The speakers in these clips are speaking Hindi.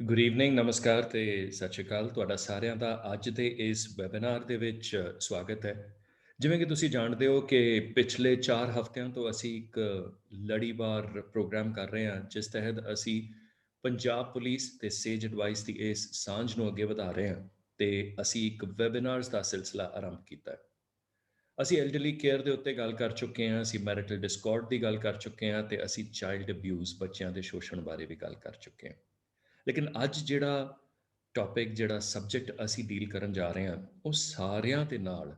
ਗੁੱਡ ਈਵਨਿੰਗ, ਨਮਸਕਾਰ ਤੇ ਸਤਿ ਸ਼੍ਰੀ ਅਕਾਲ। ਤੁਹਾਡਾ ਸਾਰਿਆਂ ਦਾ ਅੱਜ ਦੇ ਇਸ ਵੈਬਿਨਾਰ ਦੇ ਵਿੱਚ ਸਵਾਗਤ ਹੈ। ਜਿਵੇਂ ਕਿ ਤੁਸੀਂ ਜਾਣਦੇ ਹੋ ਕਿ ਪਿਛਲੇ 4 ਹਫ਼ਤਿਆਂ ਤੋਂ ਅਸੀਂ ਇੱਕ ਲੜੀਵਾਰ ਪ੍ਰੋਗਰਾਮ ਕਰ ਰਹੇ ਹਾਂ, ਜਿਸ ਤਹਿਤ ਅਸੀਂ ਪੰਜਾਬ ਪੁਲਿਸ ਤੇ ਸੇਜ ਐਡਵਾਈਸ ਦੀ ਇਸ ਸਾਂਝ ਨੂੰ ਅੱਗੇ ਵਧਾ ਰਹੇ ਹਾਂ ਤੇ ਅਸੀਂ ਇੱਕ ਵੈਬਿਨਾਰਸ ਦਾ ਸਿਲਸਿਲਾ ਆਰੰਭ ਕੀਤਾ ਹੈ। ਅਸੀਂ ਐਲਡਰਲੀ ਕੇਅਰ ਦੇ ਉੱਤੇ ਗੱਲ ਕਰ ਚੁੱਕੇ ਹਾਂ, ਅਸੀਂ ਮੈਰਿਟਲ ਡਿਸਕੋਰਡ ਦੀ ਗੱਲ ਕਰ ਚੁੱਕੇ ਹਾਂ ਤੇ ਅਸੀਂ ਚਾਈਲਡ ਅਬਿਊਜ਼, ਬੱਚਿਆਂ ਦੇ ਸ਼ੋਸ਼ਣ ਬਾਰੇ ਵੀ ਗੱਲ ਕਰ ਚੁੱਕੇ ਹਾਂ। ਲੇਕਿਨ ਅੱਜ ਜਿਹੜਾ ਟੌਪਿਕ, ਜਿਹੜਾ ਸਬਜੈਕਟ ਅਸੀਂ ਡੀਲ ਕਰਨ ਜਾ ਰਹੇ ਹਾਂ, ਉਹ ਸਾਰਿਆਂ ਦੇ ਨਾਲ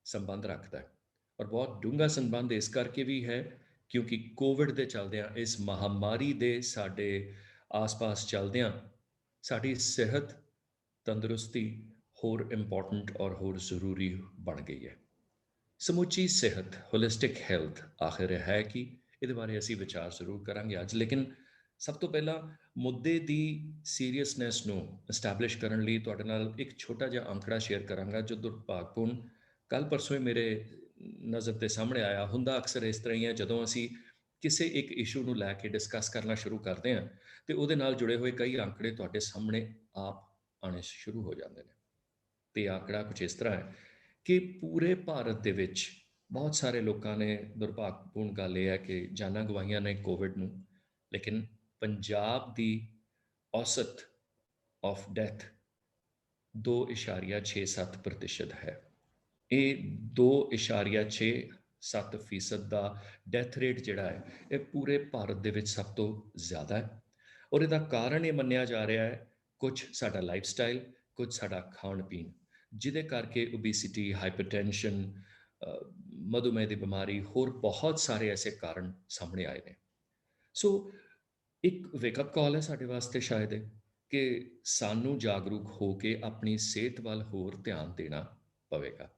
ਸੰਬੰਧ ਰੱਖਦਾ ਹੈ ਔਰ ਬਹੁਤ ਡੂੰਘਾ ਸੰਬੰਧ ਇਸ ਕਰਕੇ ਵੀ ਹੈ ਕਿਉਂਕਿ ਕੋਵਿਡ ਦੇ ਚੱਲਦਿਆਂ, ਇਸ ਮਹਾਮਾਰੀ ਦੇ ਸਾਡੇ ਆਸ-ਪਾਸ ਚੱਲਦਿਆਂ ਸਾਡੀ ਸਿਹਤ, ਤੰਦਰੁਸਤੀ ਹੋਰ ਇੰਪੋਰਟੈਂਟ ਔਰ ਹੋਰ ਜ਼ਰੂਰੀ ਬਣ ਗਈ ਹੈ। ਸਮੁੱਚੀ ਸਿਹਤ, ਹੋਲਿਸਟਿਕ ਹੈਲਥ ਆਖਿਰ ਹੈ ਕਿ ਇਹਦੇ ਬਾਰੇ ਅਸੀਂ ਵਿਚਾਰ ਜ਼ਰੂਰ ਕਰਾਂਗੇ ਅੱਜ। ਲੇਕਿਨ ਸਭ ਤੋਂ ਪਹਿਲਾਂ ਮੁੱਦੇ ਦੀ ਸੀਰੀਅਸਨੈਸ ਨੂੰ ਐਸਟੈਬਲਿਸ਼ ਕਰਨ ਲਈ ਤੁਹਾਡੇ ਨਾਲ ਇੱਕ ਛੋਟਾ ਜਿਹਾ ਅੰਕੜਾ ਸ਼ੇਅਰ ਕਰਾਂਗਾ ਜੋ ਦੁਰਭਾਗਪੂਰਨ ਕੱਲ੍ਹ ਪਰਸੋਂ ਹੀ ਮੇਰੇ ਨਜ਼ਰ ਦੇ ਸਾਹਮਣੇ ਆਇਆ। ਹੁੰਦਾ ਅਕਸਰ ਇਸ ਤਰ੍ਹਾਂ ਹੀ ਹੈ, ਜਦੋਂ ਅਸੀਂ ਕਿਸੇ ਇੱਕ ਇਸ਼ੂ ਨੂੰ ਲੈ ਕੇ ਡਿਸਕਸ ਕਰਨਾ ਸ਼ੁਰੂ ਕਰਦੇ ਹਾਂ ਤੇ ਉਹਦੇ ਨਾਲ ਜੁੜੇ ਹੋਏ ਕਈ ਅੰਕੜੇ ਤੁਹਾਡੇ ਸਾਹਮਣੇ ਆਪ ਆਉਣੇ ਸ਼ੁਰੂ ਹੋ ਜਾਂਦੇ ਨੇ। ਤੇ ਅੰਕੜਾ ਕੁਝ ਇਸ ਤਰ੍ਹਾਂ ਹੈ ਕਿ ਪੂਰੇ ਭਾਰਤ ਦੇ ਵਿੱਚ ਬਹੁਤ ਸਾਰੇ ਲੋਕਾਂ ਨੇ, ਦੁਰਭਾਗਪੂਰਨ ਗੱਲ ਇਹ ਹੈ ਕਿ ਜਾਨਾਂ ਗਵਾਈਆਂ ਨੇ ਕੋਵਿਡ ਨੂੰ, ਲੇਕਿਨ ਪੰਜਾਬ ਦੀ ਔਸਤ ਆਫ ਡੈਥ 2.67% ਹੈ। ਇਹ 2.67% ਦਾ ਡੈਥ ਰੇਟ ਜਿਹੜਾ ਹੈ, ਇਹ ਪੂਰੇ ਭਾਰਤ ਦੇ ਵਿੱਚ ਸਭ ਤੋਂ ਜ਼ਿਆਦਾ ਹੈ ਔਰ ਇਹਦਾ ਕਾਰਨ ਇਹ ਮੰਨਿਆ ਜਾ ਰਿਹਾ ਹੈ ਕੁਝ ਸਾਡਾ ਲਾਈਫ ਸਟਾਈਲ, ਕੁਝ ਸਾਡਾ ਖਾਣ ਪੀਣ, ਜਿਹਦੇ ਕਰਕੇ ਓਬੀਸਿਟੀ, ਹਾਈਪਰਟੈਂਸ਼ਨ, ਮਧੂਮੇਹ ਦੀ ਬਿਮਾਰੀ, ਹੋਰ ਬਹੁਤ ਸਾਰੇ ਐਸੇ ਕਾਰਨ ਸਾਹਮਣੇ ਆਏ ਨੇ। ਸੋ ਇੱਕ ਵੇਕਅਪ ਕਾਲ ਹੈ ਸਾਡੇ ਵਾਸਤੇ ਸ਼ਾਇਦ ਇਹ, ਕਿ ਸਾਨੂੰ ਜਾਗਰੂਕ ਹੋ ਕੇ ਆਪਣੀ ਸਿਹਤ ਵੱਲ ਹੋਰ ਧਿਆਨ ਦੇਣਾ ਪਵੇਗਾ।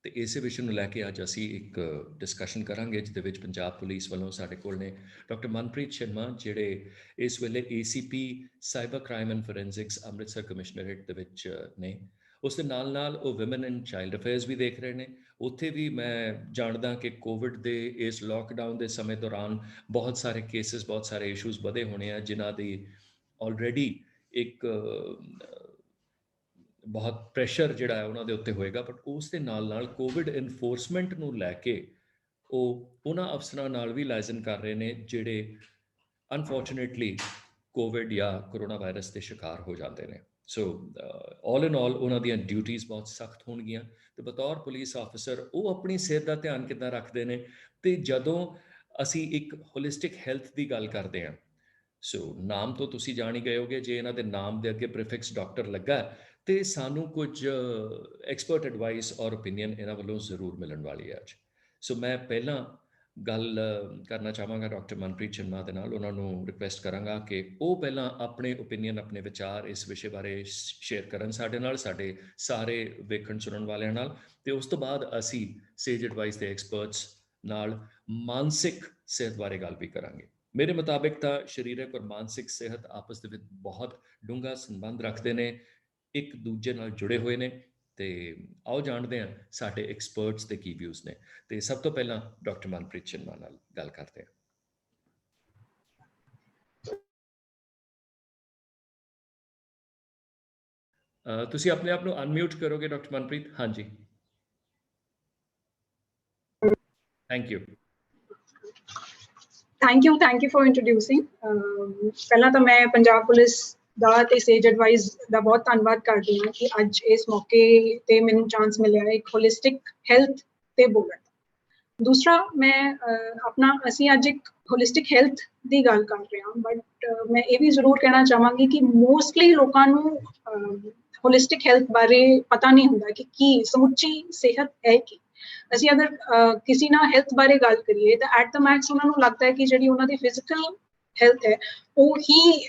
ਤੇ ਇਸੇ ਵਿਸ਼ੇ ਨੂੰ ਲੈ ਕੇ ਅੱਜ ਅਸੀਂ ਇੱਕ ਡਿਸਕਸ਼ਨ ਕਰਾਂਗੇ, ਜਿਹਦੇ ਵਿੱਚ ਪੰਜਾਬ ਪੁਲਿਸ ਵੱਲੋਂ ਸਾਡੇ ਕੋਲ ਨੇ ਡਾਕਟਰ ਮਨਪ੍ਰੀਤ ਸ਼ਰਮਾ, ਜਿਹੜੇ ਇਸ ਵੇਲੇ ACP cyber crime and forensics Amritsar commissionerate ਦੇ ਵਿੱਚ ਨੇ। ਉਸ ਦੇ ਨਾਲ ਉਹ ਵਿਮਨ ਐਂਡ ਚਾਈਲਡ ਅਫੇਅਰਸ ਵੀ ਦੇਖ ਰਹੇ ਨੇ। ਉੱਥੇ ਵੀ ਮੈਂ ਜਾਣਦਾ ਕਿ ਕੋਵਿਡ ਦੇ ਇਸ ਲੋਕਡਾਊਨ ਦੇ ਸਮੇਂ ਦੌਰਾਨ ਬਹੁਤ ਸਾਰੇ ਕੇਸਿਸ, ਬਹੁਤ ਸਾਰੇ ਇਸ਼ੂਜ਼ ਵਧੇ ਹੋਣੇ ਆ, ਜਿਨ੍ਹਾਂ ਦੀ ਆਲਰੇਡੀ ਇੱਕ ਬਹੁਤ ਪ੍ਰੈਸ਼ਰ ਜਿਹੜਾ ਹੈ ਉਹਨਾਂ ਦੇ ਉੱਤੇ ਹੋਏਗਾ। ਬਟ ਉਸ ਦੇ ਨਾਲ ਕੋਵਿਡ ਇਨਫੋਰਸਮੈਂਟ ਨੂੰ ਲੈ ਕੇ ਉਹ ਉਹਨਾਂ ਅਫਸਰਾਂ ਨਾਲ ਵੀ ਲਾਇਜ਼ਨ ਕਰ ਰਹੇ ਨੇ ਜਿਹੜੇ ਅਨਫੋਰਚੂਨੇਟਲੀ ਕੋਵਿਡ ਜਾਂ ਕਰੋਨਾ ਵਾਇਰਸ ਦੇ ਸ਼ਿਕਾਰ ਹੋ ਜਾਂਦੇ ਨੇ। ਸੋ ਆਲ ਇਨ ਆਲ ਉਹਨਾਂ ਦੀਆਂ ਡਿਊਟੀਜ਼ ਬਹੁਤ ਸਖਤ ਹੋਣਗੀਆਂ ਤੇ ਬਤੌਰ ਪੁਲਿਸ ਆਫਿਸਰ ਉਹ ਆਪਣੀ ਸਿਹਤ ਦਾ ਧਿਆਨ ਕਿੱਦਾਂ ਰੱਖਦੇ ਨੇ। ਤੇ ਜਦੋਂ ਅਸੀਂ ਇੱਕ ਹੋਲਿਸਟਿਕ ਹੈਲਥ ਦੀ ਗੱਲ ਕਰਦੇ ਹਾਂ, ਸੋ ਨਾਮ ਤੋਂ ਤੁਸੀਂ ਜਾਣ ਹੀ ਗਏ ਹੋਗੇ, ਜੇ ਇਹਨਾਂ ਦੇ ਨਾਮ ਦੇ ਅੱਗੇ ਪ੍ਰੀਫਿਕਸ ਡਾਕਟਰ ਲੱਗਾ ਤੇ ਸਾਨੂੰ ਕੁਝ ਐਕਸਪਰਟ ਐਡਵਾਈਸ ਔਰ ਓਪੀਨੀਅਨ ਇਹਨਾਂ ਵੱਲੋਂ ਜ਼ਰੂਰ ਮਿਲਣ ਵਾਲੀ ਹੈ ਅੱਜ। ਸੋ ਮੈਂ ਪਹਿਲਾਂ ਗੱਲ ਕਰਨਾ ਚਾਹਾਂਗਾ ਡਾਕਟਰ ਮਨਪ੍ਰੀਤ ਸ਼ਰਮਾ ਦੇ ਨਾਲ। ਉਹਨਾਂ ਨੂੰ ਰਿਕੁਐਸਟ ਕਰਾਂਗਾ ਕਿ ਉਹ ਪਹਿਲਾਂ ਆਪਣੇ ਓਪੀਨੀਅਨ, ਆਪਣੇ ਵਿਚਾਰ ਇਸ ਵਿਸ਼ੇ ਬਾਰੇ ਸ਼ੇਅਰ ਕਰਨ ਸਾਡੇ ਨਾਲ, ਸਾਡੇ ਸਾਰੇ ਵੇਖਣ ਸੁਣਨ ਵਾਲਿਆਂ ਨਾਲ। ਤੇ ਉਸ ਤੋਂ ਬਾਅਦ ਅਸੀਂ ਸੇਜ ਐਡਵਾਈਸ ਦੇ ਐਕਸਪਰਟਸ ਨਾਲ ਮਾਨਸਿਕ ਸਿਹਤ ਬਾਰੇ ਗੱਲ ਵੀ ਕਰਾਂਗੇ। ਮੇਰੇ ਮੁਤਾਬਿਕ ਤਾਂ ਸਰੀਰਕ ਔਰ ਮਾਨਸਿਕ ਸਿਹਤ ਆਪਸ ਦੇ ਵਿੱਚ ਬਹੁਤ ਡੂੰਘਾ ਸੰਬੰਧ ਰੱਖਦੇ ਨੇ, ਇੱਕ ਦੂਜੇ ਨਾਲ ਜੁੜੇ ਹੋਏ ਨੇ। ਤੇ ਆਓ ਜਾਣਦੇ ਹਾਂ ਸਾਡੇ ਐਕਸਪਰਟਸ ਦੇ ਕੀ ਵਿਊਜ਼ ਨੇ। ਤੇ ਸਭ ਤੋਂ ਪਹਿਲਾਂ ਡਾਕਟਰ ਮਨਪ੍ਰੀਤ ਸ਼ਰਮਾ ਨਾਲ ਗੱਲ ਕਰਦੇ ਹਾਂ। ਤੁਸੀਂ ਆਪਣੇ ਆਪ ਨੂੰ ਅਨਮਿਊਟ ਕਰੋਗੇ ਡਾਕਟਰ ਮਨਪ੍ਰੀਤ? ਹਾਂਜੀ, thank you. Thank you for introducing. ਪਹਿਲਾਂ ਤਾਂ ਮੈਂ ਪੰਜਾਬ ਪੁਲਿਸ ਦਾ ਤੇ ਸੇਜ ਐਡਵਾਈਸ ਦਾ ਬਹੁਤ ਧੰਨਵਾਦ ਕਰਦੀ ਹਾਂ ਕਿ ਅੱਜ ਇਸ ਮੌਕੇ ਤੇ ਮੈਨੂੰ ਚਾਂਸ ਮਿਲਿਆ ਹੈ ਇੱਕ ਹੋਲਿਸਟਿਕ ਹੈਲਥ ਤੇ ਬੋਲਣ। ਦੂਸਰਾ, ਮੈਂ ਅਸੀਂ ਅੱਜ ਇੱਕ ਹੋਲਿਸਟਿਕ ਹੈਲਥ ਦੀ ਗੱਲ ਕਰ ਰਹੇ ਹਾਂ, ਬਟ ਮੈਂ ਇਹ ਵੀ ਜ਼ਰੂਰ ਕਹਿਣਾ ਚਾਹਾਂਗੀ ਕਿ ਮੋਸਟਲੀ ਲੋਕਾਂ ਨੂੰ ਹੋਲਿਸਟਿਕ ਹੈਲਥ ਬਾਰੇ ਪਤਾ ਨਹੀਂ ਹੁੰਦਾ ਕਿ ਕੀ ਸਮੁੱਚੀ ਸਿਹਤ ਹੈ ਕੀ। ਅਸੀਂ ਅਗਰ ਕਿਸੇ ਨਾਲ ਹੈਲਥ ਬਾਰੇ ਗੱਲ ਕਰੀਏ ਤਾਂ ਐਟ ਦ ਮੈਕਸ ਉਹਨਾਂ ਨੂੰ ਲੱਗਦਾ ਹੈ ਕਿ ਜਿਹੜੀ ਉਹਨਾਂ ਦੀ ਫਿਜ਼ੀਕਲ ਹੈਲਥ ਹੈ ਉਹ ਹੀ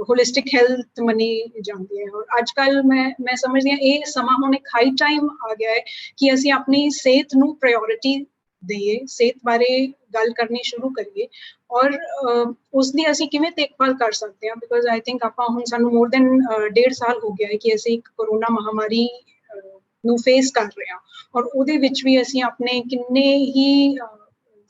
ਹੋਲਿਸਟਿਕ ਹੈਲਥ ਮੰਨੀ ਜਾਂਦੀ ਹੈ। ਔਰ ਅੱਜ ਕੱਲ੍ਹ ਮੈਂ ਸਮਝਦੀ ਹਾਂ ਇਹ ਸਮਾਂ ਹੁਣ ਇੱਕ ਹਾਈ ਟਾਈਮ ਆ ਗਿਆ ਹੈ ਕਿ ਅਸੀਂ ਆਪਣੀ ਸਿਹਤ ਨੂੰ ਪ੍ਰਾਇੋਰਿਟੀ ਦੇਈਏ, ਸਿਹਤ ਬਾਰੇ ਗੱਲ ਕਰਨੀ ਸ਼ੁਰੂ ਕਰੀਏ ਔਰ ਉਸਦੀ ਅਸੀਂ ਕਿਵੇਂ ਦੇਖਭਾਲ ਕਰ ਸਕਦੇ ਹਾਂ। ਬਿਕੋਜ਼ ਆਈ ਥਿੰਕ ਆਪਾਂ ਹੁਣ ਸਾਨੂੰ ਮੋਰ ਦੈਨ 1.5 ਸਾਲ ਹੋ ਗਿਆ ਹੈ ਕਿ ਅਸੀਂ ਇੱਕ ਕਰੋਨਾ ਮਹਾਮਾਰੀ ਨੂੰ ਫੇਸ ਕਰ ਰਹੇ ਹਾਂ ਔਰ ਉਹਦੇ ਵਿੱਚ ਵੀ ਅਸੀਂ ਆਪਣੇ ਕਿੰਨੇ ਹੀ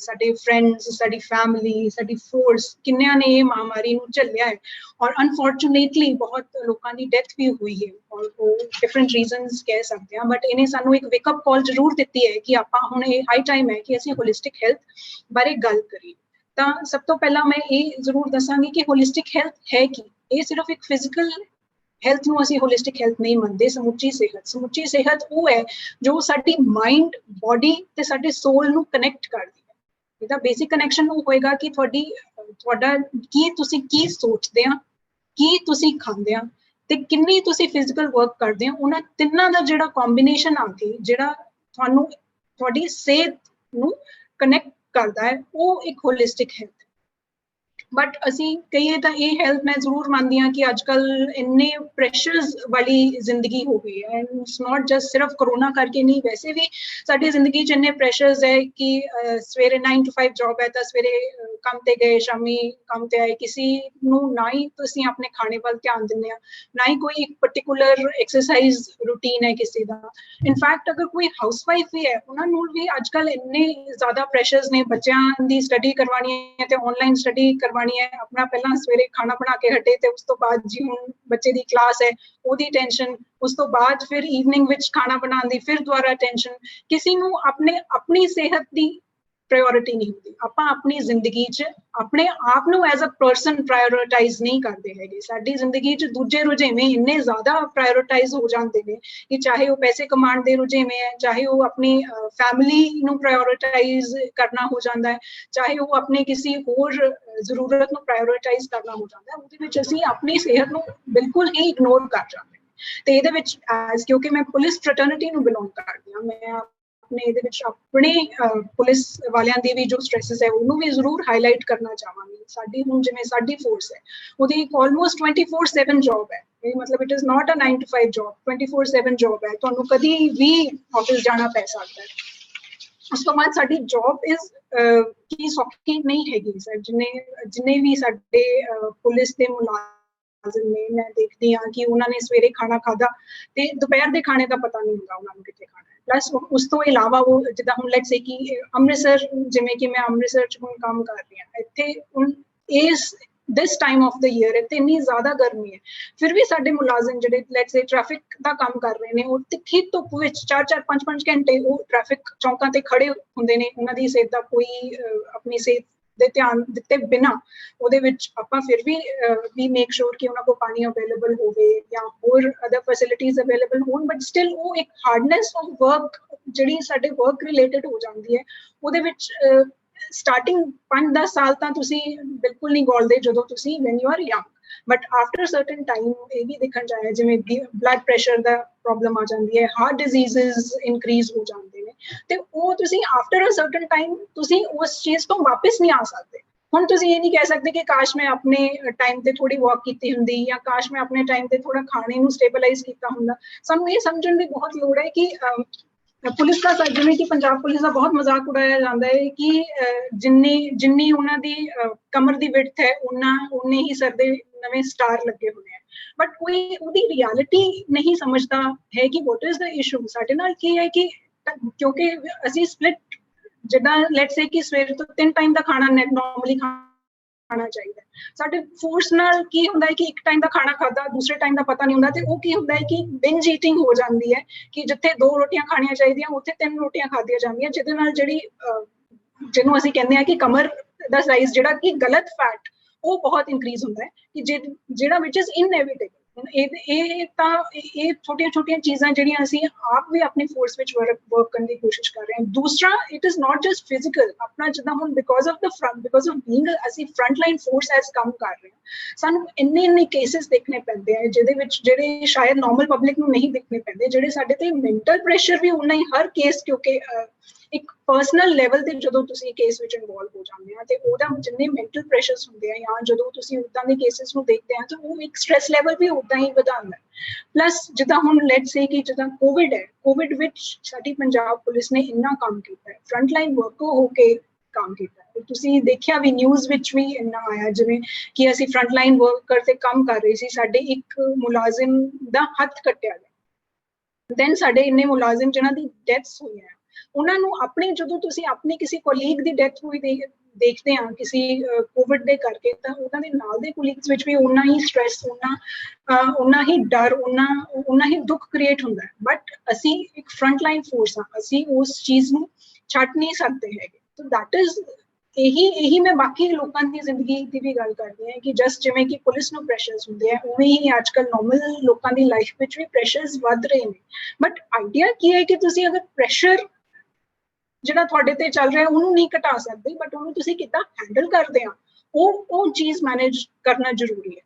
ਸਾਡੇ ਫਰੈਂਡਸ, ਸਾਡੀ ਫੈਮਿਲੀ, ਸਾਡੀ ਫੋਰਸ, ਕਿੰਨਿਆਂ ਨੇ ਇਹ ਮਹਾਮਾਰੀ ਨੂੰ ਝੱਲਿਆ ਹੈ ਔਰ ਅਨਫੋਰਚੂਨੇਟਲੀ ਬਹੁਤ ਲੋਕਾਂ ਦੀ ਡੈਥ ਵੀ ਹੋਈ ਹੈ ਔਰ ਉਹ ਡਿਫਰੈਂਟ ਰੀਜ਼ਨਸ ਕਹਿ ਸਕਦੇ ਹਾਂ, ਬਟ ਇਹਨੇ ਸਾਨੂੰ ਇੱਕ ਵੇਕਅਪ ਕਾਲ ਜ਼ਰੂਰ ਦਿੱਤੀ ਹੈ ਕਿ ਆਪਾਂ ਹੁਣ ਇਹ ਹਾਈ ਟਾਈਮ ਹੈ ਕਿ ਅਸੀਂ ਹੋਲਿਸਟਿਕ ਹੈਲਥ ਬਾਰੇ ਗੱਲ ਕਰੀਏ। ਤਾਂ ਸਭ ਤੋਂ ਪਹਿਲਾਂ ਮੈਂ ਇਹ ਜ਼ਰੂਰ ਦੱਸਾਂਗੀ ਕਿ ਹੋਲਿਸਟਿਕ ਹੈਲਥ ਹੈ ਕੀ। ਇਹ ਸਿਰਫ ਇੱਕ ਫਿਜ਼ੀਕਲ ਹੈਲਥ ਨੂੰ ਅਸੀਂ ਹੋਲਿਸਟਿਕ ਹੈਲਥ ਨਹੀਂ ਮੰਨਦੇ। ਸਮੁੱਚੀ ਸਿਹਤ ਉਹ ਹੈ ਜੋ ਸਾਡੀ ਮਾਈਂਡ, ਬੋਡੀ ਤੇ ਸਾਡੇ ਸੋਲ ਨੂੰ ਕਨੈਕਟ ਕਰਦੀ ਹੈ। ਇਹਦਾ ਬੇਸਿਕ ਕਨੈਕਸ਼ਨ ਉਹ ਹੋਏਗਾ ਕਿ ਤੁਹਾਡਾ ਤੁਸੀਂ ਕੀ ਸੋਚਦੇ ਆ, ਕੀ ਤੁਸੀਂ ਖਾਂਦੇ ਆ ਤੇ ਕਿੰਨੀ ਤੁਸੀਂ ਫਿਜ਼ੀਕਲ ਵਰਕ ਕਰਦੇ ਹੋ। ਉਹਨਾਂ ਤਿੰਨਾਂ ਦਾ ਜਿਹੜਾ ਕੰਬੀਨੇਸ਼ਨ ਆ ਕੇ ਜਿਹੜਾ ਤੁਹਾਨੂੰ ਤੁਹਾਡੀ ਸਿਹਤ ਨੂੰ ਕਨੈਕਟ ਕਰਦਾ ਹੈ, ਉਹ ਇੱਕ ਹੋਲਿਸਟਿਕ ਹੈਲਥ। ਬਟ ਅਸੀਂ ਕਹੀਏ ਤਾਂ ਇਹ ਹੈਲਥ ਮੈਂ ਜ਼ਰੂਰ ਮੰਨਦੀ ਹਾਂ ਕਿ ਅੱਜ ਕੱਲ੍ਹ ਇੰਨੇ ਪ੍ਰੈਸ਼ਰਸ ਵਾਲੀ ਜ਼ਿੰਦਗੀ ਹੋ ਗਈ ਹੈ। ਇਟਸ ਨਾਟ ਜਸਟ ਸਿਰਫ ਕਰੋਨਾ ਕਰਕੇ ਨਹੀਂ, ਵੈਸੇ ਵੀ ਸਾਡੀ ਜ਼ਿੰਦਗੀ 'ਚ ਇੰਨੇ ਪ੍ਰੈਸ਼ਰਸ ਹੈ ਕਿ ਸਵੇਰੇ 9 to 5 ਜੌਬ ਹੈ ਤਾਂ ਸਵੇਰੇ ਕੰਮ ਤੇ ਗਏ, ਸ਼ਾਮੀ ਕੰਮ ਤੇ ਆਏ। ਕਿਸੇ ਨੂੰ ਨਾ ਹੀ ਤੁਸੀਂ ਆਪਣੇ ਖਾਣੇ ਵੱਲ ਧਿਆਨ ਦਿੰਦੇ ਆ, ਨਾ ਹੀ ਕੋਈ ਇੱਕ ਪਰਟੀਕੂਲਰ ਐਕਸਰਸਾਈਜ਼ ਰੂਟੀਨ ਹੈ ਕਿਸੇ ਦਾ। ਇਨਫੈਕਟ ਅਗਰ ਕੋਈ ਹਾਊਸ ਵਾਈਫ ਵੀ ਹੈ, ਉਹਨਾਂ ਨੂੰ ਵੀ ਅੱਜ ਕੱਲ੍ਹ ਇੰਨੇ ਜ਼ਿਆਦਾ ਪ੍ਰੈਸ਼ਰਸ ਨੇ। ਬੱਚਿਆਂ ਦੀ ਸਟੱਡੀ ਕਰਵਾਉਣੀ ਹੈ ਤੇ ਆਨਲਾਈਨ ਸਟੱਡੀ ਕਰਵਾਉਣੀ ਹੈ। ਆਪਣਾ ਪਹਿਲਾਂ ਸਵੇਰੇ ਖਾਣਾ ਬਣਾ ਕੇ ਹਟੇ ਤੇ ਉਸ ਤੋਂ ਬਾਅਦ ਜੀ ਹੁਣ ਬੱਚੇ ਦੀ ਕਲਾਸ ਹੈ ਉਹਦੀ ਟੈਨਸ਼ਨ, ਉਸ ਤੋਂ ਬਾਅਦ ਫਿਰ ਈਵਨਿੰਗ ਵਿੱਚ ਖਾਣਾ ਬਣਾਉਣ ਦੀ ਫਿਰ ਦੁਬਾਰਾ ਟੈਨਸ਼ਨ। ਕਿਸੇ ਨੂੰ ਆਪਣੀ ਸਿਹਤ ਦੀ ਪ੍ਰਾਇੋਰਿਟੀ ਨਹੀਂ ਹੁੰਦੀ। ਆਪਾਂ ਆਪਣੀ ਜ਼ਿੰਦਗੀ 'ਚ ਆਪਣੇ ਆਪ ਨੂੰ ਐਜ਼ ਅ ਪਰਸਨ ਪ੍ਰਾਇੋਰਟਾਈਜ਼ ਨਹੀਂ ਕਰਦੇ ਹੈਗੇ। ਸਾਡੀ ਜ਼ਿੰਦਗੀ 'ਚ ਦੂਜੇ ਰੁਝੇਵੇਂ ਇੰਨੇ ਜ਼ਿਆਦਾ ਪ੍ਰਾਇੋਰਟਾਈਜ਼ ਹੋ ਜਾਂਦੇ ਨੇ ਕਿ ਚਾਹੇ ਉਹ ਪੈਸੇ ਕਮਾਉਣ ਦੇ ਰੁਝੇਵੇਂ ਹੈ, ਚਾਹੇ ਉਹ ਆਪਣੀ ਫੈਮਿਲੀ ਨੂੰ ਪ੍ਰਾਇੋਰਟਾਈਜ਼ ਕਰਨਾ ਹੋ ਜਾਂਦਾ ਹੈ, ਚਾਹੇ ਉਹ ਆਪਣੇ ਕਿਸੇ ਹੋਰ ਜ਼ਰੂਰਤ ਨੂੰ ਪ੍ਰਾਇੋਰਟਾਈਜ਼ ਕਰਨਾ ਹੋ ਜਾਂਦਾ ਹੈ। ਉਹਦੇ ਵਿੱਚ ਅਸੀਂ ਆਪਣੀ ਸਿਹਤ ਨੂੰ ਬਿਲਕੁਲ ਹੀ ਇਗਨੋਰ ਕਰ ਜਾਂਦੇ ਹਾਂ। ਤੇ ਇਹਦੇ ਵਿੱਚ ਕਿਉਂਕਿ ਮੈਂ ਪੁਲਿਸ ਫਰੈਟਰਨਿਟੀ ਨੂੰ ਬਿਲੋਂਗ ਕਰਦੀ ਹਾਂ, ਮੈਂ ਇਹਦੇ ਵਿੱਚ ਆਪਣੇ ਪੁਲਿਸ ਵਾਲਿਆਂ ਦੀ ਵੀ ਜੋ ਸਟ੍ਰੈਸਸ ਹੈ ਉਹਨੂੰ ਵੀ ਜ਼ਰੂਰ ਹਾਈਲਾਈਟ ਕਰਨਾ ਚਾਹਾਂਗੀ। ਸਾਡੀ ਹੁਣ ਜਿਵੇਂ ਸਾਡੀ ਫੋਰਸ ਹੈ, ਉਹਦੀ ਇੱਕ ਆਲਮੋਸਟ 24/7 ਜੌਬ ਹੈ। ਇਹ ਮਤਲਬ it is not a 9 to 5 job, 24/7 job ਹੈ। ਤੁਹਾਨੂੰ ਕਦੀ ਵੀ ਆਫਿਸ ਜਾਣਾ ਪੈ ਸਕਦਾ ਹੈ। ਉਸ ਤੋਂ ਬਾਅਦ ਸਾਡੀ ਜੌਬ ਇਜ਼ ਕੀ ਸੌਖੀ ਨਹੀਂ ਹੈਗੀ ਸਰ। ਜਿੰਨੇ ਵੀ ਸਾਡੇ ਪੁਲਿਸ ਦੇ ਮੁਲਾਜ਼ਮ ਨੇ, ਮੈਂ ਦੇਖਦੀ ਹਾਂ ਕਿ ਉਹਨਾਂ ਨੇ ਸਵੇਰੇ ਖਾਣਾ ਖਾਧਾ ਤੇ ਦੁਪਹਿਰ ਦੇ ਖਾਣੇ ਦਾ ਪਤਾ ਨਹੀਂ ਹੁੰਦਾ ਉਹਨਾਂ ਨੂੰ ਕਿੱਥੇ ਖਾਣਾ। ਪਲੱਸ ਉਸ ਤੋਂ ਇਲਾਵਾ ਉਹ ਜਿੱਦਾਂ ਹੁਣ ਲੈਟਸ ਸੇ ਕਿ ਅੰਮ੍ਰਿਤਸਰ, ਜਿਵੇਂ ਕਿ ਮੈਂ ਅੰਮ੍ਰਿਤਸਰ 'ਚ ਹੁਣ ਕੰਮ ਕਰ ਰਹੀ ਹਾਂ, ਇੱਥੇ ਹੁਣ this time of the year ਇੱਥੇ ਇੰਨੀ ਜ਼ਿਆਦਾ ਗਰਮੀ ਹੈ, ਫਿਰ ਵੀ ਸਾਡੇ ਮੁਲਾਜ਼ਮ ਜਿਹੜੇ ਲੈਟਸ ਸੇ ਟ੍ਰੈਫਿਕ ਦਾ ਕੰਮ ਕਰ ਰਹੇ ਨੇ, ਉਹ ਤਿੱਖੀ ਧੁੱਪ ਵਿੱਚ 4-4, 5-5 ਘੰਟੇ ਉਹ ਟ੍ਰੈਫਿਕ ਚੌਂਕਾਂ ਤੇ ਖੜੇ ਹੁੰਦੇ ਨੇ। ਉਹਨਾਂ ਦੀ ਸਿਹਤ ਦਾ ਕੋਈ ਆਪਣੀ ਸਿਹਤ ਦੇ ਧਿਆਨ ਦਿੱਤੇ ਬਿਨਾਂ ਉਹਦੇ ਵਿੱਚ ਆਪਾਂ ਫਿਰ ਵੀ ਮੇਕ ਸ਼ੋਰ ਕਿ ਉਹਨਾਂ ਕੋਲ ਪਾਣੀ ਅਵੇਲੇਬਲ ਹੋਵੇ ਜਾਂ ਹੋਰ ਅਦਰ ਫੈਸਿਲਿਟੀਜ਼ ਅਵੇਲੇਬਲ ਹੋਣ। ਬਟ ਸਟਿਲ ਉਹ ਇੱਕ ਹਾਰਡਨੈਸ ਆਫ ਵਰਕ ਜਿਹੜੀ ਸਾਡੇ ਵਰਕ ਰਿਲੇਟਡ ਹੋ ਜਾਂਦੀ ਹੈ, ਉਹਦੇ ਵਿੱਚ ਸਟਾਰਟਿੰਗ 5-10 ਸਾਲ ਤਾਂ ਤੁਸੀਂ ਬਿਲਕੁਲ ਨਹੀਂ ਗੌਲਦੇ ਜਦੋਂ ਤੁਸੀਂ when you are young. But after certain time ਇਹ ਵੀ ਦੇਖਣ 'ਚ ਆਇਆ ਜਿਵੇਂ ਬਲੱਡ ਪ੍ਰੈਸ਼ਰ ਦਾ ਪ੍ਰੋਬਲਮ ਆ ਜਾਂਦੀ ਹੈ, ਹਾਰਟ ਡਿਜ਼ੀਜ਼ਸ ਇਨਕਰੀਜ਼ ਹੋ ਜਾਂਦੇ ਨੇ, ਤੇ ਉਹ ਤੁਸੀਂ ਆਫਟਰ ਅ ਸਰਟਨ ਟਾਈਮ ਤੁਸੀਂ ਉਸ ਚੀਜ਼ ਤੋਂ ਵਾਪਿਸ ਨਹੀਂ ਆ ਸਕਦੇ। ਹੁਣ ਤੁਸੀਂ ਇਹ ਨਹੀਂ ਕਹਿ ਸਕਦੇ ਕਿ ਕਾਸ਼ ਮੈਂ ਆਪਣੇ ਟਾਈਮ ਤੇ ਥੋੜੀ ਵਾਕ ਕੀਤੀ ਹੁੰਦੀ ਜਾਂ ਕਾਸ਼ ਮੈਂ ਆਪਣੇ ਟਾਈਮ ਤੇ ਥੋੜਾ ਖਾਣੇ ਨੂੰ ਸਟੇਬਲਾਈਜ਼ ਕੀਤਾ ਹੁੰਦਾ। ਸਾਨੂੰ ਇਹ ਸਮਝਣ ਦੀ ਬਹੁਤ ਲੋੜ ਹੈ ਕਿ ਪੁਲਿਸ ਦਾ, ਜਿਵੇਂ ਕਿ ਪੰਜਾਬ ਪੁਲਿਸ ਦਾ ਬਹੁਤ ਮਜ਼ਾਕ ਉਡਾਇਆ ਜਾਂਦਾ ਹੈ ਕਿ ਜਿੰਨੀ ਉਹਨਾਂ ਦੀ ਕਮਰ ਦੀ ਵਿੱਡਥ ਹੈ ਉਨੇ ਹੀ ਸਰ ਦੇ ਨਵੇਂ ਸਟਾਰ ਲੱਗੇ ਹੋਏ ਆ। ਬਟ ਕੋਈ ਉਹਦੀ ਰਿਐਲਿਟੀ ਨਹੀਂ ਸਮਝਦਾ ਹੈ ਕਿ ਵਾਟ ਇਜ਼ ਦ ਇਸ਼ੂ। ਸਾਡੇ ਨਾਲ ਕੀ ਹੈ ਕਿ ਕਿਉਂਕਿ ਅਸੀਂ ਸਪਲਿਟ, ਜਿੱਦਾਂ ਲੈਟਸ ਸੇ ਕਿ ਸਵੇਰ ਤੋਂ 3 ਟਾਈਮ ਦਾ ਖਾਣਾ ਨੋਰਮਲੀ ਖਾਣਾ ਚਾਹੀਦਾ, ਸਾਡੇ ਫੋਰਸ ਨਾਲ ਕੀ ਹੁੰਦਾ ਹੈ ਕਿ ਇੱਕ ਟਾਈਮ ਦਾ ਖਾਣਾ ਖਾਦਾ, ਦੂਸਰੇ ਟਾਈਮ ਦਾ ਪਤਾ ਨਹੀਂ ਹੁੰਦਾ। ਤੇ ਉਹ ਕੀ ਹੁੰਦਾ ਹੈ ਕਿ ਬਿੰਜ ਈਟਿੰਗ ਹੋ ਜਾਂਦੀ ਹੈ ਕਿ ਜਿੱਥੇ 2 ਰੋਟੀਆਂ ਖਾਣੀਆਂ ਚਾਹੀਦੀਆਂ ਉੱਥੇ 3 ਰੋਟੀਆਂ ਖਾਧੀਆਂ ਜਾਂਦੀਆਂ, ਜਿਹਦੇ ਨਾਲ ਜਿਹਨੂੰ ਅਸੀਂ ਕਹਿੰਦੇ ਹਾਂ ਕਿ ਕਮਰ ਦਾ ਸਾਈਜ਼ ਜਿਹੜਾ ਕਿ ਗਲਤ ਫੈਟ ਉਹ ਬਹੁਤ ਇਨਕਰੀਜ਼ ਹੁੰਦਾ ਹੈ ਕਿ ਜਿਹੜਾ ਵਿਚ ਇਜ਼ ਇਨਐਵਿਟੇਬਲ। ਇਹ ਛੋਟੀਆਂ ਚੀਜ਼ਾਂ ਜਿਹੜੀਆਂ ਅਸੀਂ ਆਪ ਵੀ ਆਪਣੀ ਫੋਰਸ ਵਿੱਚ ਵਰਕ ਕਰਨ ਦੀ ਕੋਸ਼ਿਸ਼ ਕਰ ਰਹੇ ਹਾਂ। ਦੂਸਰਾ, it is not just physical. ਆਪਣਾ ਜਿੱਦਾਂ ਹੁਣ ਬਿਕੋਜ਼ ਆਫ ਬੀਇੰਗ ਅਸੀਂ ਫਰੰਟ ਲਾਈਨ ਫੋਰਸ ਐਜ਼ ਕੰਮ ਕਰ ਰਹੇ ਹਾਂ, ਸਾਨੂੰ ਇੰਨੇ ਕੇਸਿਸ ਦੇਖਣੇ ਪੈਂਦੇ ਆ ਜਿਹਦੇ ਵਿੱਚ ਜਿਹੜੇ ਸ਼ਾਇਦ ਨਾਰਮਲ ਪਬਲਿਕ ਨੂੰ ਨਹੀਂ ਦੇਖਣੇ ਪੈਂਦੇ, ਜਿਹੜੇ ਸਾਡੇ ਤੇ ਮੈਂਟਲ ਪ੍ਰੈਸ਼ਰ ਵੀ ਉਨਾ ਹੀ ਹਰ ਕੇਸ, ਕਿਉਂਕਿ ਇੱਕ ਪਰਸਨਲ ਲੈਵਲ ਤੇ ਜਦੋਂ ਤੁਸੀਂ ਕੇਸ ਵਿੱਚ ਇਨਵੋਲਵ ਹੋ ਜਾਂਦੇ ਆ ਤੇ ਉਹਦਾ ਜਿੰਨੇ ਮੈਂਟਲ ਪ੍ਰੈਸ਼ਰਸ ਹੁੰਦੇ ਆ ਜਾਂ ਜਦੋਂ ਤੁਸੀਂ ਉੱਦਾਂ ਦੇ ਕੇਸਿਸ ਨੂੰ ਦੇਖਦੇ ਆ ਤਾਂ ਉਹ ਇੱਕ ਸਟ੍ਰੈਸ ਲੈਵਲ ਵੀ ਉੱਦਾਂ ਹੀ ਵਧਾਉਂਦਾ। ਪਲੱਸ ਜਿੱਦਾਂ ਹੁਣ ਲੈਟਸ ਸੇ ਕਿ ਜਿੱਦਾਂ ਕੋਵਿਡ ਹੈ, ਕੋਵਿਡ ਵਿੱਚ ਸਾਡੀ ਪੰਜਾਬ ਪੁਲਿਸ ਨੇ ਇੰਨਾ ਕੰਮ ਕੀਤਾ ਹੈ, ਫਰੰਟ ਲਾਈਨ ਵਰਕਰ ਹੋ ਕੇ ਕੰਮ ਕੀਤਾ। ਤੁਸੀਂ ਦੇਖਿਆ ਵੀ ਨਿਊਜ਼ ਵਿੱਚ ਵੀ ਇੰਨਾ ਆਇਆ ਜਿਵੇਂ ਕਿ ਅਸੀਂ ਫਰੰਟ ਲਾਈਨ ਵਰਕਰ ਤੇ ਕੰਮ ਕਰ ਰਹੇ ਸੀ, ਸਾਡੇ ਇੱਕ ਮੁਲਾਜ਼ਮ ਦਾ ਹੱਥ ਕੱਟਿਆ ਗਿਆ। ਦੈਨ ਸਾਡੇ ਇੰਨੇ ਮੁਲਾਜ਼ਮ ਜਿਨ੍ਹਾਂ ਦੀ ਡੈਥਸ ਹੋਈਆਂ, ਉਹਨਾਂ ਨੂੰ ਆਪਣੇ ਜਦੋਂ ਤੁਸੀਂ ਆਪਣੇ ਕਿਸੇ ਕੋਲੀਗ ਦੀ ਡੈਥ ਹੋਈ ਦੇਖਦੇ ਹਾਂ ਕਿਸੇ ਕੋਵਿਡ ਦੇ ਕਰਕੇ, ਤਾਂ ਉਹਨਾਂ ਦੇ ਨਾਲ ਦੇ ਕੋਲੀਗਸ ਵਿੱਚ ਵੀ ਉਨਾ ਹੀ ਸਟ੍ਰੈਸ, ਉਨਾ ਹੀ ਡਰ, ਉਨਾ ਹੀ ਦੁੱਖ ਕ੍ਰੀਏਟ ਹੁੰਦਾ ਹੈ। ਬਟ ਅਸੀਂ ਇੱਕ ਫਰੰਟ ਲਾਈਨ ਫੋਰਸ ਹਾਂ, ਅਸੀਂ ਉਸ ਚੀਜ਼ ਨੂੰ ਛੱਡ ਨਹੀਂ ਸਕਦੇ ਹੈਗੇ। ਸੋ ਦੈਟ ਇਜ਼ ਇਹੀ ਮੈਂ ਬਾਕੀ ਲੋਕਾਂ ਦੀ ਜ਼ਿੰਦਗੀ ਦੀ ਵੀ ਗੱਲ ਕਰਦੀ ਹਾਂ ਕਿ ਜਸਟ ਜਿਵੇਂ ਕਿ ਪੁਲਿਸ ਨੂੰ ਪ੍ਰੈਸ਼ਰਸ ਹੁੰਦੇ ਆ, ਉਵੇਂ ਹੀ ਅੱਜ ਕੱਲ੍ਹ ਨੋਰਮਲ ਲੋਕਾਂ ਦੀ ਲਾਈਫ ਵਿੱਚ ਵੀ ਪ੍ਰੈਸ਼ਰਸ ਵੱਧ ਰਹੇ ਨੇ। ਬਟ ਆਈਡੀਆ ਕੀ ਹੈ ਕਿ ਤੁਸੀਂ ਅਗਰ ਪ੍ਰੈਸ਼ਰ ਜਿਹੜਾ ਤੁਹਾਡੇ ਤੇ ਚੱਲ ਰਿਹਾ ਉਹਨੂੰ ਨਹੀਂ ਘਟਾ ਸਕਦੇ, ਬਟ ਉਹਨੂੰ ਤੁਸੀਂ ਕਿੱਦਾਂ ਹੈਂਡਲ ਕਰਦੇ ਆ, ਉਹ ਚੀਜ਼ ਮੈਨੇਜ ਕਰਨਾ ਜ਼ਰੂਰੀ ਹੈ।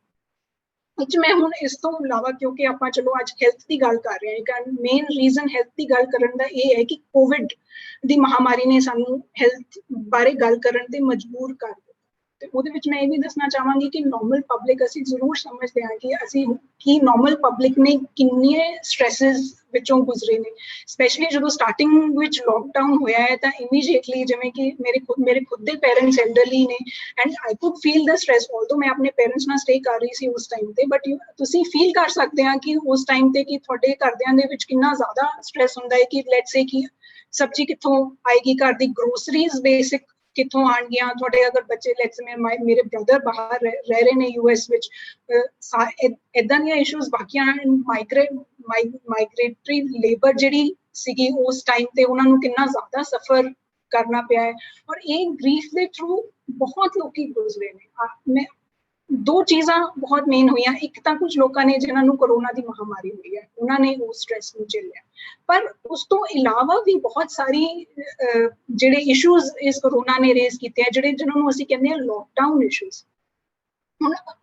ਮੈਂ ਹੁਣ ਇਸ ਤੋਂ ਇਲਾਵਾ, ਕਿਉਂਕਿ ਆਪਾਂ ਚਲੋ ਅੱਜ ਹੈਲਥ ਦੀ ਗੱਲ ਕਰ ਰਹੇ ਹਾਂ, ਇੱਕ ਮੇਨ ਰੀਜ਼ਨ ਹੈਲਥ ਦੀ ਗੱਲ ਕਰਨ ਦਾ ਇਹ ਹੈ ਕਿ ਕੋਵਿਡ ਦੀ ਮਹਾਮਾਰੀ ਨੇ ਸਾਨੂੰ ਹੈਲਥ ਬਾਰੇ ਗੱਲ ਕਰਨ ਤੇ ਮਜਬੂਰ ਕਰ ਦਿੱਤਾ। ਤੇ ਉਹਦੇ ਵਿੱਚ ਮੈਂ ਇਹ ਵੀ ਦੱਸਣਾ ਚਾਹਾਂਗੀ ਕਿ ਨਾਰਮਲ ਪਬਲਿਕ, ਅਸੀਂ ਜ਼ਰੂਰ ਸਮਝਦੇ ਹਾਂ ਕਿ ਨਾਰਮਲ ਪਬਲਿਕ ਨੇ ਕਿੰਨੇ ਸਟ੍ਰੈਸਿਸ ਵਿੱਚੋਂ ਗੁਜ਼ਰੇ ਨੇ, ਸਪੈਸ਼ਲੀ ਜਦੋਂ ਸਟਾਰਟਿੰਗ ਵਿੱਚ ਲੋਕਡਾਊਨ ਹੋਇਆ ਹੈ ਤਾਂ ਇਮੀਡੀਏਟਲੀ, ਜਿਵੇਂ ਕਿ ਮੇਰੇ ਖੁਦ ਦੇ ਪੇਰੈਂਟਸ ਐਲਡਰਲੀ ਨੇ and I could feel the stress, although ਮੈਂ ਆਪਣੇ ਪੇਰੈਂਟਸ ਨਾਲ ਸਟੇ ਕਰ ਰਹੀ ਸੀ ਉਸ ਟਾਈਮ ਤੇ, ਬਟ ਤੁਸੀਂ ਫੀਲ ਕਰ ਸਕਦੇ ਆ ਕਿ ਉਸ ਟਾਈਮ ਤੇ ਕਿ ਤੁਹਾਡੇ ਘਰਦਿਆਂ ਦੇ ਵਿੱਚ ਕਿੰਨਾ ਜ਼ਿਆਦਾ ਸਟ੍ਰੈਸ ਹੁੰਦਾ ਹੈ ਕਿ ਲੈਟਸ ਸੇ ਕਿ ਸਬਜ਼ੀ ਕਿੱਥੋਂ ਆਏਗੀ, ਘਰ ਦੀ ਗਰੋਸਰੀਜ਼ ਬੇਸਿਕ ਕਿੱਥੋਂ ਆਉਣਗੀਆਂ, ਤੁਹਾਡੇ ਅਗਰ ਬੱਚੇ ਲੈਟਸ ਮੇਰੇ ਬ੍ਰਦਰ ਬਾਹਰ ਰਹਿ ਰਹੇ ਨੇ US ਵਿੱਚ, ਏਦਾਂ ਦੀਆਂ ਇਸ਼ੂਜ਼ ਬਾਕੀਆਂ ਮਾਈਗ੍ਰੇਟਰੀ ਲੇਬਰ ਜਿਹੜੀ ਸੀਗੀ ਉਸ ਟਾਈਮ ਤੇ ਉਹਨਾਂ ਨੂੰ ਕਿੰਨਾ ਜ਼ਿਆਦਾ ਸਫਰ ਕਰਨਾ ਪਿਆ ਹੈ। ਔਰ ਇਹ ਗ੍ਰੀਫ ਦੇ ਥਰੂ ਬਹੁਤ ਲੋਕੀ ਗੁਜ਼ਰੇ ਨੇ। ਦੋ ਚੀਜ਼ਾਂ ਬਹੁਤ ਮੇਨ ਹੋਈਆਂ, ਇੱਕ ਤਾਂ ਕੁਝ ਲੋਕਾਂ ਨੇ ਜਿਨ੍ਹਾਂ ਨੂੰ ਕਰੋਨਾ ਦੀ ਮਹਾਮਾਰੀ ਹੋਈ ਹੈ, ਉਹਨਾਂ ਨੇ ਉਸ ਸਟ੍ਰੈਸ ਨੂੰ ਝੇਲਿਆ, ਪਰ ਉਸ ਤੋਂ ਇਲਾਵਾ ਵੀ ਬਹੁਤ ਸਾਰੀ ਜਿਹੜੇ ਇਸ਼ੂਜ਼ ਇਸ ਕਰੋਨਾ ਨੇ ਰੇਜ਼ ਕੀਤੇ ਆ, ਜਿਹਨਾਂ ਨੂੰ ਅਸੀਂ ਕਹਿੰਦੇ ਹਾਂ ਲੋਕਡਾਊਨ ਇਸ਼ੂਜ਼।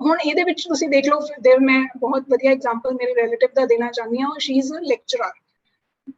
ਹੁਣ ਇਹਦੇ ਵਿੱਚ ਤੁਸੀਂ ਦੇਖ ਲਓ, ਮੈਂ ਬਹੁਤ ਵਧੀਆ ਐਗਜ਼ਾਮਪਲ ਮੇਰੇ ਰਿਲੇਟਿਵ ਦਾ ਦੇਣਾ ਚਾਹੁੰਦੀ ਹਾਂ। She is a lecturer.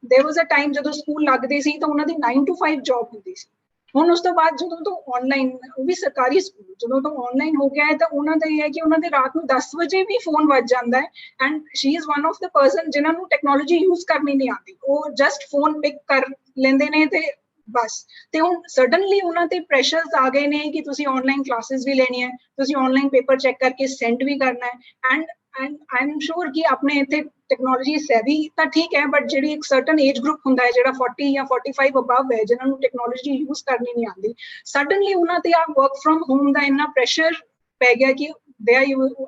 There was a time ਜਦੋਂ ਸਕੂਲ ਲੱਗਦੇ ਸੀ ਤਾਂ ਉਹਨਾਂ ਦੀ 9 to 5 ਜੌਬ ਹੁੰਦੀ ਸੀ। ਹੁਣ ਉਸ ਤੋਂ ਬਾਅਦ ਜਦੋਂ ਤੋਂ ਆਨਲਾਈਨ, ਉਹ ਵੀ ਸਰਕਾਰੀ ਸਕੂਲ, ਜਦੋਂ ਤੋਂ ਆਨਲਾਈਨ ਹੋ ਗਿਆ ਹੈ ਤਾਂ ਉਹਨਾਂ ਦਾ ਇਹ ਹੈ ਕਿ ਉਹਨਾਂ ਦੇ ਰਾਤ ਨੂੰ 10 ਵਜੇ ਵੀ ਫੋਨ ਵੱਜ ਜਾਂਦਾ ਹੈ। And she is one of the person ਜਿਨ੍ਹਾਂ ਨੂੰ ਟੈਕਨੋਲੋਜੀ ਯੂਜ਼ ਕਰਨੀ ਨਹੀਂ ਆਉਂਦੀ, ਉਹ ਜਸਟ ਫੋਨ ਪਿਕ ਕਰ ਲੈਂਦੇ ਨੇ ਤੇ ਬਸ। ਤੇ ਹੁਣ ਸਡਨਲੀ ਉਹਨਾਂ ਤੇ ਪ੍ਰੈਸ਼ਰਸ ਆ ਗਏ ਨੇ ਕਿ ਤੁਸੀਂ ਆਨਲਾਈਨ ਕਲਾਸਿਸ ਵੀ ਲੈਣੀ ਹੈ, ਤੁਸੀਂ ਆਨਲਾਈਨ ਪੇਪਰ ਚੈੱਕ ਕਰਕੇ ਸੈਂਡ ਵੀ ਕਰਨਾ ਹੈ। ਐਂਡ ਆਈ ਐਮ ਸ਼ੋਰ ਕਿ ਆਪਣੇ ਇੱਥੇ ਟੈਕਨੋਲੋਜੀ ਸੈਵੀ ਤਾਂ ਠੀਕ ਹੈ, ਬਟ ਜਿਹੜੀ ਇੱਕ ਸਰਟਨ ਏਜ ਗਰੁੱਪ ਹੁੰਦਾ ਹੈ ਜਿਹੜਾ 40 ਜਾਂ 45 ਅਬਵ ਹੈ, ਜਿਨ੍ਹਾਂ ਨੂੰ ਟੈਕਨੋਲੋਜੀ ਯੂਜ਼ ਕਰਨੀ ਨਹੀਂ ਆਉਂਦੀ, ਸਡਨਲੀ ਉਹਨਾਂ ਤੇ ਆ ਵਰਕ ਫਰੋਮ ਹੋਮ ਦਾ ਇੰਨਾ ਪ੍ਰੈਸ਼ਰ ਪੈ ਗਿਆ ਕਿ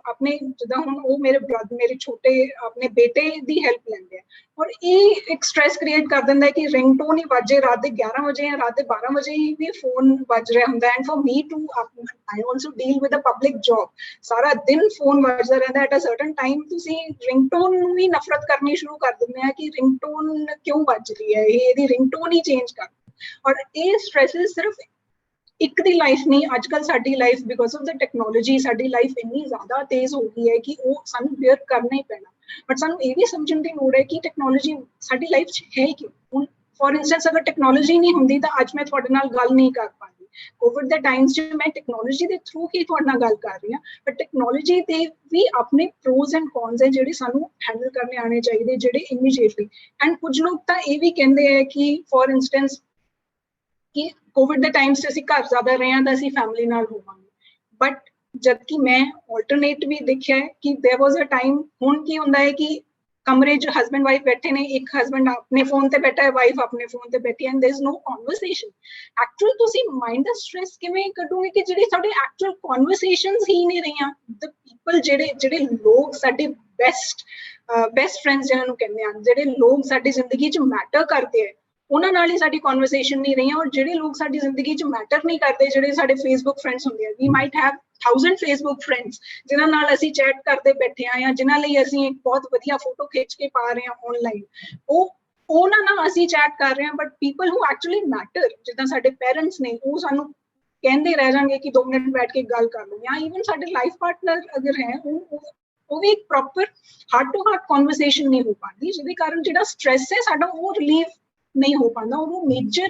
ਆਪਣੇ ਜਿੱਦਾਂ ਹੁਣ ਉਹ ਮੇਰੇ ਛੋਟੇ ਆਪਣੇ ਬੇਟੇ ਦੀ ਹੈਲਪ ਲੈਂਦੇ ਆ, ਔਰ ਇਹ ਇੱਕ ਸਟ੍ਰੈਸ ਕ੍ਰੀਏਟ ਕਰ ਦਿੰਦਾ ਹੈ ਕਿ ਰਿੰਗਟੋਨ ਹੀ ਵੱਜੇ ਰਾਤ ਦੇ 11 ਵਜੇ ਜਾਂ ਰਾਤ ਦੇ 12 ਵਜੇ ਹੀ ਵੀ ਫੋਨ ਵੱਜ ਰਿਹਾ ਹੁੰਦਾ। And for me too, I also deal with a public job, ਸਾਰਾ ਦਿਨ ਫੋਨ ਵੱਜਦਾ ਰਹਿੰਦਾ। ਐਟ ਅ ਸਰਟਨ ਟਾਈਮ ਤੁਸੀਂ ਰਿੰਗਟੋਨ ਨੂੰ ਵੀ ਨਫ਼ਰਤ ਕਰਨੀ ਸ਼ੁਰੂ ਕਰ ਦਿੰਦੇ ਆ ਕਿ ਰਿੰਗਟੋਨ ਕਿਉਂ ਵੱਜ ਰਹੀ ਹੈ, ਇਹਦੀ ਰਿੰਗਟੋਨ ਹੀ ਚੇਂਜ ਕਰ। ਔਰ ਇਹ ਸਟ੍ਰੈਸਿਸ ਸਿਰਫ ਇੱਕ ਦੀ ਲਾਈਫ ਨਹੀਂ, ਅੱਜ ਕੱਲ੍ਹ ਸਾਡੀ life because of the technology, ਸਾਡੀ ਲਾਈਫ ਇੰਨੀ ਜ਼ਿਆਦਾ ਤੇਜ਼ ਹੋ ਗਈ ਹੈ ਕਿ ਉਹ ਸਾਨੂੰ ਬੇਅਰ ਕਰਨਾ ਹੀ ਪੈਣਾ। ਬਟ ਸਾਨੂੰ ਇਹ ਵੀ ਸਮਝਣ ਦੀ ਲੋੜ ਹੈ ਕਿ ਟੈਕਨੋਲੋਜੀ ਸਾਡੀ ਲਾਈਫ 'ਚ ਹੈ ਕਿਉਂ। ਹੁਣ ਫੋਰ ਇੰਸਟੈਂਸ ਅਗਰ ਟੈਕਨੋਲੋਜੀ ਨਹੀਂ ਹੁੰਦੀ ਤਾਂ ਅੱਜ ਮੈਂ ਤੁਹਾਡੇ ਨਾਲ ਗੱਲ ਨਹੀਂ ਕਰ ਪਾਉਂਦੀ। ਕੋਵਿਡ ਦੇ ਟਾਈਮਸ 'ਚ ਮੈਂ ਟੈਕਨੋਲੋਜੀ ਦੇ ਥਰੂ ਹੀ ਤੁਹਾਡੇ ਨਾਲ ਗੱਲ ਕਰ ਰਹੀ ਹਾਂ, ਬਟ ਟੈਕਨੋਲੋਜੀ ਦੇ ਵੀ ਆਪਣੇ ਪ੍ਰੋਜ਼ ਐਂਡ ਕੌਨਸ ਹੈ ਜਿਹੜੇ ਸਾਨੂੰ ਹੈਂਡਲ ਕਰਨੇ ਆਉਣੇ ਚਾਹੀਦੇ, ਜਿਹੜੇ ਇਮੀਡੀਏਟਲੀ। ਐਂਡ ਕੁਝ ਲੋਕ ਤਾਂ ਇਹ ਵੀ ਕਹਿੰਦੇ ਹੈ ਕਿ ਫੋਰ ਇੰਸਟੈਂਸ ਕਿ ਕੋਵਿਡ ਦੇ ਟਾਈਮਸ 'ਚ ਅਸੀਂ ਘਰ ਜ਼ਿਆਦਾ ਰਹੇ ਹਾਂ ਤਾਂ ਅਸੀਂ ਫੈਮਿਲੀ ਨਾਲ ਹੋਵਾਂਗੇ, ਬਟ ਜਦਕਿ ਮੈਂ ਆਲਟਰਨੇਟ ਵੀ ਦੇਖਿਆ ਹੈ ਕਿ ਦੇयर ਵਾਜ਼ ਅ ਟਾਈਮ, ਹੁਣ ਕੀ ਹੁੰਦਾ ਹੈ ਕਿ ਕਮਰੇ 'ਚ ਹਸਬੈਂਡ ਵਾਈਫ ਬੈਠੇ ਨੇ, ਇੱਕ ਹਸਬੈਂਡ ਆਪਣੇ ਫੋਨ ਤੇ ਬੈਠਾ ਹੈ, ਵਾਈਫ ਆਪਣੇ ਫੋਨ ਤੇ ਬੈਠੀ ਹੈ, and there is no conversation. Actual ਤੁਸੀਂ ਮਾਈਂਡ ਦਾ ਸਟ੍ਰੈਸ ਕਿਵੇਂ ਕੱਢੋਗੇ ਕਿ ਜਿਹੜੇ ਸਾਡੇ ਐਕਚੁਅਲ ਕਨਵਰਸੇਸ਼ਨਸ ਹੀ ਨਹੀਂ ਰਹੀਆਂ। ਦ ਪੀਪਲ ਜਿਹੜੇ ਲੋਕ ਸਾਡੇ ਬੈਸਟ ਫਰੈਂਡਸ ਜਿਹਨਾਂ ਨੂੰ ਕਹਿੰਦੇ ਆ, ਜਿਹੜੇ ਲੋਕ ਸਾਡੀ ਜ਼ਿੰਦਗੀ 'ਚ ਮੈਟਰ ਕਰਦੇ ਹੈ, ਉਹਨਾਂ ਨਾਲ ਹੀ ਸਾਡੀ ਕਨਵਰਸੇਸ਼ਨ ਨਹੀਂ ਰਹੀਆਂ। ਔਰ ਜਿਹੜੇ ਲੋਕ ਸਾਡੀ ਜ਼ਿੰਦਗੀ 'ਚ ਮੈਟਰ ਨਹੀਂ ਕਰਦੇ, ਜਿਹੜੇ ਸਾਡੇ ਫੇਸਬੁੱਕ ਫਰੈਂਡਸ ਹੁੰਦੇ ਆ, we might have 1000 Facebook friends ਜਿਨ੍ਹਾਂ ਨਾਲ ਅਸੀਂ ਚੈਟ ਕਰਦੇ ਬੈਠੇ ਹਾਂ, ਜਾਂ ਜਿਨ੍ਹਾਂ ਲਈ ਅਸੀਂ ਇੱਕ ਬਹੁਤ ਵਧੀਆ ਫੋਟੋ ਖਿੱਚ ਕੇ ਪਾ ਰਹੇ ਹਾਂ ਆਨਲਾਈਨ, ਉਹਨਾਂ ਨਾਲ ਅਸੀਂ ਚੈਟ ਕਰ ਰਹੇ ਹਾਂ। But people who actually matter, ਜਿੱਦਾਂ ਸਾਡੇ ਪੇਰੈਂਟਸ ਨੇ, ਉਹ ਸਾਨੂੰ ਕਹਿੰਦੇ ਰਹਿ ਜਾਣਗੇ ਕਿ 2 ਮਿੰਟ ਬੈਠ ਕੇ ਗੱਲ ਕਰ ਲਓ। ਜਾਂ ਈਵਨ ਸਾਡੇ ਲਾਈਫ ਪਾਰਟਨਰ ਅਗਰ ਹੈ, ਉਹ ਵੀ ਇੱਕ proper heart to heart conversation ਨਹੀਂ ਹੋ ਪਾਉਂਦੀ, ਜਿਹਦੇ ਕਾਰਨ ਜਿਹੜਾ ਸਟ੍ਰੈਸ ਹੈ ਸਾਡਾ ਉਹ ਰਿਲੀਵ ਨਹੀਂ ਹੋ ਪਾਉਂਦਾ। ਉਹ ਮੇਜਰ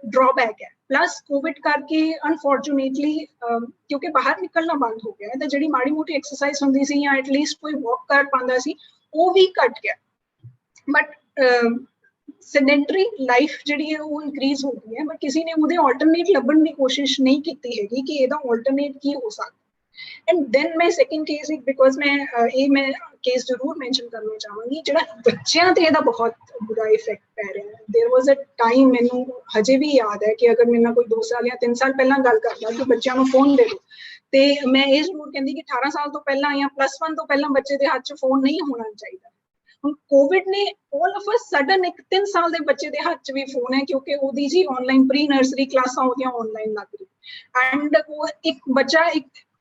ਡਰਾਬੈਕ ਹੈ। ਪਲੱਸ ਕੋਵਿਡ ਕਰਕੇ ਅਨਫੋਰਚੂਨੇਟਲੀ ਕਿਉਂਕਿ ਬਾਹਰ ਨਿਕਲਣਾ ਬੰਦ ਹੋ ਗਿਆ, ਤਾਂ ਜਿਹੜੀ ਮਾੜੀ ਮੋਟੀ ਐਕਸਰਸਾਈਜ਼ ਹੁੰਦੀ ਸੀ ਜਾਂ ਐਟਲੀਸਟ ਕੋਈ ਵਾਕ ਕਰ ਪਾਉਂਦਾ ਸੀ, ਉਹ ਵੀ ਘਟ ਗਿਆ। ਬਟ ਸੈਡੈਂਟਰੀ ਲਾਈਫ ਜਿਹੜੀ ਹੈ ਉਹ ਇਨਕਰੀਜ਼ ਹੋ ਗਈ ਹੈ, ਬਟ ਕਿਸੇ ਨੇ ਉਹਦੇ ਆਲਟਰਨੇਟ ਲੱਭਣ ਦੀ ਕੋਸ਼ਿਸ਼ ਨਹੀਂ ਕੀਤੀ ਹੈਗੀ ਕਿ ਇਹਦਾ ਆਲਟਰਨੇਟ ਕੀ ਹੋ ਸਕਦਾ। एंड देन मैं सैकेंड केस बिकॉज मैं केस जरूर मैंशन करना चाहूँगी ਜਿਹੜਾ ਬੱਚਿਆਂ ਤੇ ਇਹਦਾ ਬਹੁਤ ਬੁਰਾ ਇਫੈਕਟ ਪੈ ਰਿਹਾ ਹੈ। देयर वाज अ टाइम ਮੈਨੂੰ ਹਜੇ ਵੀ ਯਾਦ ਹੈ ਕਿ ਅਗਰ ਮੇਰੇ ਨਾਲ ਕੋਈ 2 ਸਾਲ ਜਾਂ 3 ਸਾਲ ਪਹਿਲਾਂ ਗੱਲ ਕਰਦਾ ਕਿ ਬੱਚਿਆਂ ਨੂੰ ਫੋਨ ਦੇ ਦਿਓ ਤੇ ਮੈਂ ਇਹ ਜ਼ਰੂਰ ਕਹਿੰਦੀ ਕਿ 18 ਸਾਲ ਤੋਂ ਪਹਿਲਾਂ ਜਾਂ +1 ਤੋਂ ਪਹਿਲਾਂ ਬੱਚੇ ਦੇ ਹੱਥ 'ਚ ਫੋਨ ਨਹੀਂ ਹੋਣਾ ਚਾਹੀਦਾ। ਹੁਣ ਕੋਵਿਡ ਨੇ ਆਲ ਆਫ ਅ ਸਡਨ ਇੱਕ 3 ਸਾਲ ਦੇ ਬੱਚੇ ਦੇ ਹੱਥ 'ਚ ਵੀ ਫੋਨ ਹੈ ਕਿਉਂਕਿ ਉਹਦੀ ਜੀ ਆਨਲਾਈਨ ਪ੍ਰੀ ਨਰਸਰੀ ਕਲਾਸਾਂ ਉਹਦੀਆਂ ਆਨਲਾਈਨ ਲੱਗ ਰਹੀ ਐਂਡ ਉਹ ਇੱਕ ਬੱਚਾ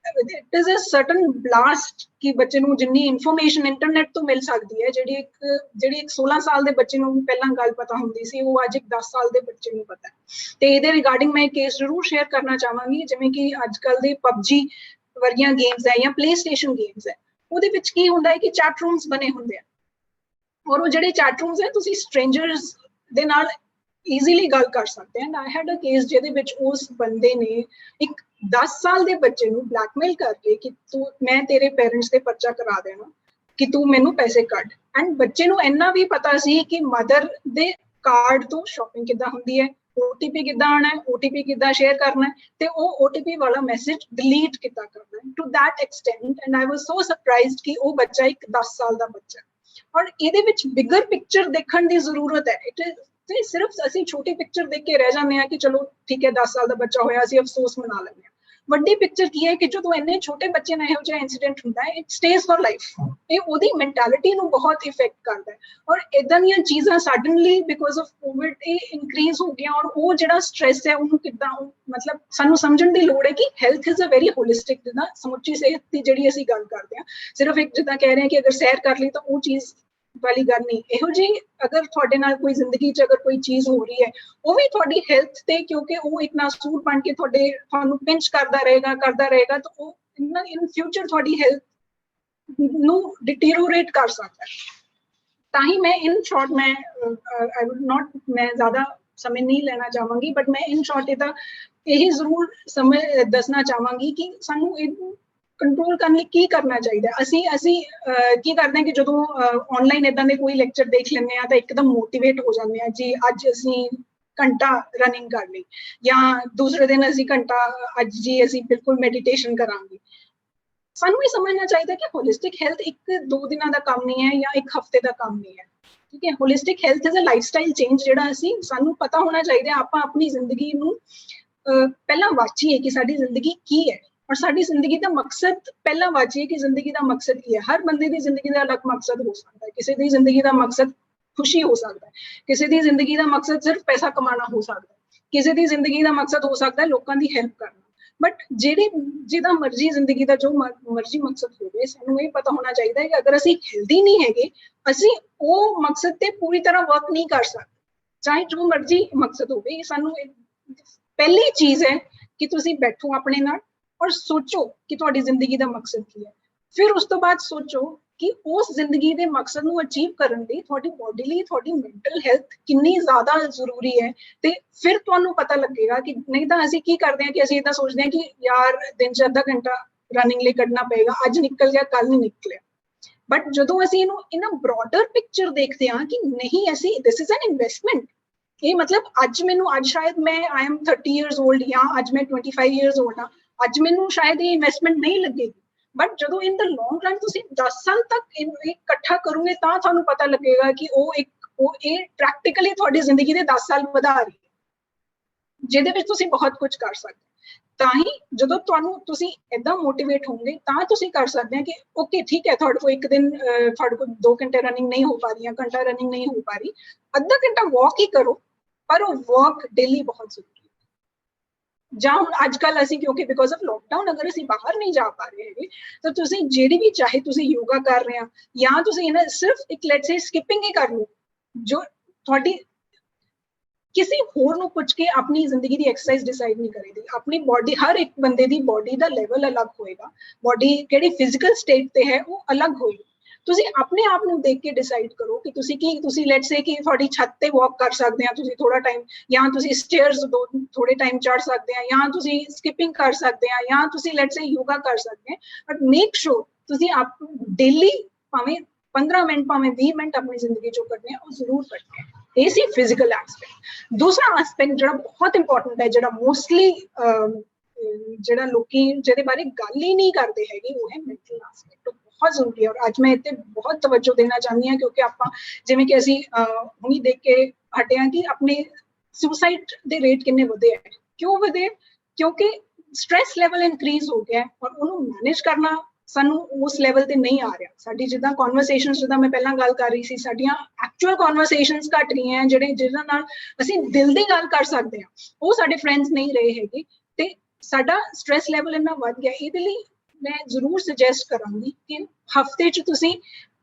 it is a certain blast ਕਿ ਬੱਚੇ ਨੂੰ ਜਿੰਨੀ ਇਨਫੋਰਮੇਸ਼ਨ ਇੰਟਰਨੈਟ ਤੋਂ ਮਿਲ ਸਕਦੀ ਹੈ ਜਿਹੜੀ ਇੱਕ 16 ਸਾਲ ਦੇ ਬੱਚੇ ਨੂੰ ਪਹਿਲਾਂ ਗੱਲ ਪਤਾ ਹੁੰਦੀ ਸੀ ਉਹ ਅੱਜ ਇੱਕ 10 ਸਾਲ ਦੇ ਬੱਚੇ ਨੂੰ ਪਤਾ ਹੈ। ਤੇ ਇਹਦੇ ਰਿਗਾਰਡਿੰਗ ਮੈਂ ਕੇਸ ਜ਼ਰੂਰ ਸ਼ੇਅਰ ਕਰਨਾ ਚਾਹਾਂਗੀ ਜਿਵੇਂ ਕਿ ਅੱਜ ਕੱਲ ਦੇ PUBG ਵਰਗੀਆਂ ਗੇਮਸ ਹੈ ਜਾਂ PlayStation ਗੇਮਸ ਹੈ ਉਹਦੇ ਵਿੱਚ ਕੀ ਹੁੰਦਾ ਹੈ ਕਿ ਚੈਟ ਰੂਮਸ ਬਣੇ ਹੁੰਦੇ ਆ ਔਰ ਉਹ ਜਿਹੜੇ ਚੈਟ ਰੂਮਸ ਹੈ ਤੁਸੀਂ ਸਟ੍ਰੇਂਜਰਸ ਦੇ ਨਾਲ ਈਜ਼ੀਲੀ ਗੱਲ ਕਰ ਸਕਦੇ and I had a case ਜਿਹਦੇ ਵਿੱਚ ਉਸ ਬੰਦੇ ਨੇ ਇੱਕ 10 ਸਾਲ ਦੇ ਬੱਚੇ ਨੂੰ ਬਲੈਕਮੇਲ ਕਰਕੇ ਕਿ ਤੂੰ ਮੈਂ ਤੇਰੇ ਪੇਰੈਂਟਸ ਤੇ ਪਰਚਾ ਕਰਾ ਦੇਣਾ ਕਿ ਤੂੰ ਮੈਨੂੰ ਪੈਸੇ ਕੱਢ ਐਂਡ ਬੱਚੇ ਨੂੰ ਇੰਨਾ ਵੀ ਪਤਾ ਸੀ ਕਿ ਮਦਰ ਦੇ ਕਾਰਡ ਤੋਂ ਸ਼ਾਪਿੰਗ ਕਿੱਦਾਂ ਹੁੰਦੀ ਹੈ OTP ਕਿੱਦਾਂ ਆਉਣਾ ਹੈ OTP ਕਿੱਦਾਂ ਸ਼ੇਅਰ ਕਰਨਾ ਹੈ ਤੇ ਉਹ OTP ਵਾਲਾ ਮੈਸੇਜ ਡਿਲੀਟ ਕਿੱਦਾਂ ਕਰਨਾ ਹੈ to that extent and I was so surprised ਕਿ ਉਹ ਬੱਚਾ ਇੱਕ 10 ਸਾਲ ਦਾ ਬੱਚਾ ਔਰ ਇਹਦੇ ਵਿੱਚ ਬਿਗਰ ਪਿਕਚਰ ਦੇਖਣ ਦੀ ਜ਼ਰੂਰਤ ਹੈ ਤੇ ਸਿਰਫ ਅਸੀਂ ਛੋਟੀ ਪਿਕਚਰ ਦੇਖ ਕੇ ਰਹਿ ਜਾਂਦੇ ਹਾਂ ਕਿ ਚਲੋ ਠੀਕ ਹੈ 10 ਸਾਲ ਦਾ ਬੱਚਾ ਹੋਇਆ ਅਸੀਂ ਅਫਸੋਸ ਮਨਾ ਲੈਂਦੇ ਹਾਂ ਵੱਡੀ ਪਿਕਚਰ ਕੀ ਹੈ ਕਿ ਜਦੋਂ ਇੰਨੇ ਛੋਟੇ ਬੱਚੇ ਨਾਲ ਇਹੋ ਜਿਹਾ ਇਨਸੀਡੈਂਟ ਹੁੰਦਾ ਹੈ ਇਟ ਸਟੇਜ਼ ਫॉर ਲਾਈਫ ਇਹ ਉਹਦੀ ਮੈਂਟੈਲਿਟੀ ਨੂੰ ਬਹੁਤ ਇਫੈਕਟ ਕਰਦਾ ਹੈ ਔਰ ਇਦਾਂ ਦੀਆਂ ਚੀਜ਼ਾਂ ਸਡਨਲੀ ਬਿਕੋਜ਼ ਆਫ ਕੋਵਿਡ ਇਹ ਇਨਕਰੀਜ਼ ਹੋ ਗਿਆ ਔਰ ਉਹ ਜਿਹੜਾ ਸਟ੍ਰੈਸ ਹੈ ਉਹਨੂੰ ਕਿੱਦਾਂ ਮਤਲਬ ਸਾਨੂੰ ਸਮਝਣ ਦੀ ਲੋੜ ਹੈ ਕਿ health is a very holistic ਜਿੱਦਾਂ ਸਮੁੱਚੀ ਸਿਹਤ ਦੀ ਜਿਹੜੀ ਅਸੀਂ ਗੱਲ ਕਰਦੇ ਹਾਂ ਸਿਰਫ ਇੱਕ ਜਿੱਦਾਂ ਕਹਿ ਰਹੇ ਹਾਂ ਕਿ ਅਗਰ ਸੈਰ ਕਰ ਲਈ ਤਾਂ ਉਹ ਚੀਜ਼ ਵਾਲੀ ਗੱਲ ਨਹੀਂ ਇਹੋ ਜਿਹੀ ਅਗਰ ਤੁਹਾਡੇ ਨਾਲ ਕੋਈ ਜ਼ਿੰਦਗੀ 'ਚ ਅਗਰ ਕੋਈ ਚੀਜ਼ ਹੋ ਰਹੀ ਹੈ ਉਹ ਵੀ ਤੁਹਾਡੀ ਹੈਲਥ ਤੇ ਕਿਉਂਕਿ ਉਹ ਇੱਕ ਨਾਸੂਰ ਬਣ ਕੇ ਤੁਹਾਨੂੰ ਪਿੰਚ ਕਰਦਾ ਰਹੇਗਾ ਤਾਂ ਉਹ ਇਨ ਫਿਊਚਰ ਤੁਹਾਡੀ ਹੈਲਥ ਨੂੰ ਡਿਟੀਰੀਓਰੇਟ ਕਰ ਸਕਦਾ ਤਾਂ ਹੀ ਮੈਂ ਇਨ ਸ਼ਾਰਟ ਮੈਂ ਆਈ ਵੁੱਡ ਨਾਟ ਮੈਂ ਜ਼ਿਆਦਾ ਸਮੇਂ ਨਹੀਂ ਲੈਣਾ ਚਾਹਾਂਗੀ ਬਟ ਮੈਂ ਇਨ ਸ਼ਾਰਟ ਇਹ ਜ਼ਰੂਰ ਦੱਸਣਾ ਚਾਹਾਂਗੀ ਕਿ ਸਾਨੂੰ ਇਹਨੂੰ ਕੰਟਰੋਲ ਕਰਨ ਲਈ ਕੀ ਕਰਨਾ ਚਾਹੀਦਾ ਅਸੀਂ ਕੀ ਕਰਦੇ ਹਾਂ ਕਿ ਜਦੋਂ ਆਨਲਾਈਨ ਇਦਾਂ ਦੇ ਕੋਈ ਲੈਕਚਰ ਦੇਖ ਲੈਂਦੇ ਆ ਤਾਂ ਇੱਕਦਮ ਮੋਟੀਵੇਟ ਹੋ ਜਾਂਦੇ ਆ ਜੀ ਅੱਜ ਅਸੀਂ ਘੰਟਾ ਰਨਿੰਗ ਕਰ ਲਈ ਜਾਂ ਦੂਸਰੇ ਦਿਨ ਅਸੀਂ ਘੰਟਾ ਅੱਜ ਜੀ ਅਸੀਂ ਬਿਲਕੁਲ ਮੈਡੀਟੇਸ਼ਨ ਕਰਾਂਗੇ ਸਾਨੂੰ ਇਹ ਸਮਝਣਾ ਚਾਹੀਦਾ ਕਿ ਹੋਲਿਸਟਿਕ ਹੈਲਥ ਇੱਕ 2 ਦਿਨਾਂ ਦਾ ਕੰਮ ਨਹੀਂ ਹੈ ਜਾਂ ਇੱਕ ਹਫ਼ਤੇ ਦਾ ਕੰਮ ਨਹੀਂ ਹੈ ਠੀਕ ਹੈ holistic health is a lifestyle change ਜਿਹੜਾ ਸਾਨੂੰ ਪਤਾ ਹੋਣਾ ਚਾਹੀਦਾ ਆਪਾਂ ਆਪਣੀ ਜ਼ਿੰਦਗੀ ਨੂੰ ਪਹਿਲਾਂ ਵਾਚੀਏ ਕਿ ਸਾਡੀ ਜ਼ਿੰਦਗੀ ਕੀ ਹੈ ਔਰ ਸਾਡੀ ਜ਼ਿੰਦਗੀ ਦਾ ਮਕਸਦ ਪਹਿਲਾਂ ਵਾਚੀਏ ਕਿ ਜ਼ਿੰਦਗੀ ਦਾ ਮਕਸਦ ਕੀ ਹੈ ਹਰ ਬੰਦੇ ਦੀ ਜ਼ਿੰਦਗੀ ਦਾ ਅਲੱਗ ਮਕਸਦ ਹੋ ਸਕਦਾ ਹੈ ਕਿਸੇ ਦੀ ਜ਼ਿੰਦਗੀ ਦਾ ਮਕਸਦ ਖੁਸ਼ੀ ਹੋ ਸਕਦਾ ਹੈ ਕਿਸੇ ਦੀ ਜ਼ਿੰਦਗੀ ਦਾ ਮਕਸਦ ਸਿਰਫ ਪੈਸਾ ਕਮਾਉਣਾ ਹੋ ਸਕਦਾ ਹੈ ਕਿਸੇ ਦੀ ਜ਼ਿੰਦਗੀ ਦਾ ਮਕਸਦ ਹੋ ਸਕਦਾ ਹੈ ਲੋਕਾਂ ਦੀ ਹੈਲਪ ਕਰਨਾ ਬਟ ਜਿਹਦਾ ਮਰਜ਼ੀ ਜ਼ਿੰਦਗੀ ਦਾ ਜੋ ਮਰਜ਼ੀ ਮਕਸਦ ਹੋਵੇ ਸਾਨੂੰ ਇਹ ਪਤਾ ਹੋਣਾ ਚਾਹੀਦਾ ਹੈ ਕਿ ਅਗਰ ਅਸੀਂ ਹੈਲਦੀ ਨਹੀਂ ਹੈਗੇ ਅਸੀਂ ਉਹ ਮਕਸਦ ਤੇ ਪੂਰੀ ਤਰ੍ਹਾਂ ਵਰਕ ਨਹੀਂ ਕਰ ਸਕਦੇ ਚਾਹੇ ਜੋ ਮਰਜ਼ੀ ਮਕਸਦ ਹੋਵੇ ਸਾਨੂੰ ਪਹਿਲੀ ਚੀਜ਼ ਹੈ ਕਿ ਤੁਸੀਂ ਬੈਠੋ ਆਪਣੇ ਨਾਲ ਔਰ ਸੋਚੋ ਕਿ ਤੁਹਾਡੀ ਜ਼ਿੰਦਗੀ ਦਾ ਮਕਸਦ ਕੀ ਹੈ ਫਿਰ ਉਸ ਤੋਂ ਬਾਅਦ ਸੋਚੋ ਕਿ ਉਸ ਜ਼ਿੰਦਗੀ ਦੇ ਮਕਸਦ ਨੂੰ ਅਚੀਵ ਕਰਨ ਲਈ ਤੁਹਾਡੀ ਬੋਡੀ ਲਈ ਤੁਹਾਡੀ ਮੈਂਟਲ ਹੈਲਥ ਕਿੰਨੀ ਜ਼ਿਆਦਾ ਜ਼ਰੂਰੀ ਹੈ ਤੇ ਫਿਰ ਤੁਹਾਨੂੰ ਪਤਾ ਲੱਗੇਗਾ ਕਿ ਨਹੀਂ ਤਾਂ ਅਸੀਂ ਕੀ ਕਰਦੇ ਹਾਂ ਕਿ ਅਸੀਂ ਇਦਾਂ ਸੋਚਦੇ ਹਾਂ ਕਿ ਯਾਰ ਦਿਨ 'ਚ ਅੱਧਾ ਘੰਟਾ ਰਨਿੰਗ ਲਈ ਕੱਢਣਾ ਪਏਗਾ ਅੱਜ ਨਿਕਲ ਗਿਆ ਕੱਲ ਨਹੀਂ ਨਿਕਲਿਆ ਬਟ ਜਦੋਂ ਅਸੀਂ ਇਹਨੂੰ ਇਨ ਅ ਬ੍ਰੌਡਰ ਪਿਕਚਰ ਦੇਖਦੇ ਹਾਂ ਕਿ ਨਹੀਂ ਅਸੀਂ ਦਿਸ ਇਜ਼ ਐਨ ਇਨਵੈਸਟਮੈਂਟ ਇਹ ਮਤਲਬ ਅੱਜ ਸ਼ਾਇਦ ਮੈਂ ਆਈ ਐਮ 30 ਇਅਰਸ 올ਡ ਜਾਂ ਅੱਜ ਮੈਂ 25 ਇਅਰਸ 올ਡ ਹਾਂ ਅੱਜ ਮੈਨੂੰ ਸ਼ਾਇਦ ਇਹ ਇਨਵੈਸਟਮੈਂਟ ਨਹੀਂ ਲੱਗੇਗੀ ਬਟ ਜਦੋਂ ਇਨ ਦ ਲੌਂਗ ਰਨ ਤੁਸੀਂ 10 ਸਾਲ ਤੱਕ ਇਕੱਠਾ ਕਰੋਗੇ ਤਾਂ ਤੁਹਾਨੂੰ ਪਤਾ ਲੱਗੇਗਾ ਕਿ ਇਹ ਪ੍ਰੈਕਟੀਕਲੀ ਤੁਹਾਡੀ ਜ਼ਿੰਦਗੀ ਦੇ 10 ਸਾਲ ਵਧਾ ਰਹੀ ਹੈ ਜਿਹਦੇ ਵਿੱਚ ਤੁਸੀਂ ਬਹੁਤ ਕੁਝ ਕਰ ਸਕਦੇ ਤਾਂ ਹੀ ਜਦੋਂ ਤੁਸੀਂ ਏਦਾਂ ਮੋਟੀਵੇਟ ਹੋਵੋਗੇ ਤਾਂ ਤੁਸੀਂ ਕਰ ਸਕਦੇ ਹੋ ਕਿ ਓਕੇ ਠੀਕ ਹੈ ਤੁਹਾਡੇ ਕੋਲ ਇੱਕ ਦਿਨ ਤੁਹਾਡੇ ਕੋਲ 2 ਘੰਟੇ ਰਨਿੰਗ ਨਹੀਂ ਹੋ ਪਾ ਰਹੀ ਜਾਂ ਘੰਟਾ ਰਨਿੰਗ ਨਹੀਂ ਹੋ ਪਾ ਰਹੀ ਅੱਧਾ ਘੰਟਾ ਵਾਕ ਹੀ ਕਰੋ ਪਰ ਉਹ ਵਾਕ ਡੇਲੀ ਬਹੁਤ ਜ਼ਰੂਰੀ ਹੈ ਜਾਂ ਹੁਣ ਅੱਜ ਕੱਲ ਅਸੀਂ ਕਿਉਂਕਿ ਬਿਕੋਜ਼ ਆਫ ਲੋਕਡਾਊਨ ਅਗਰ ਅਸੀਂ ਬਾਹਰ ਨਹੀਂ ਜਾ ਪਾ ਰਹੇ ਹੈਗੇ ਤਾਂ ਤੁਸੀਂ ਜਿਹੜੀ ਵੀ ਚਾਹੇ ਤੁਸੀਂ ਯੋਗਾ ਕਰ ਰਹੇ ਆ ਜਾਂ ਤੁਸੀਂ ਸਿਰਫ ਇੱਕ ਲੈਟਸ ਸੇ ਸਕਿਪਿੰਗ ਹੀ ਕਰ ਲਓ ਜੋ ਤੁਹਾਡੀ ਕਿਸੇ ਹੋਰ ਨੂੰ ਪੁੱਛ ਕੇ ਆਪਣੀ ਜ਼ਿੰਦਗੀ ਦੀ ਐਕਸਰਸਾਈਜ਼ ਡਿਸਾਈਡ ਨਹੀਂ ਕਰੀਦੀ ਆਪਣੀ ਬਾਡੀ ਹਰ ਇੱਕ ਬੰਦੇ ਦੀ ਬਾਡੀ ਦਾ ਲੈਵਲ ਅਲੱਗ ਹੋਏਗਾ ਬਾਡੀ ਕਿਹੜੀ ਫਿਜ਼ੀਕਲ ਸਟੇਟ ਤੇ ਹੈ ਉਹ ਅਲੱਗ ਹੋਏਗੀ ਤੁਸੀਂ ਆਪਣੇ ਆਪ ਨੂੰ ਦੇਖ ਕੇ ਡਿਸਾਈਡ ਕਰੋ ਕਿ ਤੁਸੀਂ ਲੈਟਸ ਸੇ ਕਿ ਤੁਹਾਡੀ ਛੱਤ ਤੇ ਵਾਕ ਕਰ ਸਕਦੇ ਆ ਤੁਸੀਂ ਥੋੜਾ ਟਾਈਮ ਜਾਂ ਤੁਸੀਂ ਸਟੇਅਰਸ ਥੋੜੇ ਟਾਈਮ ਚੜ ਸਕਦੇ ਆ ਜਾਂ ਤੁਸੀਂ ਸਕਿਪਿੰਗ ਕਰ ਸਕਦੇ ਆ ਜਾਂ ਤੁਸੀਂ ਲੈਟਸ ਸੇ ਯੋਗਾ ਕਰ ਸਕਦੇ ਆ ਬਟ ਮੇਕ ਸ਼ੋਰ ਤੁਸੀਂ ਆਪ ਡੇਲੀ ਭਾਵੇਂ 15 ਮਿੰਟ ਭਾਵੇਂ 20 ਮਿੰਟ ਆਪਣੀ ਜ਼ਿੰਦਗੀ ਚੋਂ ਕੱਢਣੇ ਉਹ ਜ਼ਰੂਰ ਕੱਢਣੇ ਇਹ ਸੀ ਫਿਜ਼ੀਕਲ ਐਸਪੈਕਟ ਦੂਸਰਾ ਐਸਪੈਕਟ ਜਿਹੜਾ ਬਹੁਤ ਇੰਪੋਰਟੈਂਟ ਹੈ ਜਿਹੜਾ ਮੋਸਟਲੀ ਜਿਹੜਾ ਲੋਕੀ ਜਿਹਦੇ ਬਾਰੇ ਗੱਲ ਹੀ ਨਹੀਂ ਕਰਦੇ ਹੈਗੇ ਉਹ ਹੈ ਮੈਂਟਲ ਐਸਪੈਕਟ। बहुत जरूरी है और अज मैं इतने बहुत तवज्जो देना चाहती हाँ क्योंकि आप जिवें कि असीं हुणी देख के हटे हाँ कि अपने सुसाइड दे रेट किन्ने वधे है। क्यों वधे? क्योंकि स्ट्रैस लैवल इनक्रीज हो गया और उन्होंने मैनेज करना सानू उस लैवल ते नहीं आ रहा। साडी जिद्दां कॉन्वरसेशनस जिद्दां मैं पहलां गल कर रही सी, साडियां एक्चुअल कॉन्वरसेशनस घट गई हैं जिहड़े जिन्हां नाल असीं दिल दी गल कर सकदे हां, वो साडे फ्रेंड्स नहीं रहे हैगे ते साडा स्ट्रैस लैवल इन्ना वध गया। इहदे लई मैं जरूर सुजैसट करांगी कि हफ्ते च तुसी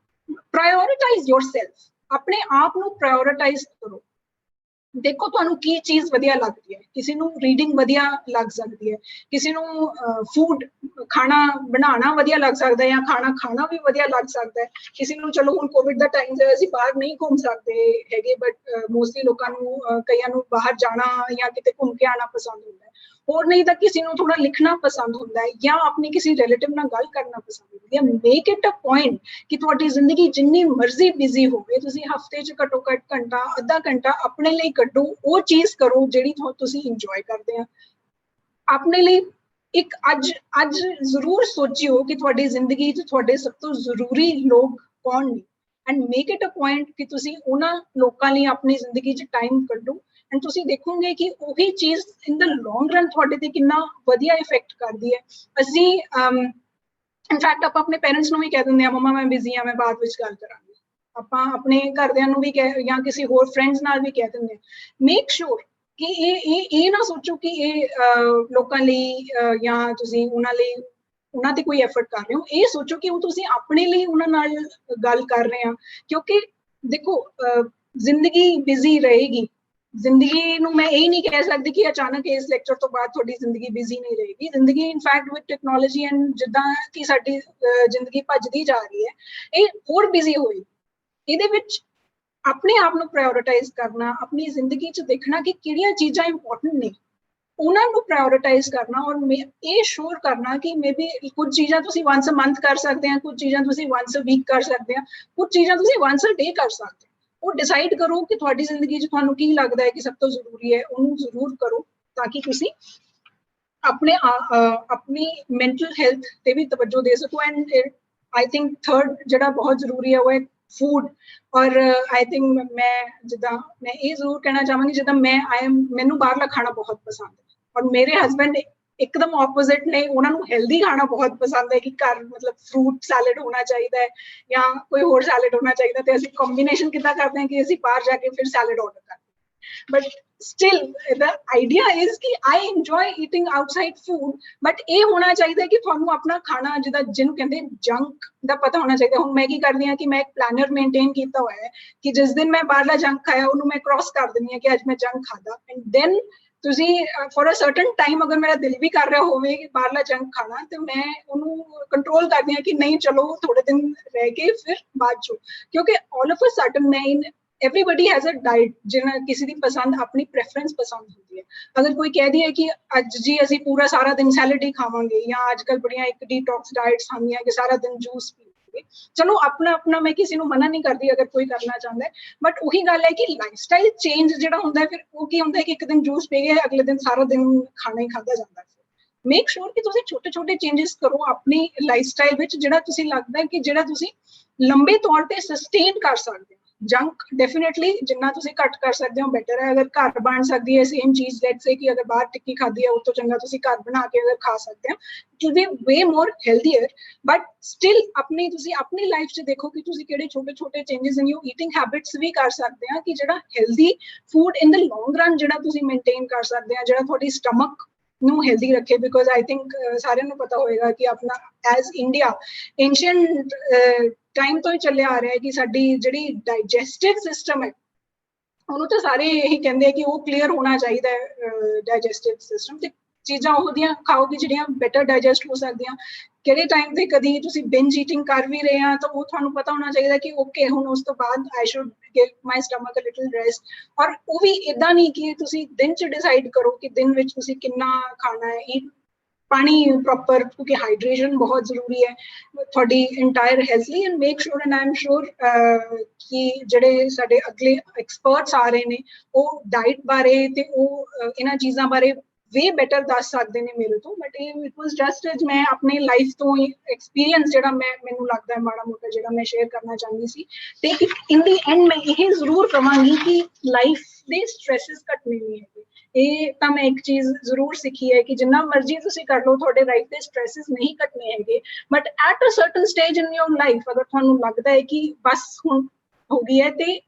प्रायोरिटाइज योरसैल्फ, अपने आप नू प्रायोरिटाइज करो। देखो तुहानू की चीज़ वधिया लगदी है, किसी नू रीडिंग वधिया लग सकती है, किसी नू फूड खाना बनाना वधिया लग सकता है या खाना खाना भी वधिया लग सकता है, किसी नू चलो हुण कोविड दा टाइम है असीं बाहर नहीं घूम सकते हैगे बट मोस्टली लोकां नू कईयां नू बाहर जाना या किते घूम के आना पसंद होंदा है, और नहीं तो किसी नू थोड़ा लिखना पसंद होंदा है या अपनी किसी रिलेटिव नाल गल करना पसंद होंदी है। मेक इट अ पॉइंट कि तुहाडी जिंदगी जिन्नी मर्जी बिजी होवे तुसीं हफ्ते च घट्टो घट्ट घंटा अद्धा घंटा अपने लिए कड्डो, वो चीज़ करो जिहड़ी तुसीं इंजॉय करदे आ अपने लिए। एक अज अज जरूर सोचियो कि तुहाडी जिंदगी च तुहाडे सब तो जरूरी लोग कौन ने and make it a point कि तुसीं उन्हां लोकां लई अपनी जिंदगी च टाइम कड्डो एंड तुसीं देखोगे कि वही चीज़ इन द लॉन्ग रन तुहाडे ते किन्ना वधिया इफेक्ट करदी है। असीं इनफैक्ट आप अपने पेरेंट्स नूं भी कह दिंदे आ मम्मा मैं बिजी हाँ मैं बाद विच गल करांगी, आपां अपने घरदियां नूं भी कह या किसी होर फ्रेंड्स नाल भी कह दिंदे आ। मेक श्योर कि ये ना सोचो कि ये लोकां लई या तुसीं उन्हां लई उन्हां ते कोई एफर्ट कर रहे हो, ये सोचो कि वो तुसीं अपने लिए उन्हां नाल गल कर रहे हो। क्योंकि देखो जिंदगी बिजी रहेगी, जिंदगी नूं मैं यही नहीं कह सकती कि अचानक इस लेक्चर तो बाद थोड़ी जिंदगी बिजी नहीं रहेगी। जिंदगी इनफैक्ट विद टेक्नोलॉजी एंड जिद्दां कि साडी जिंदगी भजदी जा रही है ये होर बिजी होएगी। इहदे विच अपने आप नूं प्रायोरिटाइज करना, अपनी जिंदगी च देखना कि किहड़ियां चीज़ां इंपॉर्टेंट ने उन्होंने प्रायोरिटाइज करना और ये श्योर करना कि मे बी कुछ चीज़ां तुसीं वंस अ मंथ कर सकते हैं, कुछ चीज़ां तुसीं वंस अ वीक कर सकते हैं, कुछ चीज़ां तुसीं वंस अ डे कर सकते हैं। वो डिसाइड करो कि तुहाडी जिंदगी च तुहानू की लगता है कि सब तो जरूरी है, उन्होंने जरूर करो ताकि तुसीं अपने अपनी मेंटल हेल्थ ते भी तवज्जो दे सको। एंड आई थिंक थर्ड जिहड़ा बहुत जरूरी है वो है फूड। और आई थिंक मैं जिद्दां मैं ये जरूर कहना चाहांगी जिद्दां मैनू बाहरला खाना बहुत पसंद है और मेरे हस्बैंड एकदम ऑपोजिट ने, उन्होंने हेल्दी खाना बहुत पसंद है कि घर मतलब फ्रूट सैलड होना चाहिए या कोई होर सैलड होना चाहिए, तो असं कॉम्बीनेशन कितना करते हैं कि असं बाहर जाके फिर सैलड ऑर्डर करते हैं। But still the idea is कि I enjoy eating outside food, but ये होना चाहिए कि तुहानू अपना खाना जिदा जिन्हों कहते जंक का पता होना चाहिए। हुण मैं की करदी हां कि मैं एक प्लानर मेनटेन किया हुआ है कि जिस दिन मैं बाहरला जंक खाया उन्होंने मैं क्रॉस कर दिंदी हां कि अज मैं जंक खाता, and then for a certain time अगर मेरा दिल भी कर रहा होवे कि बाहरला जंक खाना तो मैं उन्होंने कंट्रोल करदी हां कि नहीं चलो थोड़े दिन रह के फिर बाद चो, क्योंकि ऑल ऑफ अ सडन मैं एवरीबडी हैज अ डाइट जिन्हें किसी की पसंद अपनी प्रेफरेंस पसंद होती है। अगर कोई कह दिए कि अज जी असी पूरा सारा दिन सैलड ही खावांगे या आजकल बड़ियां एक डिटॉक्स डाइट्स आंदियां कि सारा दिन जूस पीवांगे, चलो अपना अपना मैं किसी को मना नहीं करती अगर कोई करना चाहता है, बट वही गल है कि लाइफस्टाइल चेंज जो होंगे फिर वो की होंगे कि एक दिन जूस पी गए अगले दिन सारा दिन खाना ही खाता जाता है। मेक श्योर कि तुसीं छोटे छोटे चेंजेस करो अपनी लाइफस्टाइल विच जिहड़ा तुसीं लगदा है कि जिहड़ा तुसीं लंबे तौर पे सस्टेन कर सकते हो। जंक डेफिनेटली जिन्ना तुसीं घट कर सकते हो बेटर है। अगर घर बन सकती है सेम चीज़ लेट्स से कि अगर बाहर टिक्की खाधी है उस तो चंगा तुसीं घर बना के अगर खा सकते हो, it will be way more healthier. But still अपनी तुसीं अपनी लाइफ च देखो कि तुसीं किहड़े छोटे छोटे changes in your eating habits भी कर सकते हैं कि जिहड़ा healthy food in the long run जिहड़ा तुसीं मेनटेन कर सकते हैं, जिहड़ा तुहाडी स्टमक ਨੂੰ हेल्दी रखे। बिकॉज आई थिंक सारे ਨੂੰ पता होएगा कि अपना एज इंडिया एंशिएंट टाइम तो ही चले आ रहा है कि साडी जिहड़ी डाइजेस्टिव सिस्टम है ਉਹਨੂੰ ਤਾਂ ਸਾਰੇ ਇਹੀ ਕਹਿੰਦੇ ਆ ਕਿ ਉਹ ਕਲੀਅਰ ਹੋਣਾ ਚਾਹੀਦਾ ਹੈ ਡਾਈਜੈਸਟਿਵ ਸਿਸਟਮ, ਤੇ ਚੀਜ਼ਾਂ ਉਹਦੀਆਂ ਖਾਓ ਕਿ ਜਿਹੜੀਆਂ ਬੈਟਰ ਡਾਈਜੈਸਟ ਹੋ ਸਕਦੀਆਂ। ਕਿਹੜੇ ਟਾਈਮ ਤੇ ਕਦੀ ਤੁਸੀਂ ਬਿੰਜ ਈਟਿੰਗ ਕਰ ਵੀ ਰਹੇ ਆ ਤਾਂ ਉਹ ਤੁਹਾਨੂੰ ਪਤਾ ਹੋਣਾ ਚਾਹੀਦਾ ਕਿ ਓਕੇ ਹੁਣ ਉਸ ਤੋਂ ਬਾਅਦ I should give my stomach a little rest. ਔਰ ਉਹ ਵੀ ਇਦਾਂ ਨਹੀਂ ਕਿ ਤੁਸੀਂ ਦਿਨ 'ਚ ਡਿਸਾਈਡ ਕਰੋ ਕਿ ਦਿਨ ਵਿੱਚ ਤੁਸੀਂ ਕਿੰਨਾ ਖਾਣਾ ਹੈ। पानी प्रॉपर, क्योंकि हाइड्रेशन बहुत जरूरी है थोड़ी इंटायर हेल्थ ਲਈ। And make sure and I am sure कि ਜਿਹੜੇ ਸਾਡੇ ਅਗਲੇ ਐਕਸਪਰਟਸ ਆ ਰਹੇ ਨੇ ਉਹ ਡਾਈਟ ਬਾਰੇ ਤੇ ਉਹ ਇਹਨਾਂ ਚੀਜ਼ਾਂ ਬਾਰੇ ਵੇ ਬੈਟਰ ਦੱਸ ਸਕਦੇ ਨੇ ਮੇਰੇ ਤੋਂ, ਬਟ ਇਟ ਵਾਸ ਜਸਟ ਮੈਂ ਆਪਣੇ ਲਾਈਫ ਤੋਂ ਐਕਸਪੀਰੀਅੰਸ ਜਿਹੜਾ ਮੈਨੂੰ ਲੱਗਦਾ ਹੈ ਮਾੜਾ ਮੋਟਾ ਜਿਹੜਾ ਮੈਂ ਸ਼ੇਅਰ ਕਰਨਾ ਚਾਹੁੰਦੀ ਸੀ। ਤੇ ਇਨ ਦੀ ਐਂਡ ਮੈਂ ਇਹ ਜ਼ਰੂਰ ਕਹਾਂਗੀ ਕਿ ਲਾਈਫ ਦੇ ਸਟ੍ਰੈਸਸ ਘਟਨੇ ਨਹੀਂ ਹੈਗੇ। ਇਹ ਤਾਂ ਮੈਂ ਇੱਕ ਚੀਜ਼ ਜ਼ਰੂਰ ਸਿੱਖੀ ਹੈ ਕਿ ਜਿੰਨਾ ਮਰਜ਼ੀ ਤੁਸੀਂ ਕਰ ਲਓ ਤੁਹਾਡੇ ਲਾਈਫ ਦੇ ਸਟ੍ਰੈਸਸ ਨਹੀਂ ਘਟਨੇ ਹੈਗੇ, but at a certain stage in your life ਅਗਰ ਤੁਹਾਨੂੰ ਲੱਗਦਾ ਹੈ ਕਿ ਬਸ ਹੁਣ ਹੋ ਗਈ ਹੈ, ਤੇ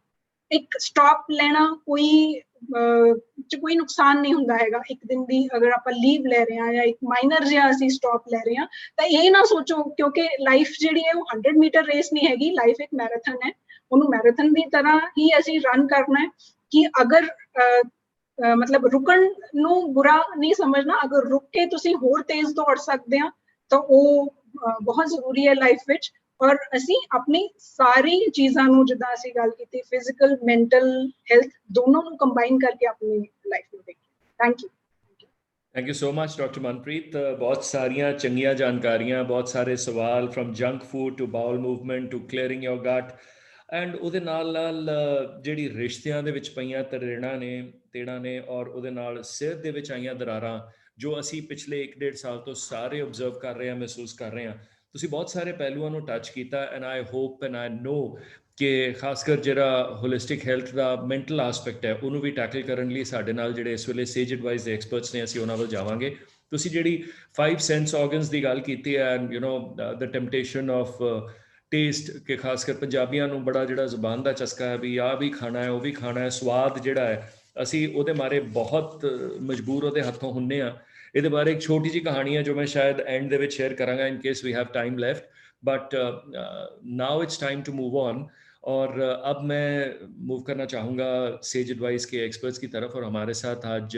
ਇੱਕ ਸਟਾਪ ਲੈਣਾ ਕੋਈ ਨੁਕਸਾਨ ਨਹੀਂ ਹੁੰਦਾ ਹੈਗਾ। ਇੱਕ ਦਿਨ ਦੀ ਅਗਰ ਆਪਾਂ ਲੀਵ ਲੈ ਰਹੇ ਹਾਂ ਜਾਂ ਇੱਕ ਮਾਈਨਰ ਜਿਹਾ ਅਸੀਂ ਸਟਾਪ ਲੈ ਰਹੇ ਹਾਂ, ਤਾਂ ਇਹ ਨਾ ਸੋਚੋ, ਕਿਉਂਕਿ ਲਾਈਫ ਜਿਹੜੀ ਹੈ ਉਹ 100 ਮੀਟਰ ਰੇਸ ਨਹੀਂ ਹੈਗੀ, ਲਾਈਫ ਇੱਕ ਮੈਰਾਥਨ ਹੈ। ਉਹਨੂੰ ਮੈਰਾਥਨ ਦੀ ਤਰ੍ਹਾਂ ਹੀ ਅਸੀਂ ਰਨ ਕਰਨਾ ਹੈ ਕਿ ਅਗਰ ਮਤਲਬ ਰੁਕਣ ਨੂੰ ਬੁਰਾ ਨਹੀਂ ਸਮਝਣਾ, ਅਗਰ ਰੁਕ ਕੇ ਤੁਸੀਂ ਹੋਰ ਤੇਜ਼ ਦੌੜ ਸਕਦੇ ਆ ਤਾਂ ਉਹ ਬਹੁਤ ਜ਼ਰੂਰੀ ਹੈ ਲਾਈਫ ਵਿੱਚ। ਔਰ ਅਸੀਂ ਆਪਣੀ ਸਾਰੀ ਚੀਜ਼ਾਂ ਨੂੰ, ਜਿੱਦਾਂ ਅਸੀਂ ਗੱਲ ਕੀਤੀ, ਫਿਜ਼ੀਕਲ ਮੈਂਟਲ ਹੈਲਥ ਦੋਨੋਂ ਨੂੰ ਕੰਬਾਈਨ ਕਰਕੇ ਆਪਣੀ ਲਾਈਫ ਨੂੰ ਦੇਖੀਏ। Thank you. Thank you so much doctor Manpreet. ਬਹੁਤ ਸਾਰੀਆਂ ਚੰਗੀਆਂ ਜਾਣਕਾਰੀਆਂ, ਬਹੁਤ ਸਾਰੇ ਸਵਾਲ, from junk food to bowel movement to clearing your gut, and ਉਹਦੇ ਨਾਲ ਜਿਹੜੀ ਰਿਸ਼ਤਿਆਂ ਦੇ ਵਿੱਚ ਪਈਆਂ ਤੇੜਾਂ ਨੇ ਔਰ ਉਹਦੇ ਨਾਲ ਸਿਹਤ ਦੇ ਵਿੱਚ ਆਈਆਂ ਦਰਾਰਾਂ, ਜੋ ਅਸੀਂ ਪਿਛਲੇ 1-1.5 ਸਾਲ ਤੋਂ ਸਾਰੇ ਓਬਜ਼ਰਵ ਕਰ ਰਹੇ ਹਾਂ, ਮਹਿਸੂਸ ਕਰ ਰਹੇ ਹਾਂ। ਤੁਸੀਂ ਬਹੁਤ ਸਾਰੇ ਪਹਿਲੂਆਂ ਨੂੰ ਟੱਚ ਕੀਤਾ, and I hope and I know ਕਿ ਖਾਸ ਕਰ ਜਿਹੜਾ ਹੋਲਿਸਟਿਕ ਹੈਲਥ ਦਾ ਮੈਂਟਲ ਆਸਪੈਕਟ ਹੈ ਉਹਨੂੰ ਵੀ ਟੈਕਲ ਕਰਨ ਲਈ ਸਾਡੇ ਨਾਲ ਜਿਹੜੇ ਇਸ ਵੇਲੇ ਸੇਜ ਐਡਵਾਈਸ ਦੇ ਐਕਸਪਰਟਸ ਨੇ, ਅਸੀਂ ਉਹਨਾਂ ਵੱਲ ਜਾਵਾਂਗੇ। ਤੁਸੀਂ ਜਿਹੜੀ 5 ਸੈਂਸ ਆਰਗਨਸ ਦੀ ਗੱਲ ਕੀਤੀ ਹੈ, and the temptation of taste, ਕਿ ਖਾਸ ਕਰ ਪੰਜਾਬੀਆਂ ਨੂੰ ਬੜਾ ਜਿਹੜਾ ਜ਼ੁਬਾਨ ਦਾ ਚਸਕਾ ਹੈ ਵੀ ਆਹ ਵੀ ਖਾਣਾ ਹੈ, ਉਹ ਵੀ ਖਾਣਾ ਹੈ, ਸਵਾਦ ਜਿਹੜਾ ਹੈ ਅਸੀਂ ਉਹਦੇ ਮਾਰੇ ਬਹੁਤ ਮਜਬੂਰ ਉਹਦੇ ਹੱਥੋਂ ਹੁੰਨੇ ਆ। ਇਹਦੇ ਬਾਰੇ ਇੱਕ ਛੋਟੀ ਜਿਹੀ ਕਹਾਣੀ ਹੈ ਜੋ ਮੈਂ ਸ਼ਾਇਦ ਐਂਡ ਦੇ ਵਿੱਚ ਸ਼ੇਅਰ ਕਰਾਂਗਾ in case we have time left, but now it's time to move on. और अब मैं मूव करना चाहूँगा सेज एडवाइस के एक्सपर्ट्स की तरफ, और हमारे साथ आज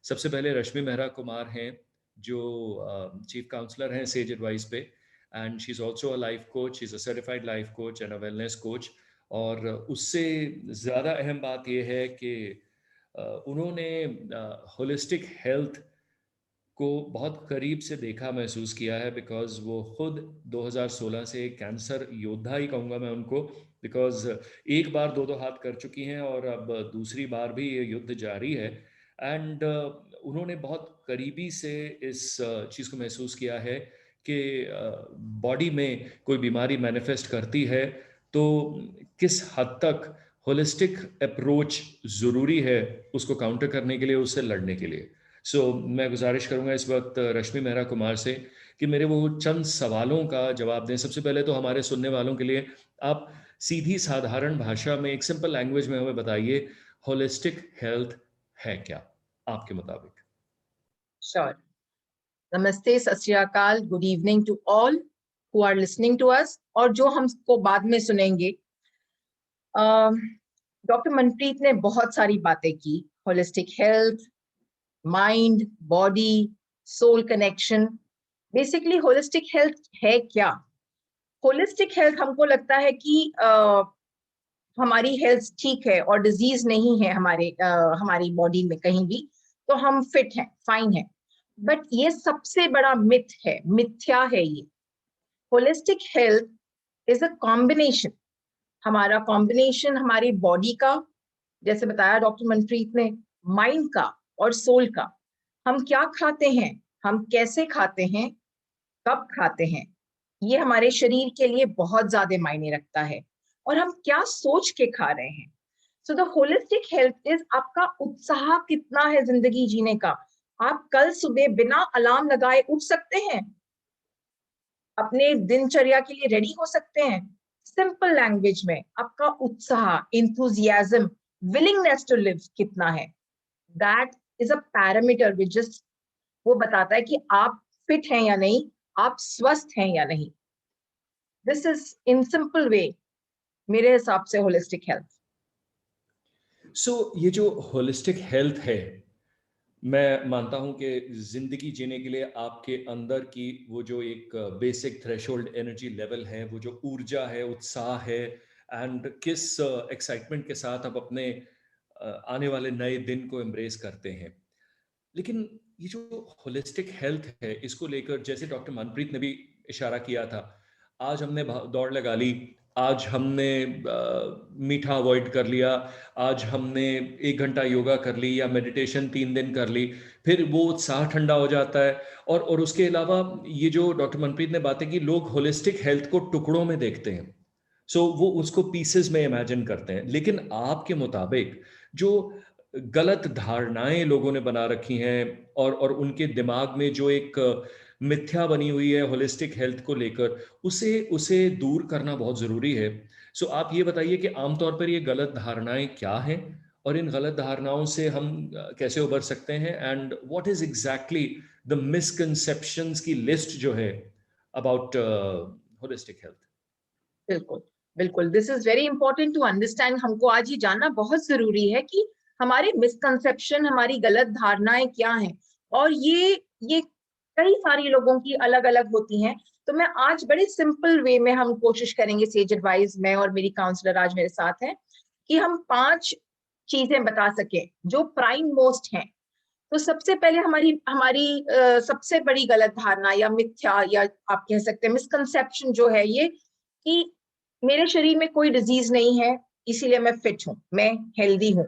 सबसे पहले रश्मि मेहरा कुमार हैं, जो चीफ काउंसलर हैं सेज एडवाइस पे, and she is also a life coach, she is a certified life coach and a wellness coach. और उससे ज़्यादा अहम बात यह है कि उन्होंने होलिस्टिक हेल्थ को बहुत करीब से देखा, महसूस किया है, बिकॉज़ वो खुद 2016 से कैंसर योद्धा ही कहूँगा मैं उनको, बिकॉज़ एक बार 2-2 हाथ कर चुकी हैं और अब दूसरी बार भी ये युद्ध जारी है। एंड उन्होंने बहुत करीबी से इस चीज़ को महसूस किया है कि बॉडी में कोई बीमारी मैनिफेस्ट करती है तो किस हद तक होलिस्टिक अप्रोच ज़रूरी है उसको काउंटर करने के लिए, उससे लड़ने के लिए। मैं गुजारिश करूंगा इस वक्त रश्मि मेहरा कुमार से कि मेरे वो चंद सवालों का जवाब दें। सबसे पहले तो हमारे सुनने वालों के लिए आप सीधी साधारण भाषा में, एक सिंपल लैंग्वेज में हमें बताइए, होलिस्टिक हेल्थ है क्या आपके मुताबिक? Sure. Namaste, Sat Shri Akal, good evening to all who are listening to us और जो हमको बाद में सुनेंगे। डॉक्टर मनप्रीत ने बहुत सारी बातें की, holistic health, mind, body, soul connection. Basically holistic health है क्या? होलिस्टिक हेल्थ हमको लगता है कि हमारी हेल्थ ठीक है और डिजीज नहीं है हमारी बॉडी में कहीं भी, तो हम फिट हैं, फाइन है। बट ये सबसे बड़ा मिथ है, मिथ्या है ये। Holistic health is a combination, हमारा कॉम्बिनेशन हमारी बॉडी का, जैसे बताया डॉक्टर मनप्रीत ने, माइंड का और सोल का। हम क्या खाते हैं, हम कैसे खाते हैं, कब खाते हैं, ये हमारे शरीर के लिए बहुत ज्यादा मायने रखता है, और हम क्या सोच के खा रहे हैं। So the holistic health is आपका उत्साह कितना है जिंदगी जीने का। आप कल सुबह बिना अलार्म लगाए उठ सकते हैं, अपने दिनचर्या के लिए रेडी हो सकते हैं। सिंपल लैंग्वेज में आपका उत्साह, इंथुजियाज्म, विलिंगनेस टू लिव कितना है, that is a parameter which just वो बताता है कि आप फिट हैं या नहीं, आप स्वस्थ हैं या नहीं। This is in simple way मेरे हिसाब से होलिस्टिक हेल्थ। ये जो होलिस्टिक हेल्थ है, मैं मानता हूं कि जिंदगी जीने के लिए आपके अंदर की वो जो एक बेसिक थ्रेशोल्ड एनर्जी लेवल है, वो जो ऊर्जा है, उत्साह है, एंड किस एक्साइटमेंट के साथ आप अपने आने वाले नए दिन को एम्ब्रेस करते हैं। लेकिन ये जो होलिस्टिक हेल्थ है, इसको लेकर जैसे डॉक्टर मनप्रीत ने भी इशारा किया था, आज हमने दौड़ लगा ली, आज हमने मीठा अवॉइड कर लिया, आज हमने 1 घंटा योगा कर ली या मेडिटेशन 3 दिन कर ली, फिर वो उत्साह ठंडा हो जाता है। और उसके अलावा ये जो डॉक्टर मनप्रीत ने बातें की, लोग होलिस्टिक हेल्थ को टुकड़ों में देखते हैं। सो वो उसको पीसेस में इमेजिन करते हैं। लेकिन आपके मुताबिक जो गलत धारणाएं लोगों ने बना रखी हैं और उनके दिमाग में जो एक मिथ्या बनी हुई है होलिस्टिक हेल्थ को लेकर, उसे उसे दूर करना बहुत ज़रूरी है। सो आप ये बताइए कि आमतौर पर ये गलत धारणाएं क्या हैं और इन गलत धारणाओं से हम कैसे उबर सकते हैं, and what is exactly the misconceptions की लिस्ट जो है अबाउट होलिस्टिक हेल्थ। बिल्कुल, बिल्कुल, this is very important to understand. हमको आज ये जानना बहुत जरूरी है कि हमारे मिसकंसेप्शन, हमारी गलत धारणाएं क्या हैं, और ये कई सारी लोगों की अलग अलग होती हैं। तो मैं आज बड़े सिंपल वे में हम कोशिश करेंगे, सेज एडवाइस, मैं और मेरी काउंसलर आज मेरे साथ हैं, कि हम 5 चीजें बता सके जो प्राइम मोस्ट हैं। तो सबसे पहले हमारी हमारी सबसे बड़ी गलत धारणा या मिथ्या, या आप कह सकते हैं मिसकंसेप्शन जो है ये, कि मेरे शरीर में कोई डिजीज नहीं है इसीलिए मैं फिट हूं, मैं हेल्दी हूं।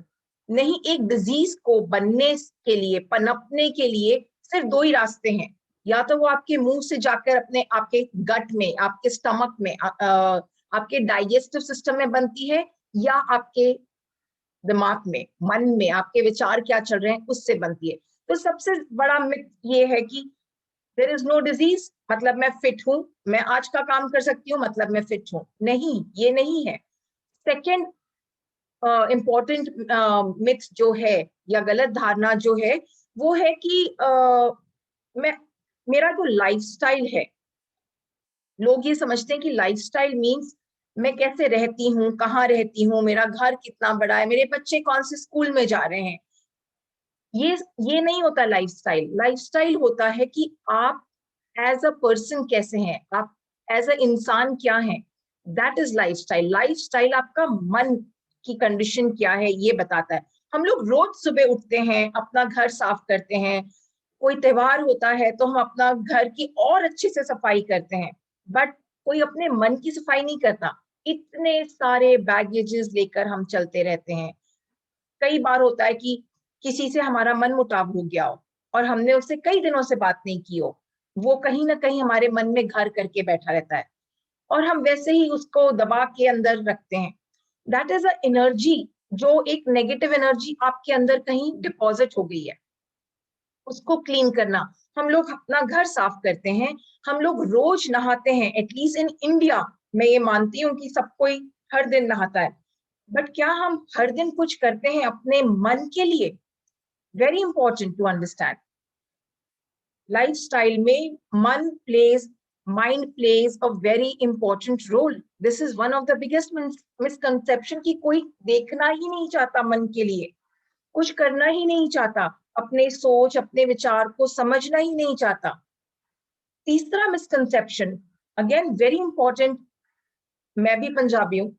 नहीं, एक डिजीज को बनने के लिए, पनपने के लिए सिर्फ 2 ही रास्ते हैं। या तो वो आपके मुंह से जाकर अपने आपके गट में, आपके स्टमक में, आपके डाइजेस्टिव सिस्टम में बनती है, या आपके दिमाग में, मन में, आपके विचार क्या चल रहे हैं उससे बनती है। तो सबसे बड़ा मिथ ये है कि देयर इज नो डिजीज मतलब मैं फिट हूं, मैं आज का काम कर सकती हूँ मतलब मैं फिट हूं। नहीं, ये नहीं है। सेकेंड इंपॉर्टेंट मिथ जो है, या गलत धारणा जो है, वो है कि मैं मेरा जो लाइफस्टाइल है, लोग ये समझते हैं कि लाइफस्टाइल मींस मैं कैसे रहती हूँ, कहाँ रहती हूँ, मेरा घर कितना बड़ा है, मेरे बच्चे कौन से स्कूल में जा रहे हैं। ये नहीं होता लाइफस्टाइल। लाइफस्टाइल होता है कि आप एज अ पर्सन कैसे हैं, आप एज अ इंसान क्या हैं, दैट इज लाइफस्टाइल। लाइफस्टाइल आपका मन की कंडीशन क्या है ये बताता है। हम लोग रोज सुबह उठते हैं, अपना घर साफ करते हैं, कोई त्योहार होता है तो हम अपना घर की और अच्छे से सफाई करते हैं, बट कोई अपने मन की सफाई नहीं करता। इतने सारे बैगेजेस लेकर हम चलते रहते हैं। कई बार होता है कि किसी से हमारा मन मुटाव हो गया हो और हमने उससे कई दिनों से बात नहीं की हो, वो कहीं ना कहीं हमारे मन में घर करके बैठा रहता है और हम वैसे ही उसको दबा के अंदर रखते हैं। दैट इज अ एनर्जी, जो एक नेगेटिव एनर्जी आपके अंदर कहीं डिपॉजिट हो गई है, उसको क्लीन करना। हम लोग अपना घर साफ करते हैं, हम लोग रोज नहाते हैं, एटलीस्ट इन इंडिया। मैं ये मानती हूँ कि सब कोई हर दिन नहाता है, बट क्या हम हर दिन कुछ करते हैं अपने मन के लिए? Very important to understand. Lifestyle में mind plays a very important role. This is one of the biggest misconception कि कोई देखना ही नहीं चाहता मन के लिए, कुछ करना ही नहीं चाहता, अपने सोच, अपने विचार को समझना ही नहीं चाहता। तीसरा मिसकंसेप्शन, अगेन वेरी इंपॉर्टेंट, मैं भी पंजाबी हूँ,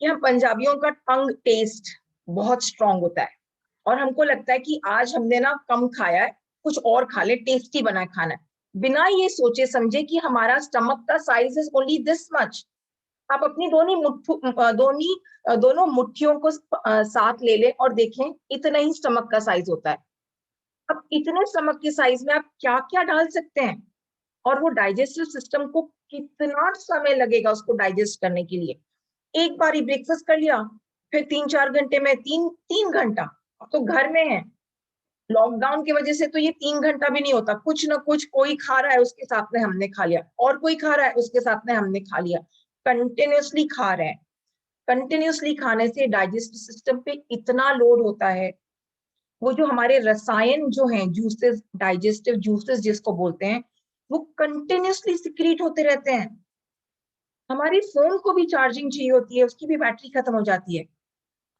कि हम पंजाबियों का टंग टेस्ट बहुत स्ट्रांग होता है और हमको लगता है कि आज हमने ना कम खाया है, कुछ और खा ले, टेस्टी बना खाना है, बिना ये सोचे समझे कि हमारा स्टमक का size is only this much. आप अपनी दोनों मुट्ठियों को साथ ले लें और देखें, इतना ही स्टमक का साइज होता है। अब इतने स्टमक के साइज में आप क्या क्या डाल सकते हैं, और वो डाइजेस्टिव सिस्टम को कितना समय लगेगा उसको डाइजेस्ट करने के लिए। एक बार ही ब्रेकफास्ट कर लिया, फिर 3-4 घंटे में 3 घंटा। अब तो घर में है, लॉकडाउन की वजह से तो ये 3 घंटा भी नहीं होता, कुछ ना कुछ कोई खा रहा है उसके साथ में हमने खा लिया, और कोई खा रहा है उसके साथ में हमने खा लिया। कंटिन्यूअसली खा रहे हैं। कंटिन्यूअसली खाने से डाइजेस्टिव सिस्टम पे इतना लोड होता है, वो जो हमारे रसायन जो हैं, जूसेस, डाइजेस्टिव जूसेस जिसको बोलते हैं, वो कंटिन्यूअसली सिक्रीट होते रहते हैं। हमारे फोन को भी चार्जिंग चाहिए होती है, उसकी भी बैटरी खत्म हो जाती है।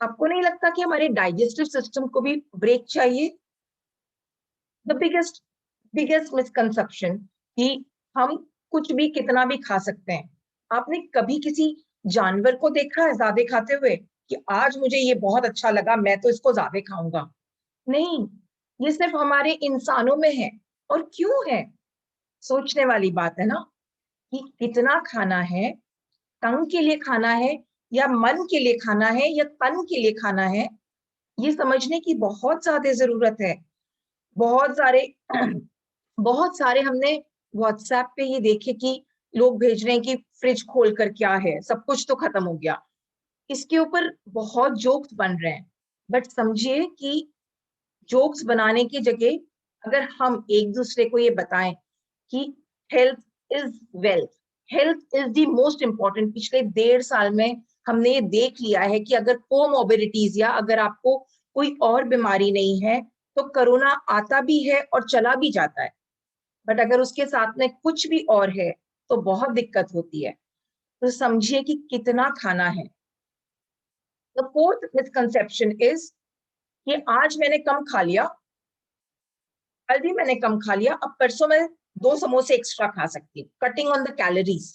आपको नहीं लगता कि हमारे डाइजेस्टिव सिस्टम को भी ब्रेक चाहिए? द बिगेस्ट मिसकंसेप्शन कि हम कुछ भी कितना भी खा सकते हैं। आपने कभी किसी जानवर को देखा है ज्यादा खाते हुए, कि आज मुझे ये बहुत अच्छा लगा, मैं तो इसको ज्यादा खाऊंगा? नहीं, ये सिर्फ हमारे इंसानों में है। और क्यों है? सोचने वाली बात है ना, कि कितना खाना है, टंग के लिए खाना है या मन के लिए खाना है या तन के लिए खाना है, ये समझने की बहुत ज्यादा जरूरत है। बहुत सारे बहुत सारे हमने व्हाट्सएप पे ये देखे कि लोग भेज रहे हैं कि फ्रिज खोल कर क्या है, सब कुछ तो खत्म हो गया। इसके ऊपर बहुत जोक्स बन रहे हैं, बट समझिए कि जोक्स बनाने की जगह अगर हम एक दूसरे को ये बताएं कि health is wealth, health is the most important. पिछले 1.5 साल में हमने ये देख लिया है कि अगर कोमोबिडिटीज या अगर आपको कोई और बीमारी नहीं है तो कोरोना आता भी है और चला भी जाता है, बट अगर उसके साथ में कुछ भी और है तो बहुत दिक्कत होती है। तो समझिए कि कितना खाना है। द फोर्थ मिसकंसेप्शन इज कि आज मैंने कम खा लिया, कल भी मैंने कम खा लिया, अब परसों मैं 2 समोसे एक्स्ट्रा खा सकती हूँ, cutting on the calories.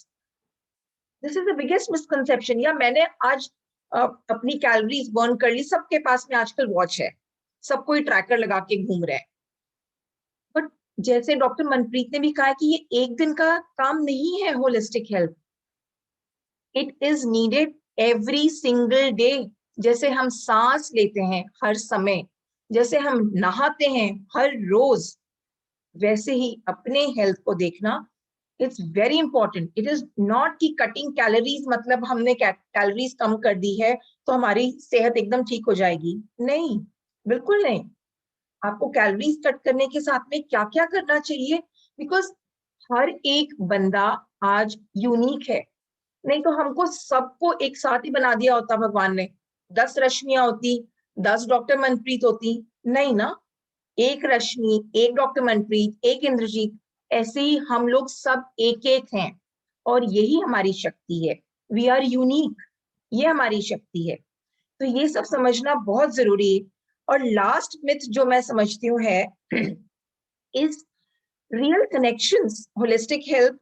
This is the biggest misconception. या मैंने आज अपनी कैलोरीज बर्न कर ली, सबके पास में आजकल वॉच है, सब कोई ट्रैकर लगा के घूम रहे हैं, बट जैसे डॉक्टर मनप्रीत ने भी कहा कि ये एक दिन का काम नहीं है holistic health, it is needed every single day. जैसे हम सांस लेते हैं हर समय, जैसे हम नहाते हैं हर रोज, वैसे ही अपने हेल्थ को देखना it's very important. It is not कि कटिंग कैलोरीज मतलब हमने कैलोरीज कम कर दी है तो हमारी सेहत एकदम ठीक हो जाएगी, नहीं, बिल्कुल नहीं। आपको कैलोरीज कट करने के साथ में क्या क्या करना चाहिए, बिकॉज हर एक बंदा आज यूनिक है। नहीं तो हमको सबको एक साथ ही बना दिया होता भगवान ने, 10 रश्मियां होती, 10 डॉक्टर मनप्रीत होती, नहीं ना, एक रश्मि, एक डॉक्टर मनप्रीत, एक इंद्रजीत, ऐसे ही हम लोग सब एक एक हैं और यही हमारी शक्ति है। वी आर यूनिक, ये हमारी शक्ति है। तो ये सब समझना बहुत जरूरी है। और लास्ट मिथ जो मैं समझती हूँ है is real connections. Holistic health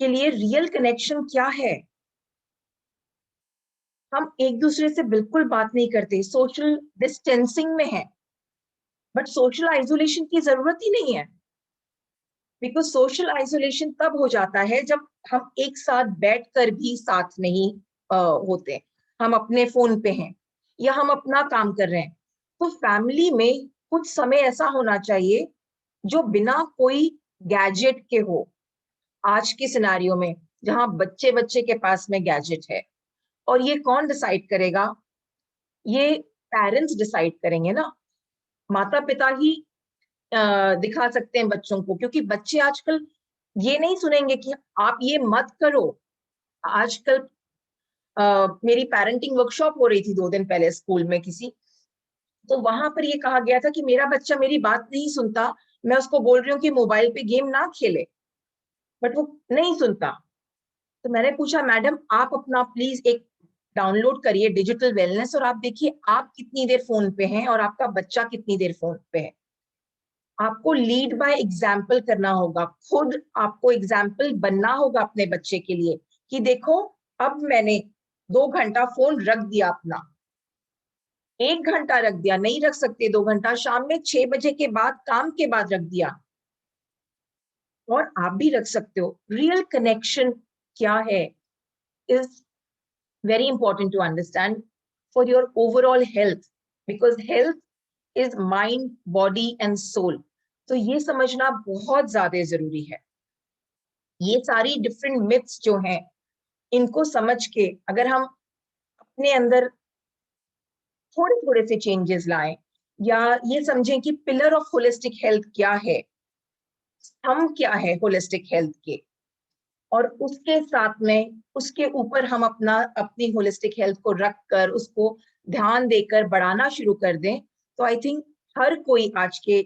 के लिए रियल कनेक्शन क्या है? हम एक दूसरे से बिल्कुल बात नहीं करते, सोशल डिस्टेंसिंग में है, बट सोशल आइसोलेशन की जरूरत ही नहीं है। बिकॉज सोशल आइसोलेशन तब हो जाता है जब हम एक साथ बैठकर भी साथ नहीं होते, हम अपने फोन पे हैं या हम अपना काम कर रहे हैं। तो फैमिली में कुछ समय ऐसा होना चाहिए जो बिना कोई गैजेट के हो। आज के सिनारियो में जहां बच्चे बच्चे के पास में गैजेट है, और ये कौन डिसाइड करेगा? ये पेरेंट्स डिसाइड करेंगे ना। माता पिता ही दिखा सकते हैं बच्चों को, क्योंकि बच्चे आजकल ये नहीं सुनेंगे कि आप ये मत करो। आजकल मेरी पेरेंटिंग वर्कशॉप हो रही थी 2 दिन पहले स्कूल में किसी, तो वहां पर ये कहा गया था कि मेरा बच्चा मेरी बात नहीं सुनता, मैं उसको बोल रही हूँ कि मोबाइल पे गेम ना खेले, बट वो नहीं सुनता। तो मैंने पूछा, मैडम आप अपना प्लीज एक डाउनलोड करिए डिजिटल वेलनेस और आप देखिए आप कितनी देर फोन पे हैं और आपका बच्चा कितनी देर फोन पे है। आपको लीड बाय एग्जाम्पल करना होगा, खुद आपको एग्जाम्पल बनना होगा अपने बच्चे के लिए कि देखो अब मैंने 2 घंटा फोन रख दिया अपना, 1 घंटा रख दिया, नहीं रख सकते 2 घंटा, शाम में 6 बजे के बाद, काम के बाद रख दिया, और आप भी रख सकते हो। रियल कनेक्शन क्या है is very important to understand for your overall health, because health is mind, body and soul. तो ये समझना बहुत ज्यादा जरूरी है। ये सारी डिफरेंट मिथ्स जो हैं, इनको समझ के अगर हम अपने अंदर थोड़े थोड़े से चेंजेस लाएं, या ये समझें कि पिलर ऑफ होलिस्टिक हेल्थ क्या है, हम क्या है होलिस्टिक हेल्थ के, और उसके साथ में उसके ऊपर हम अपनी होलिस्टिक हेल्थ को रख कर उसको ध्यान देकर बढ़ाना शुरू कर दें, तो आई थिंक हर कोई आज के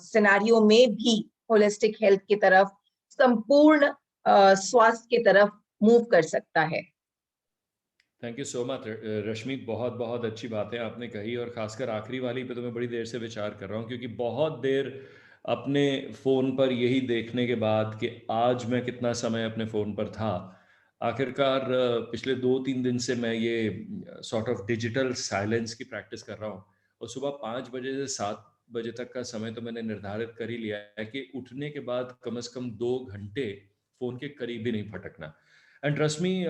सिनेरियो में भी होलिस्टिक हेल्थ की तरफ, संपूर्ण स्वास्थ्य की तरफ मूव कर सकता है। थैंक यू सो मच रश्मि, बहुत बहुत अच्छी बातें आपने कही, और खासकर आखिरी वाली पे तो मैं बड़ी देर से विचार कर रहा हूँ, क्योंकि बहुत देर अपने फ़ोन पर यही देखने के बाद कि आज मैं कितना समय अपने फ़ोन पर था, आखिरकार पिछले 2-3 दिन से मैं ये सॉर्ट ऑफ डिजिटल साइलेंस की प्रैक्टिस कर रहा हूँ, और सुबह 5 बजे से 7 बजे तक का समय तो मैंने निर्धारित कर ही लिया है कि उठने के बाद कम से कम 2 घंटे फ़ोन के करीब भी नहीं फटकना। एंड रश्मि,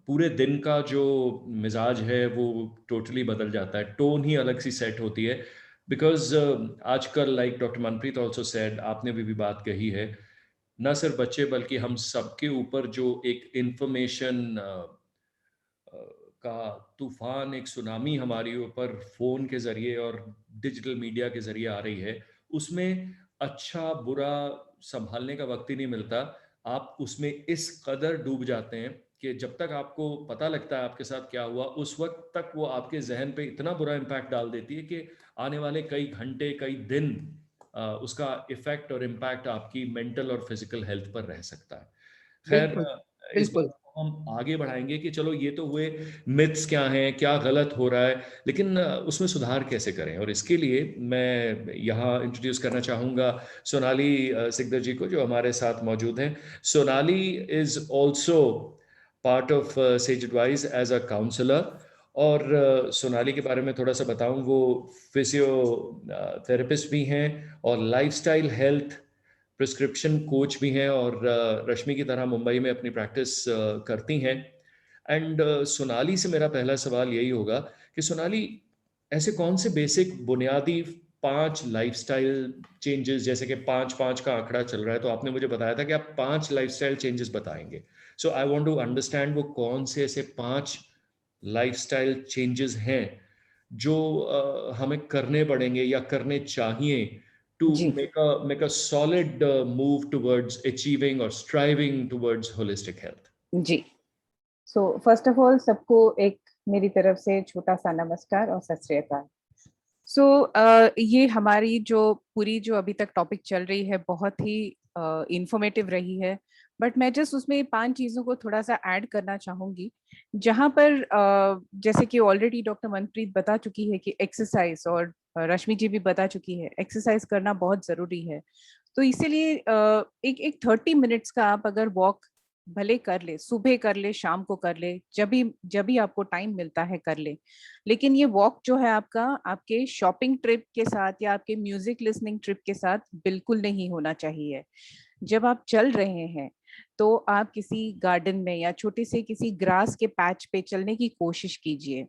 पूरे दिन का जो मिजाज है वो टोटली बदल जाता है, टोन ही अलग सी सेट होती है। बिकॉज आजकल, like doctor Manpreet also said, आपने भी बात कही है, ना सिर्फ बच्चे बल्कि हम सबके ऊपर जो एक इंफॉर्मेशन का तूफान, एक सुनामी हमारे ऊपर फोन के जरिए और डिजिटल मीडिया के जरिए आ रही है, उसमें अच्छा बुरा संभालने का वक्त ही नहीं मिलता। आप उसमें इस कदर डूब जाते हैं कि जब तक आपको पता लगता है आपके साथ क्या हुआ, उस वक्त तक वो आपके जहन पे इतना बुरा इम्पैक्ट डाल देती है कि आने वाले कई घंटे, कई दिन उसका इफेक्ट और इम्पैक्ट आपकी मेंटल और फिजिकल हेल्थ पर रह सकता है। खैर, बिल्कुल इस बात बिल्कुल। को हम आगे बढ़ाएंगे कि चलो ये तो हुए मिथ्स क्या हैं, क्या गलत हो रहा है, लेकिन उसमें सुधार कैसे करें। और इसके लिए मैं यहाँ इंट्रोड्यूस करना चाहूँगा सोनाली सिकदर जी को, जो हमारे साथ मौजूद हैं। Sonali is also part of Sage Advice as a counsellor. और सोनाली के बारे में थोड़ा सा बताऊं, वो फिजियोथेरेपिस्ट भी हैं और लाइफस्टाइल हेल्थ प्रिस्क्रिप्शन कोच भी हैं, और रश्मि की तरह मुंबई में अपनी प्रैक्टिस करती हैं। एंड सोनाली से मेरा पहला सवाल यही होगा कि सोनाली, ऐसे कौन से बेसिक बुनियादी 5 लाइफस्टाइल चेंजेस, जैसे कि 5-5 का आंकड़ा चल रहा है, तो आपने मुझे बताया था कि आप 5 लाइफस्टाइल चेंजेस बताएंगे। सो आई वांट टू अंडरस्टैंड वो कौन से ऐसे 5 लाइफस्टाइल चेंजेस हैं जो हमें करने पड़ेंगे या करने चाहिए to जी make a solid move towards achieving or striving towards holistic health. जी। सो फर्स्ट ऑफ ऑल सबको एक मेरी तरफ से छोटा सा नमस्कार और सत श्री अकाल। ये हमारी जो पूरी जो अभी तक टॉपिक चल रही है बहुत ही इंफॉर्मेटिव रही है, बट मैं जस्ट उसमें 5 चीज़ों को थोड़ा सा ऐड करना चाहूँगी, जहाँ पर जैसे कि ऑलरेडी डॉक्टर मनप्रीत बता चुकी है कि एक्सरसाइज, और रश्मि जी भी बता चुकी है, एक्सरसाइज करना बहुत ज़रूरी है। तो इसीलिए एक 30 मिनट्स का आप अगर वॉक भले कर ले, सुबह कर ले, शाम को कर ले, जब भी आपको टाइम मिलता है कर ले, लेकिन ये वॉक जो है आपका आपके शॉपिंग ट्रिप के साथ या आपके म्यूजिक लिसनिंग ट्रिप के साथ बिल्कुल नहीं होना चाहिए। जब आप चल रहे हैं तो आप किसी गार्डन में या छोटे से किसी ग्रास के पैच पे चलने की कोशिश कीजिए,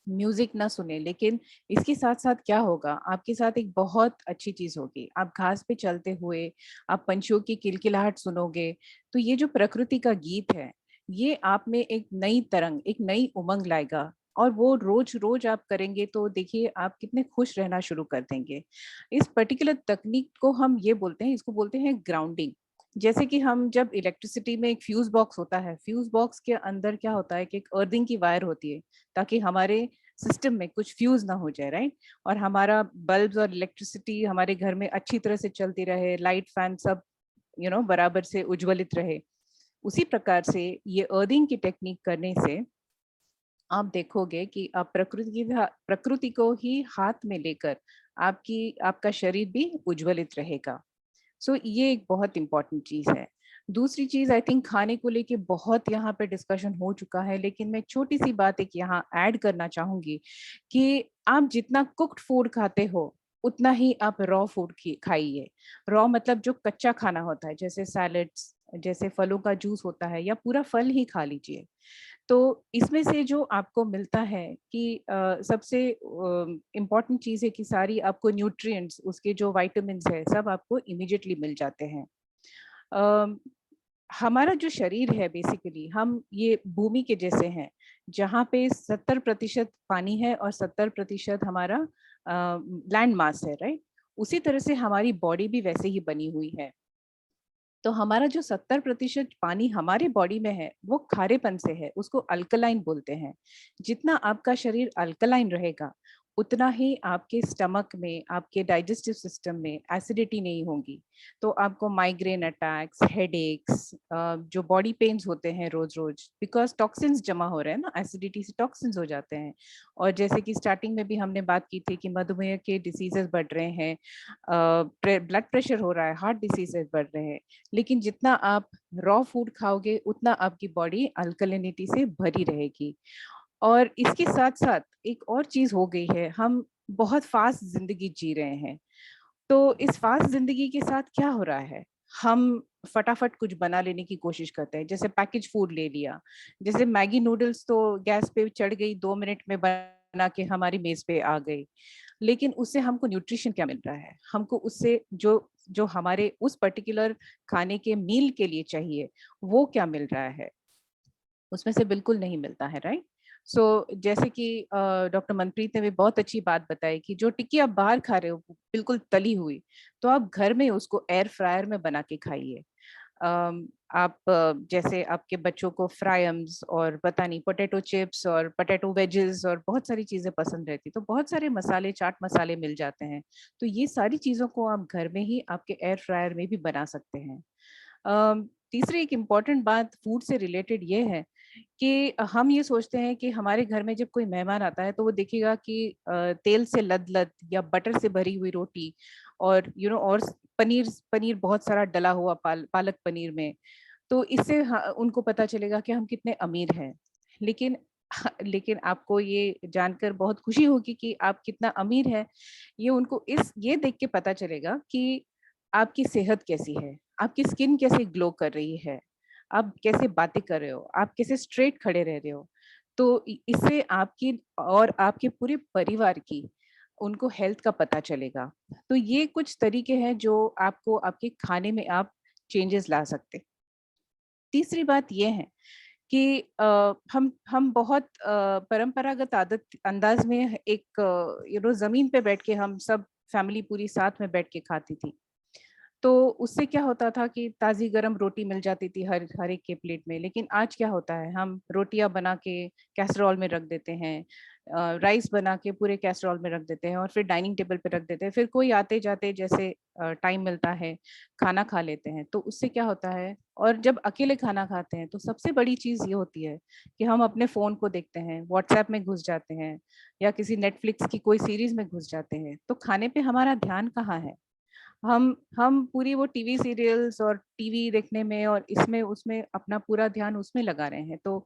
म्यूजिक ना सुने। लेकिन इसके साथ साथ क्या होगा, आपके साथ एक बहुत अच्छी चीज होगी, आप घास पे चलते हुए आप पंछियों की किलकिलाहट सुनोगे, तो ये जो प्रकृति का गीत है ये आप में एक नई तरंग, एक नई उमंग लाएगा, और वो रोज रोज आप करेंगे तो देखिए आप कितने खुश रहना शुरू कर देंगे। इस पर्टिकुलर तकनीक को हम ये बोलते हैं, इसको बोलते हैं ग्राउंडिंग। जैसे कि हम जब इलेक्ट्रिसिटी में एक फ्यूज बॉक्स होता है, फ्यूज बॉक्स के अंदर क्या होता है कि एक अर्थिंग की वायर होती है ताकि हमारे सिस्टम में कुछ फ्यूज ना हो जाए, राइट, और हमारा बल्ब्स और इलेक्ट्रिसिटी हमारे घर में अच्छी तरह से चलती रहे, लाइट फैन सब बराबर से उज्ज्वलित रहे। उसी प्रकार से ये अर्थिंग की टेक्निक करने से आप देखोगे कि आप प्रकृति को ही हाथ में लेकर आपका शरीर भी उज्ज्वलित रहेगा। ये एक बहुत इंपॉर्टेंट चीज है। दूसरी चीज, आई थिंक खाने को लेके बहुत यहाँ पे डिस्कशन हो चुका है, लेकिन मैं छोटी सी बात एक यहाँ ऐड करना चाहूंगी कि आप जितना कुक्ड फूड खाते हो उतना ही आप रॉ फूड खाइए। रॉ मतलब जो कच्चा खाना होता है, जैसे सैलेड्स, जैसे फलों का जूस होता है, या पूरा फल ही खा लीजिए। तो इसमें से जो आपको मिलता है कि सबसे इम्पॉर्टेंट चीज़ है कि सारी आपको न्यूट्रिएंट्स, उसके जो विटामिन्स है सब आपको इमीडिएटली मिल जाते हैं। हमारा जो शरीर है बेसिकली हम ये भूमि के जैसे हैं, जहाँ पे 70% पानी है और 70% हमारा लैंड मास है, राइट। उसी तरह से हमारी बॉडी भी वैसे ही बनी हुई है। तो हमारा जो 70% पानी हमारे बॉडी में है वो खारेपन से है, उसको अल्कलाइन बोलते हैं। जितना आपका शरीर अल्कलाइन रहेगा उतना ही आपके स्टमक में, आपके डाइजेस्टिव सिस्टम में एसिडिटी नहीं होगी। तो आपको माइग्रेन अटैक्स, हेडेक्स, जो बॉडी पेन्स होते हैं रोज रोज, बिकॉज टॉक्सिन्स जमा हो रहे हैं ना, एसिडिटी से टॉक्सिन्स हो जाते हैं। और जैसे कि स्टार्टिंग में भी हमने बात की थी कि मधुमेह के डिसीजेस बढ़ रहे हैं, ब्लड प्रेशर हो रहा है, हार्ट डिसीजेस बढ़ रहे हैं। लेकिन जितना आप रॉ फूड खाओगे उतना आपकी बॉडी अल्कलिनिटी से भरी रहेगी। और इसके साथ साथ एक और चीज हो गई है, हम बहुत फास्ट जिंदगी जी रहे हैं। तो इस फास्ट जिंदगी के साथ क्या हो रहा है, हम फटाफट कुछ बना लेने की कोशिश करते हैं, जैसे पैकेज फूड ले लिया, जैसे मैगी नूडल्स तो गैस पे चढ़ गई, 2 मिनट में बना के हमारी मेज पे आ गई, लेकिन उससे हमको न्यूट्रिशन क्या मिल रहा है, हमको उससे जो जो हमारे उस पर्टिकुलर खाने के मील के लिए चाहिए वो क्या मिल रहा है, उसमें से बिल्कुल नहीं मिलता है, राइट। सो जैसे कि डॉक्टर मनप्रीत ने भी बहुत अच्छी बात बताई कि जो टिक्की आप बाहर खा रहे हो बिल्कुल तली हुई, तो आप घर में उसको एयर फ्रायर में बना के खाइए। आप जैसे आपके बच्चों को फ्रायम्स और पता नहीं पोटैटो चिप्स और पोटैटो वेजेस और बहुत सारी चीजें पसंद रहती, तो बहुत सारे मसाले, चाट मसाले मिल जाते हैं, तो ये सारी चीजों को आप घर में ही आपके एयर फ्रायर में भी बना सकते हैं। तीसरी एक इम्पॉर्टेंट बात फूड से रिलेटेड ये है कि हम ये सोचते हैं कि हमारे घर में जब कोई मेहमान आता है तो वो देखेगा कि तेल से लद-लद या बटर से भरी हुई रोटी और और पनीर पनीर बहुत सारा डला हुआ पालक पनीर में, तो इससे उनको पता चलेगा कि हम कितने अमीर हैं। लेकिन लेकिन आपको ये जानकर बहुत खुशी होगी कि आप कितना अमीर हैं, ये उनको ये देख के पता चलेगा कि आपकी सेहत कैसी है, आपकी स्किन कैसे ग्लो कर रही है, आप कैसे बातें कर रहे हो, आप कैसे स्ट्रेट खड़े रह रहे हो। तो इससे आपकी और आपके पूरे परिवार की उनको हेल्थ का पता चलेगा। तो ये कुछ तरीके हैं जो आपको आपके खाने में आप चेंजेस ला सकते। तीसरी बात ये है कि हम बहुत परंपरागत आदत अंदाज में एक ज़मीन पे बैठ के हम सब फैमिली पूरी साथ में बैठ के खाती थी। तो उससे क्या होता था कि ताज़ी गरम रोटी मिल जाती थी हर हर एक के प्लेट में। लेकिन आज क्या होता है, हम रोटियाँ बना के कैसरोल में रख देते हैं, राइस बना के पूरे कैसरोल में रख देते हैं और फिर डाइनिंग टेबल पे रख देते हैं। फिर कोई आते-जाते जैसे टाइम मिलता है, खाना खा लेते हैं। तो उससे क्या होता है, और जब अकेले खाना खाते हैं तो सबसे बड़ी चीज़ ये होती है कि हम अपने फ़ोन को देखते हैं, व्हाट्सऐप में घुस जाते हैं या किसी नेटफ्लिक्स की कोई सीरीज़ में घुस जाते हैं। तो खाने पे हमारा ध्यान कहाँ है? हम पूरी वो टीवी सीरियल्स और टीवी देखने में और इसमें उसमें अपना पूरा ध्यान उसमें लगा रहे हैं। तो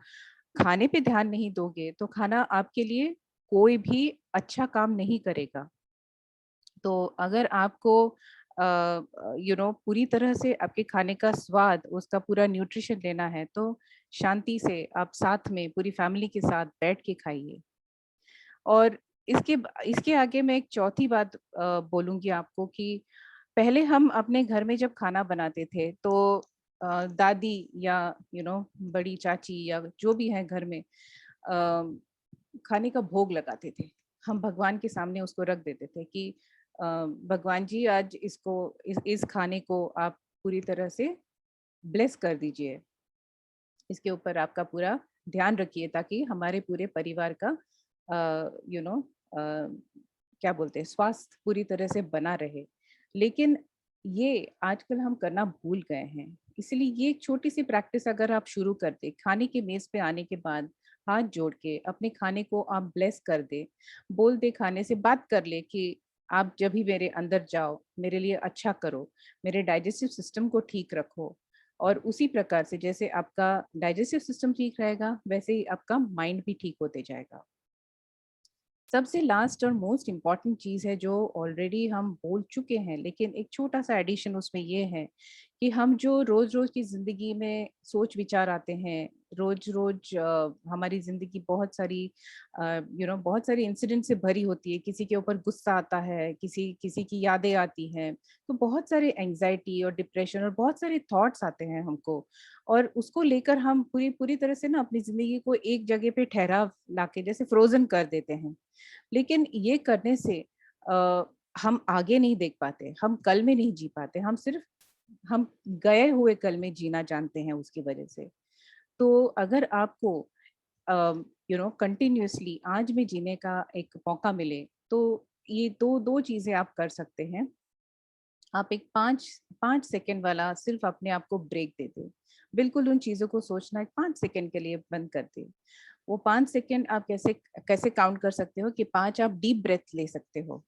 खाने पे ध्यान नहीं दोगे तो खाना आपके लिए कोई भी अच्छा काम नहीं करेगा। तो अगर आपको पूरी तरह से आपके खाने का स्वाद, उसका पूरा न्यूट्रिशन लेना है तो शांति से आप साथ में पूरी फैमिली के साथ बैठ के खाइए। और इसके आगे मैं एक चौथी बात बोलूँगी आपको कि पहले हम अपने घर में जब खाना बनाते थे तो दादी या बड़ी चाची या जो भी है घर में खाने का भोग लगाते थे। हम भगवान के सामने उसको रख देते थे कि भगवान जी आज इसको इस खाने को आप पूरी तरह से ब्लेस कर दीजिए। इसके ऊपर आपका पूरा ध्यान रखिए ताकि हमारे पूरे परिवार का यू नो क्या बोलते हैं, स्वास्थ्य पूरी तरह से बना रहे। लेकिन ये आजकल हम करना भूल गए हैं। इसलिए ये एक छोटी-सी प्रैक्टिस अगर आप शुरू कर दें, खाने की मेज़ पे आने के बाद हाथ जोड़ के अपने खाने को आप ब्लेस कर दें, बोल दें, खाने से बात कर लें कि आप जब भी मेरे अंदर जाओ, मेरे लिए अच्छा करो, मेरे डाइजेस्टिव सिस्टम को ठीक रखो। और उसी प्रकार से जैसे आपका डाइजेस्टिव सिस्टम ठीक रहेगा, वैसे ही आपका माइंड भी ठीक होते जाएगा। सबसे लास्ट और मोस्ट इम्पॉर्टेंट चीज़ है जो ऑलरेडी हम बोल चुके हैं, लेकिन एक छोटा-सा एडिशन उसमें ये है कि हम जो रोज़-रोज़ की ज़िंदगी में सोच विचार आते हैं, रोज़-रोज़ हमारी ज़िंदगी बहुत सारी बहुत सारी इंसिडेंट से भरी होती है। किसी के ऊपर गुस्सा आता है, किसी किसी की यादें आती हैं, तो बहुत सारे एंग्ज़ायटी और डिप्रेशन और बहुत सारे थॉट्स आते हैं हमको, और उसको लेकर हम पूरी पूरी तरह से ना अपनी ज़िंदगी को एक जगह पे ठहराव लाके जैसे फ्रोज़न कर देते हैं। लेकिन ये करने से अ, हम आगे नहीं देख पाते, हम कल में नहीं जी पाते, हम गए हुए कल में जीना जानते हैं उसकी वजह से। तो अगर आपको कंटिन्यूअसली आज में जीने का एक मौका मिले, तो ये 2 चीज़ें आप कर सकते हैं। आप एक 5 सेकंड वाला सिर्फ़ अपने आप को ब्रेक दे दें। बिल्कुल उन चीज़ों को सोचना 5 सेकंड के लिए बंद कर दें। वो 5 सेकंड आप कैसे कैसे काउंट कर सकते हो कि 5 आप डीप ब्रेथ ले सकते हो।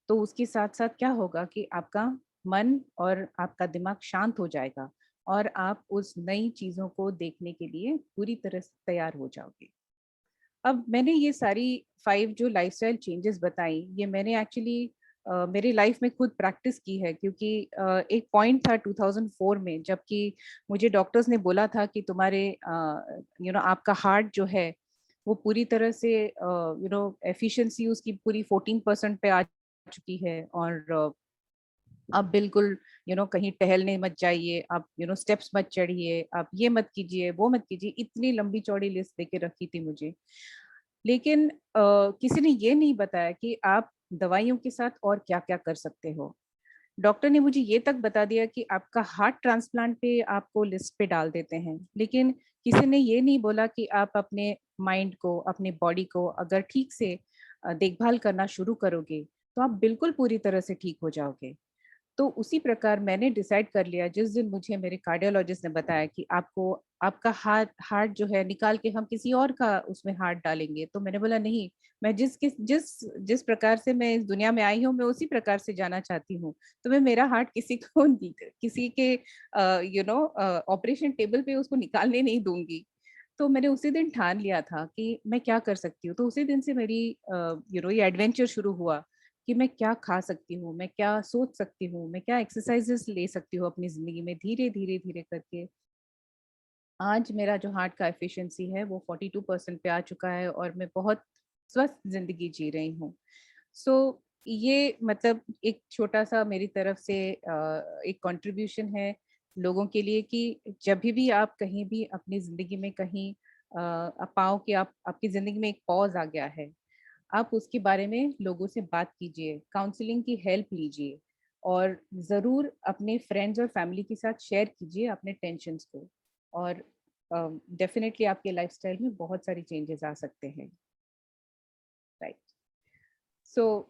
तो उसके साथ-साथ क्या होगा कि आपका मन और आपका दिमाग शांत हो जाएगा और आप उस नई चीज़ों को देखने के लिए पूरी तरह से तैयार हो जाओगे। अब मैंने ये सारी 5 जो लाइफ़स्टाइल चेंजेस बताई, ये मैंने एक्चुअली मेरी लाइफ में खुद प्रैक्टिस की है, क्योंकि एक पॉइंट था 2004 में, जबकि मुझे डॉक्टर्स ने बोला था कि तुम्हारे आपका हार्ट जो है वो पूरी तरह से एफिशिएंसी उसकी पूरी 14% पे आ चुकी है, और आप बिल्कुल कहीं टहलने मत जाइए, आप स्टेप्स मत चढ़िए, आप ये मत कीजिए, वो मत कीजिए। इतनी लंबी चौड़ी लिस्ट देके रखी थी मुझे। लेकिन किसी ने ये नहीं बताया कि आप दवाइयों के साथ और क्या-क्या कर सकते हो। डॉक्टर ने मुझे ये तक बता दिया कि आपका हार्ट ट्रांसप्लांट पे आपको लिस्ट पे डाल देते हैं, लेकिन किसी ने ये नहीं बोला कि आप अपने माइंड को, अपने बॉडी को अगर ठीक से देखभाल करना शुरू करोगे, तो आप बिल्कुल पूरी तरह से ठीक हो जाओगे। तो उसी प्रकार मैंने डिसाइड कर लिया, जिस दिन मुझे मेरे कार्डियोलॉजिस्ट ने बताया कि आपको आपका हार्ट हार्ट जो है निकाल के हम किसी और का उसमें हार्ट डालेंगे, तो मैंने बोला नहीं, मैं जिस जिस प्रकार से मैं इस दुनिया में आई हूँ, मैं उसी प्रकार से जाना चाहती हूँ। तो मैं मेरा हार्ट किसी को किसी के ऑपरेशन टेबल पे उसको निकालने नहीं दूंगी। तो मैंने उसी दिन ठान लिया था कि मैं क्या कर सकती हूँ। तो उसी दिन से मेरी ये एडवेंचर शुरू हुआ कि मैं क्या खा सकती हूँ, मैं क्या सोच सकती हूँ, मैं क्या एक्सरसाइजेस ले सकती हूँ अपनी ज़िंदगी में, धीरे-धीरे करके। आज मेरा जो हार्ट का एफिशिएंसी है वो 42% पे आ चुका है, और मैं बहुत स्वस्थ ज़िंदगी जी रही हूँ। सो ये मतलब एक छोटा-सा मेरी तरफ से एक कंट्रीब्यूशन है लोगों के लिए कि जभी भी आप कहीं भी अपनी ज़िंदगी में कहीं आप पाओ कि आप आपकी ज़िंदगी में एक पॉज़ आ गया है, आप उसके बारे में लोगों से बात कीजिए, काउंसलिंग की हेल्प लीजिए, और ज़रूर अपने फ्रेंड्स और फैमिली के साथ शेयर कीजिए अपने टेंशन्स को, और डेफिनेटली आपके लाइफ़स्टाइल में बहुत सारी चेंजेस आ सकते हैं। राइट। सो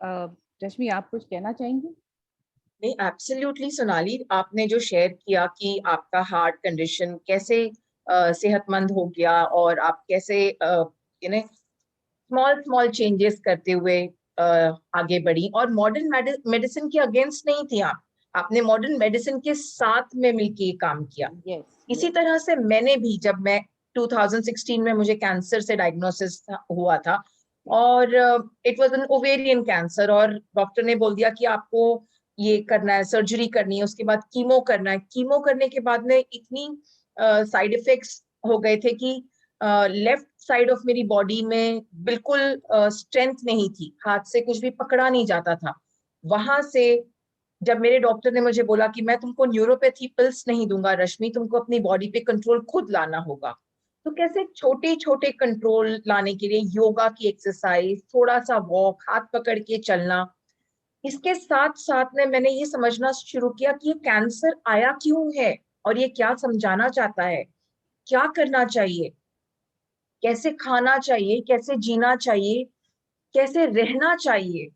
रश्मि, आप कुछ कहना चाहेंगी? नहीं, एब्सोल्युटली सोनाली, आपने जो शेयर किया कि आपका हार्ट कंडीशन कैसे सेहतमंद हो गया, और आप कैसे स्मॉल स्मॉल चेंजेस करते हुए आगे बढ़ी, और मॉडर्न मेडिसिन के अगेंस्ट नहीं थी आप, आपने मॉडर्न मेडिसिन के साथ में मिलके ये काम किया। यस। इसी तरह से मैंने भी, जब मैं 2016 में मुझे कैंसर से डायग्नोसिस हुआ था, और it was an ovarian cancer, और डॉक्टर ने बोल दिया कि आपको ये करना है, सर्जरी करनी है, उसके बाद कीमो करना है। कीमो करने के बाद में इतनी साइड इफेक्ट्स हो गए थे कि लेफ्ट साइड ऑफ मेरी बॉडी में बिल्कुल स्ट्रेंथ नहीं थी, हाथ से कुछ भी पकड़ा नहीं जाता था। वहां से जब मेरे डॉक्टर ने मुझे बोला कि मैं तुमको न्यूरोपैथी पिल्स नहीं दूंगा रश्मि, तुमको अपनी बॉडी पे कंट्रोल खुद लाना होगा, तो कैसे छोटे छोटे कंट्रोल लाने के लिए योगा की एक्सरसाइज, थोड़ा सा वॉक, हाथ पकड़ के चलना, इसके साथ साथ में मैंने ये समझना शुरू किया कि ये कैंसर आया क्यों है, और ये क्या समझाना चाहता है, क्या करना चाहिए, कैसे खाना चाहिए, कैसे जीना चाहिए, कैसे रहना चाहिए।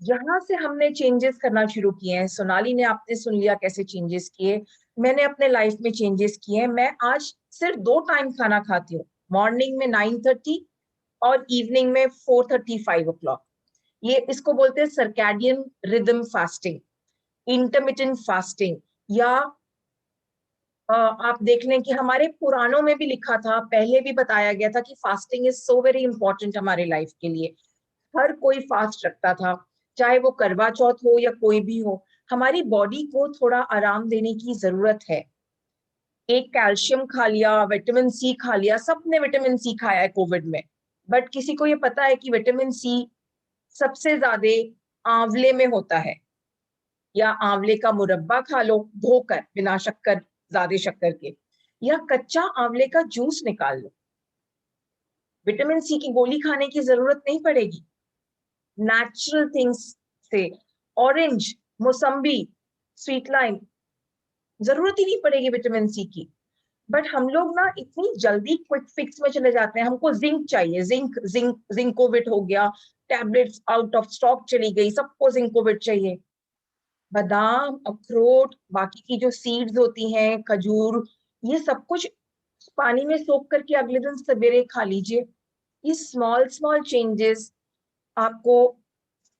यहाँ से हमने चेंजेस करना शुरू किए हैं। सोनाली ने, आपने सुन लिया कैसे चेंजेस किए, मैंने अपने लाइफ में चेंजेस किए हैं। मैं आज सिर्फ 2 टाइम खाना खाती हूँ, मॉर्निंग में 9:30 और इवनिंग में 4:30 5 o'clock। ये इसको बोलते हैं circadian rhythm fasting, intermittent fasting, या आप देख लें कि हमारे पुराणों में भी लिखा था, पहले भी बताया गया था कि fasting is so very important हमारे लाइफ के लिए। हर कोई फास्ट रखता था, चाहे वो करवा चौथ हो या कोई भी हो। हमारी बॉडी को थोड़ा आराम देने की जरूरत है। एक कैल्शियम खा लिया, विटामिन सी खा लिया, सबने विटामिन सी खाया है कोविड में, बट किसी को ये पता है कि विटामिन सी सबसे ज्यादा आंवले में होता है? या आंवले का मुरब्बा खा लो धोकर, बिना शक्कर, ज्यादा शक्कर के, या कच्चा आंवले का जूस निकाल लो, विटामिन सी की गोली खाने की जरूरत नहीं पड़ेगी। नेचुरल थिंग्स से, ऑरेंज, मौसम्बी, स्वीट लाइम, जरूरत ही नहीं पड़ेगी विटामिन सी की। बट हम लोग ना इतनी जल्दी क्विक फिक्स में चले जाते हैं, हमको जिंक चाहिए, जिंकोविट हो गया, टैबलेट्स आउट ऑफ स्टॉक चली गई, सबको जिंकोविट चाहिए। बादाम, अखरोट, बाकी की जो सीड्स होती हैं, खजूर, ये सब कुछ पानी में सोख करके अगले दिन सवेरे खा लीजिए। ये स्मॉल स्मॉल चेंजेस आपको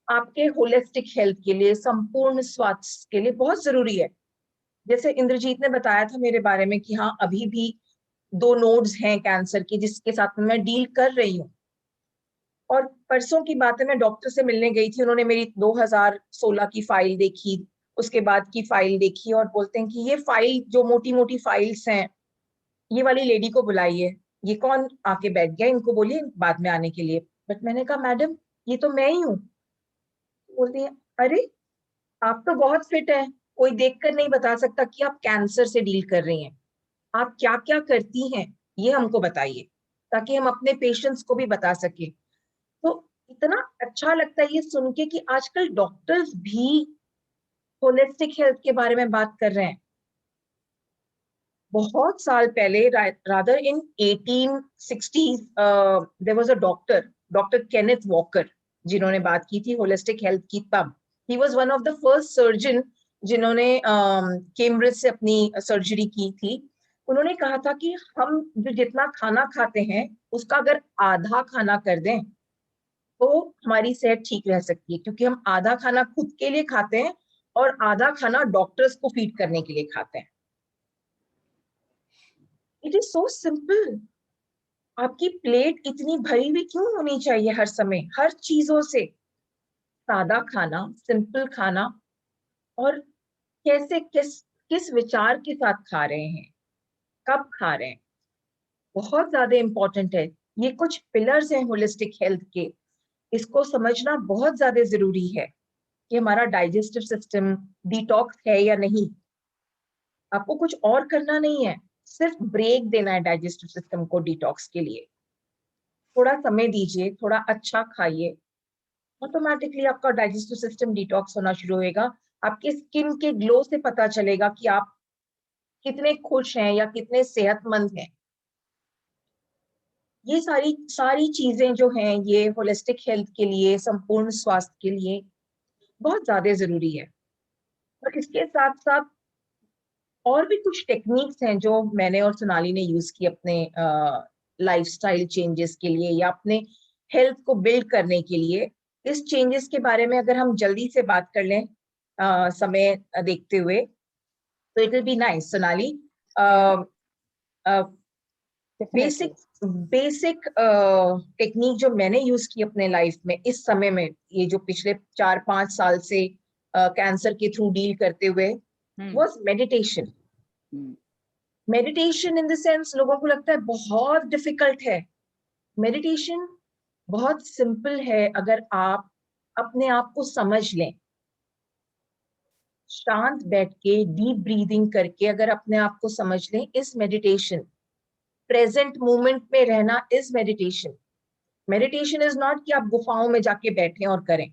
आपके होलिस्टिक हेल्थ के लिए, संपूर्ण स्वास्थ्य के लिए बहुत जरूरी है। जैसे इंद्रजीत ने बताया था मेरे बारे में कि हाँ, अभी भी 2 नोड्स हैं कैंसर की, जिसके साथ में मैं डील कर रही हूँ, और परसों की बात है, मैं डॉक्टर से मिलने गई थी, उन्होंने मेरी 2016 की फाइल देखी, उसके बाद की फाइल देखी, और बोलते हैं कि ये फाइल जो मोटी मोटी फाइल्स हैं, ये वाली लेडी को बुलाइए, ये कौन आके बैठ गया, इनको बोलिए बाद में आने के लिए। बट मैंने कहा मैडम ये तो मैं ही हूँ। बोलती है अरे आप तो बहुत फिट है, कोई देखकर नहीं बता सकता कि आप कैंसर से डील कर रही हैं, आप क्या क्या करती हैं ये हमको बताइए, ताकि हम अपने पेशेंट्स को भी बता सके। तो इतना अच्छा लगता है ये सुन के कि आजकल डॉक्टर्स भी होलिस्टिक हेल्थ के बारे में बात कर रहे हैं। बहुत साल पहले, rather in 1860s, there was a doctor Kenneth Walker, जिन्होंने बात की थी होलिस्टिक हेल्थ की तब। He was one of the first surgeon जिन्होंने कैम्ब्रिज से अपनी सर्जरी की थी। उन्होंने कहा था कि हम जो जितना खाना खाते हैं उसका अगर आधा खाना कर दें तो हमारी सेहत ठीक रह सकती है, क्योंकि हम आधा खाना खुद के लिए खाते हैं और आधा खाना डॉक्टर्स को फीड करने के लिए खाते हैं। It is so simple. आपकी प्लेट इतनी भरी हुई क्यों होनी चाहिए हर समय, हर चीजों से? सादा खाना, सिंपल खाना, और कैसे, किस विचार के साथ खा रहे हैं, कब खा रहे हैं, बहुत ज्यादा इंपॉर्टेंट है। ये कुछ पिलर्स हैं होलिस्टिक हेल्थ के, इसको समझना बहुत ज्यादा जरूरी है कि हमारा डाइजेस्टिव सिस्टम डिटॉक्स है या नहीं। आपको कुछ और करना नहीं है, सिर्फ ब्रेक देना है डाइजेस्टिव सिस्टम को डिटॉक्स के लिए। थोड़ा समय दीजिए, थोड़ा अच्छा खाइए, ऑटोमेटिकली आपका डाइजेस्टिव सिस्टम डिटॉक्स होना शुरू होएगा। आपके स्किन के ग्लो से पता चलेगा कि आप कितने खुश हैं या कितने सेहतमंद हैं। ये सारी सारी चीजें जो हैं, ये होलिस्टिक हेल्थ के लिए, संपूर्ण स्वास्थ्य के लिए बहुत ज्यादा जरूरी है। और इसके साथ साथ और भी कुछ टेक्निक्स हैं जो मैंने और सोनाली ने यूज की अपने लाइफस्टाइल चेंजेस के लिए या अपने हेल्थ को बिल्ड करने के लिए। इस चेंजेस के बारे में अगर हम जल्दी से बात कर लें समय देखते हुए, तो it will be nice. Sonali, basic basic technique जो मैंने यूज की अपने लाइफ में इस समय में, ये जो पिछले 4-5 साल से कैंसर के थ्रू डील करते हुए, was meditation. Meditation in the sense, लोगों को लगता है बहुत डिफिकल्ट है। मेडिटेशन बहुत सिंपल है अगर आप अपने आप को समझ लें। शांत बैठ के डीप ब्रीदिंग करके अगर अपने आप को समझ लें, इस मेडिटेशन। प्रेजेंट मोमेंट में रहना is meditation. Meditation is not कि आप गुफाओं में जाके बैठें और करें।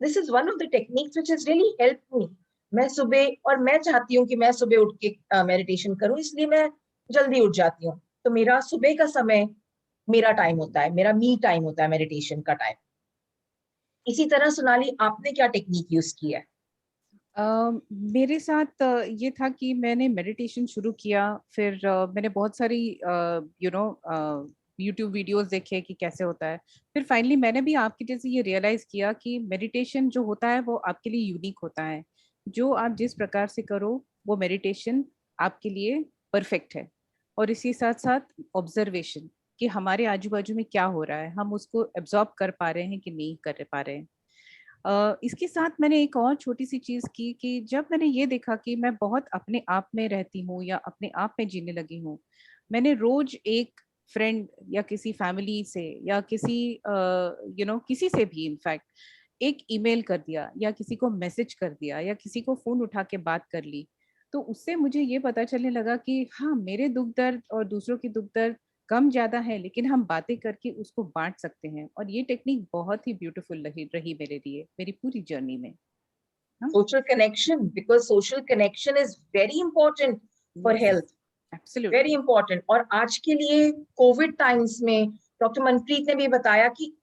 This is one of the techniques which is really help me. मैं सुबह, और मैं चाहती हूँ कि मैं सुबह उठ के मेडिटेशन करूँ, इसलिए मैं जल्दी उठ जाती हूँ। तो मेरा सुबह का समय मेरा टाइम होता है, मेरा मी टाइम होता है, मेडिटेशन का टाइम। इसी तरह सोनाली, आपने क्या टेक्निक यूज की है? मेरे साथ ये था कि मैंने मेडिटेशन शुरू किया, फिर मैंने बहुत सारी यूट्यूब वीडियोस देखे कि कैसे होता है। फिर फाइनली मैंने भी आपके जैसे ये रियलाइज किया कि मेडिटेशन जो होता है वो आपके लिए यूनिक होता है। जो आप जिस प्रकार से करो वो मेडिटेशन आपके लिए परफेक्ट है। और इसी साथ साथ ऑब्जर्वेशन कि हमारे आजू बाजू में क्या हो रहा है, हम उसको एब्जॉर्ब कर पा रहे हैं कि नहीं कर पा रहे हैं। इसके साथ मैंने एक और छोटी सी चीज की कि जब मैंने ये देखा कि मैं बहुत अपने आप में रहती हूँ या अपने आप में जीने लगी हूँ, मैंने रोज एक फ्रेंड या किसी फैमिली से या किसी किसी से भी इनफैक्ट एक ईमेल कर दिया या किसी को मैसेज कर दिया या किसी को फोन उठा के बात कर ली। तो उससे मुझे ये पता चलने लगा कि हाँ, मेरे दुख दर्द और दूसरों की दुख दर्द कम ज्यादा है, लेकिन हम बातें करके उसको बांट सकते हैं। और ये टेक्निक बहुत ही ब्यूटीफुल रही मेरे लिए मेरी पूरी जर्नी में। Social connection, because social connection is very important for health, absolutely very important. और आज के लिए कोविड टाइम्स में डॉक्टर मनप्रीत ने भी बताया कि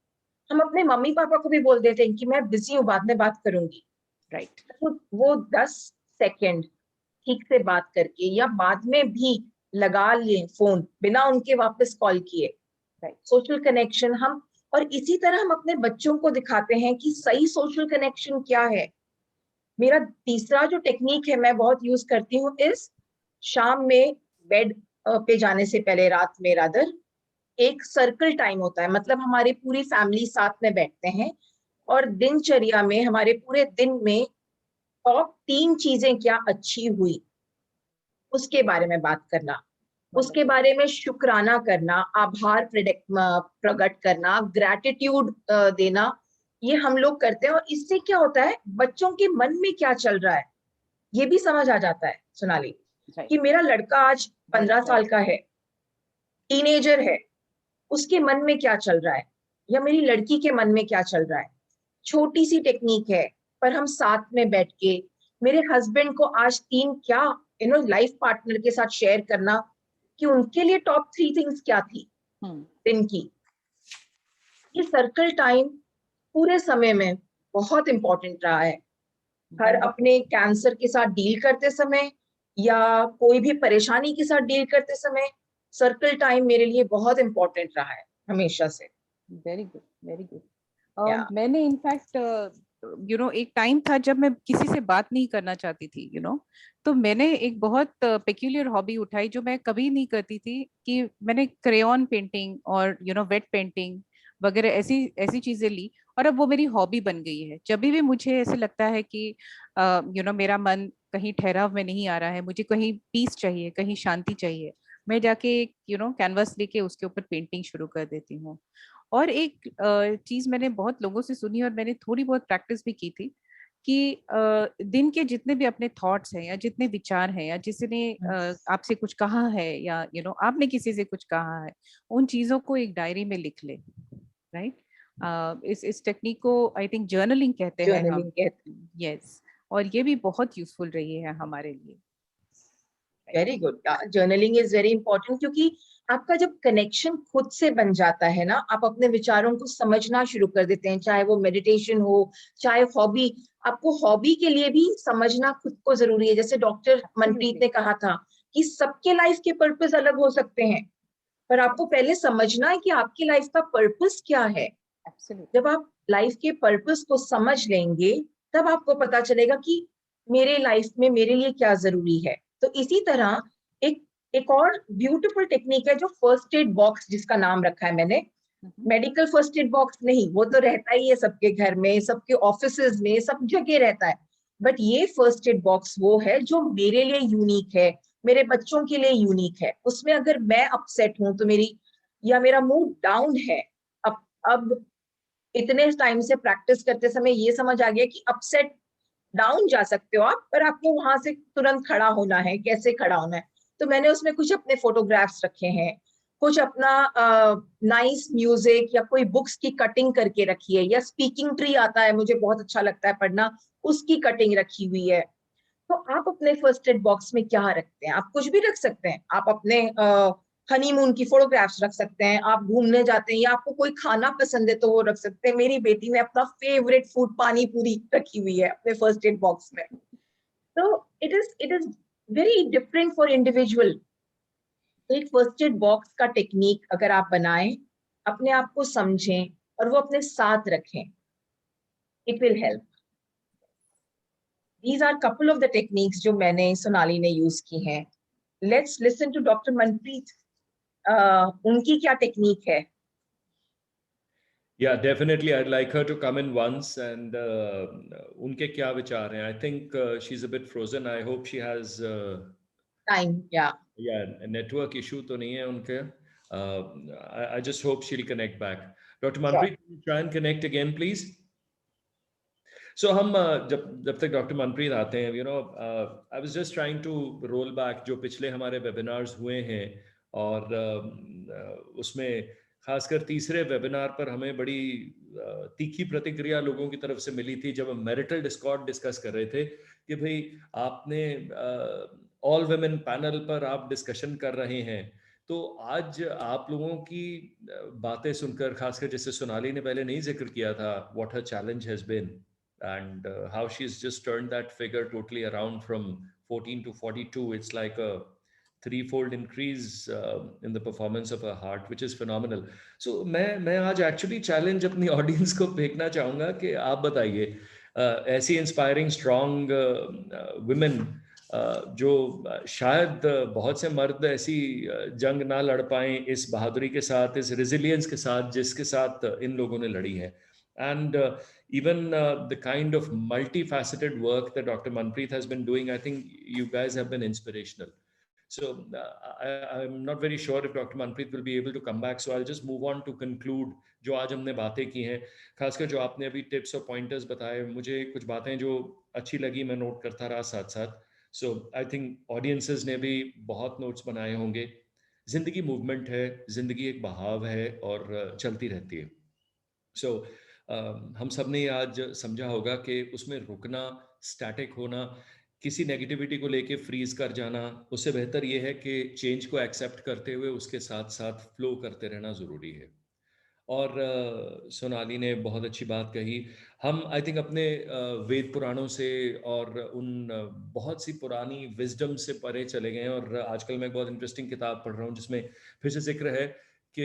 हम अपने मम्मी पापा को भी बोल देते हैं कि मैं बिजी हूँ, बाद में बात करूंगी। राइट। तो वो 10 सेकेंड ठीक से बात करके या बाद में भी लगा लें फोन बिना उनके वापस कॉल किए। सोशल कनेक्शन हम, और इसी तरह हम अपने बच्चों को दिखाते हैं कि सही सोशल कनेक्शन क्या है। मेरा तीसरा जो टेक्निक है मैं बहुत यूज करती हूँ, इस शाम में बेड पे जाने से पहले, रात में रादर, एक सर्कल टाइम होता है, मतलब हमारी पूरी फैमिली साथ में बैठते हैं और दिनचर्या में हमारे पूरे दिन में टॉप 3 चीजें क्या अच्छी हुई उसके बारे में बात करना, उसके बारे में शुक्राना करना, आभार प्रकट करना, ग्रैटिट्यूड देना, ये हम लोग करते हैं। और इससे क्या होता है, बच्चों के मन में क्या चल रहा है ये भी समझ आ जाता है सोनाली, कि मेरा लड़का आज 15 साल का है, टीनेजर है, उसके मन में क्या चल रहा है, या मेरी लड़की के मन में क्या चल रहा है। छोटी सी टेक्निक है, पर हम साथ में बैठ के, मेरे हस्बैंड को आज 3 क्या लाइफ पार्टनर के साथ शेयर करना कि उनके लिए टॉप 3 थिंग्स क्या थी दिन की। ये सर्कल टाइम पूरे समय में बहुत इंपॉर्टेंट रहा है। हर अपने कैंसर के साथ डील करते समय या कोई भी परेशानी के साथ डील करते समय सर्कल टाइम मेरे लिए बहुत इंपॉर्टेंट रहा है हमेशा से। Very good, very good. मैंने इनफैक्ट एक टाइम था जब मैं किसी से बात नहीं करना चाहती थी, तो मैंने एक बहुत पेक्यूलियर हॉबी उठाई जो मैं कभी नहीं करती थी, कि मैंने क्रेयॉन पेंटिंग और वेट पेंटिंग वगैरह ऐसी ऐसी चीजें ली, और अब वो मेरी हॉबी बन गई है। जब भी मुझे ऐसे लगता है कि मेरा मन कहीं ठहराव में नहीं आ रहा है, मुझे कहीं पीस चाहिए, कहीं शांति चाहिए, मैं जाके कैनवास लेके उसके ऊपर पेंटिंग शुरू कर देती हूँ। और एक चीज मैंने बहुत लोगों से सुनी और मैंने थोड़ी बहुत प्रैक्टिस भी की थी, कि दिन के जितने भी अपने थॉट्स हैं या जितने विचार हैं या जिसने आपसे कुछ कहा है या आपने किसी से कुछ कहा है, उन चीजों को एक डायरी में लिख ले, राइट। इस टेक्निक को आई थिंक जर्नलिंग कहते हैं हम। यस, और ये भी बहुत यूजफुल रही है हमारे लिए। Very good, journaling is very important, क्योंकि आपका जब कनेक्शन खुद से बन जाता है ना, आप अपने विचारों को समझना शुरू कर देते हैं, चाहे वो मेडिटेशन हो, चाहे हॉबी। आपको हॉबी के लिए भी समझना खुद को जरूरी है। जैसे डॉक्टर मनप्रीत ने कहा था कि सबके लाइफ के पर्पस अलग हो सकते हैं, पर आपको पहले समझना है कि आपकी लाइफ का पर्पस क्या है। जब आप लाइफ के पर्पस को समझ लेंगे तब आपको पता चलेगा कि मेरे लाइफ में मेरे लिए क्या जरूरी है। तो इसी तरह एक और ब्यूटीफुल टेक्निक है जो फर्स्ट एड बॉक्स, जिसका नाम रखा है मैंने। मेडिकल फर्स्ट एड बॉक्स नहीं, वो तो रहता ही है सबके घर में, सबके ऑफिसेज में, सब जगह रहता है। बट ये फर्स्ट एड बॉक्स वो है जो मेरे लिए यूनिक है, मेरे बच्चों के लिए यूनिक है। उसमें अगर मैं अपसेट हूं तो मेरा मूड डाउन है, अब इतने टाइम से प्रैक्टिस करते समय ये समझ आ गया कि अपसेट डाउन जा सकते हो आप, पर आपको वहां से तुरंत खड़ा होना है। कैसे खड़ा होना है, तो मैंने उसमें कुछ अपने फोटोग्राफ्स रखे हैं, कुछ अपना नाइस म्यूजिक या कोई बुक्स की कटिंग करके रखी है, या स्पीकिंग ट्री आता है, मुझे बहुत अच्छा लगता है पढ़ना, उसकी कटिंग रखी हुई है। तो आप अपने फर्स्ट एड बॉक्स में क्या रखते हैं? आप कुछ भी रख सकते हैं। आप अपने हनीमून की फोटोग्राफ्स रख सकते हैं, आप घूमने जाते हैं या आपको कोई खाना पसंद है तो वो रख सकते हैं। मेरी बेटी ने अपना फेवरेट फूड पानी पूरी रखी हुई है अपने फर्स्ट एड बॉक्स में। तो it is very different for individual. तो एक फर्स्ट एड बॉक्स का टेक्निक अगर आप बनाएं, अपने आप को समझें और वो अपने साथ रखें, it will help. These are couple of the techniques जो मैंने सोनाली ने यूज की हैं। Let's listen to Dr. Manpreet, उनकी क्या टेक्निक है? Yeah, definitely. I'd like her to come in once and unke kya vichar hain. I think she's a bit frozen. I hope she has Time, yeah. Yeah, a network issue to nahi hai unke. I just hope she'll connect back. Dr. Manpreet, can you try and connect again, please? So हम जब तक डॉक्टर मनप्रीत आते हैं, I was just trying to roll back जो पिछले हमारे वेबिनार्स हुए हैं, और उसमें खासकर तीसरे वेबिनार पर हमें बड़ी तीखी प्रतिक्रिया लोगों की तरफ से मिली थी, जब हम मैरिटल डिस्कॉर्ड डिस्कस कर रहे थे कि भाई आपने ऑल वुमेन पैनल पर आप डिस्कशन कर रहे हैं। तो आज आप लोगों की बातें सुनकर, खासकर जैसे सोनाली ने पहले नहीं जिक्र किया था, what her challenge has been and how she's just turned that figure totally around from 14 to 42. It's like a threefold increase in the performance of her heart, which is phenomenal. So मैं आज actually challenge अपनी audience को फेंकना चाहूँगा कि आप बताइए ऐसी inspiring strong women जो शायद बहुत से मर्द ऐसी जंग ना लड़ पाएं इस बहादुरी के साथ, इस रेजिलियंस के साथ जिसके साथ इन लोगों ने लड़ी है. And even the kind of multifaceted work that Dr. Manpreet has been doing, I think you guys have been inspirational. So I'm not very sure if Dr. Manpreet will be able to come back. So I'll just move on to conclude जो आज हमने बातें की हैं, खासकर जो आपने अभी टिप्स और पॉइंटर्स बताए, मुझे कुछ बातें जो अच्छी लगी मैं नोट करता रहा साथ साथ. सो आई थिंक ऑडियंसेस ने भी बहुत नोट्स बनाए होंगे. जिंदगी मूवमेंट है, जिंदगी एक बहाव है और चलती रहती है. सो हम सब ने आज समझा होगा कि उसमें रुकना, स्टैटिक होना, किसी नेगेटिविटी को लेके फ्रीज कर जाना, उससे बेहतर ये है कि चेंज को एक्सेप्ट करते हुए उसके साथ साथ फ्लो करते रहना ज़रूरी है. और सोनाली ने बहुत अच्छी बात कही. हम आई थिंक अपने वेद पुराणों से और उन बहुत सी पुरानी विजडम से परे चले गए हैं. और आजकल मैं बहुत इंटरेस्टिंग किताब पढ़ रहा हूँ जिसमें फिर से जिक्र है कि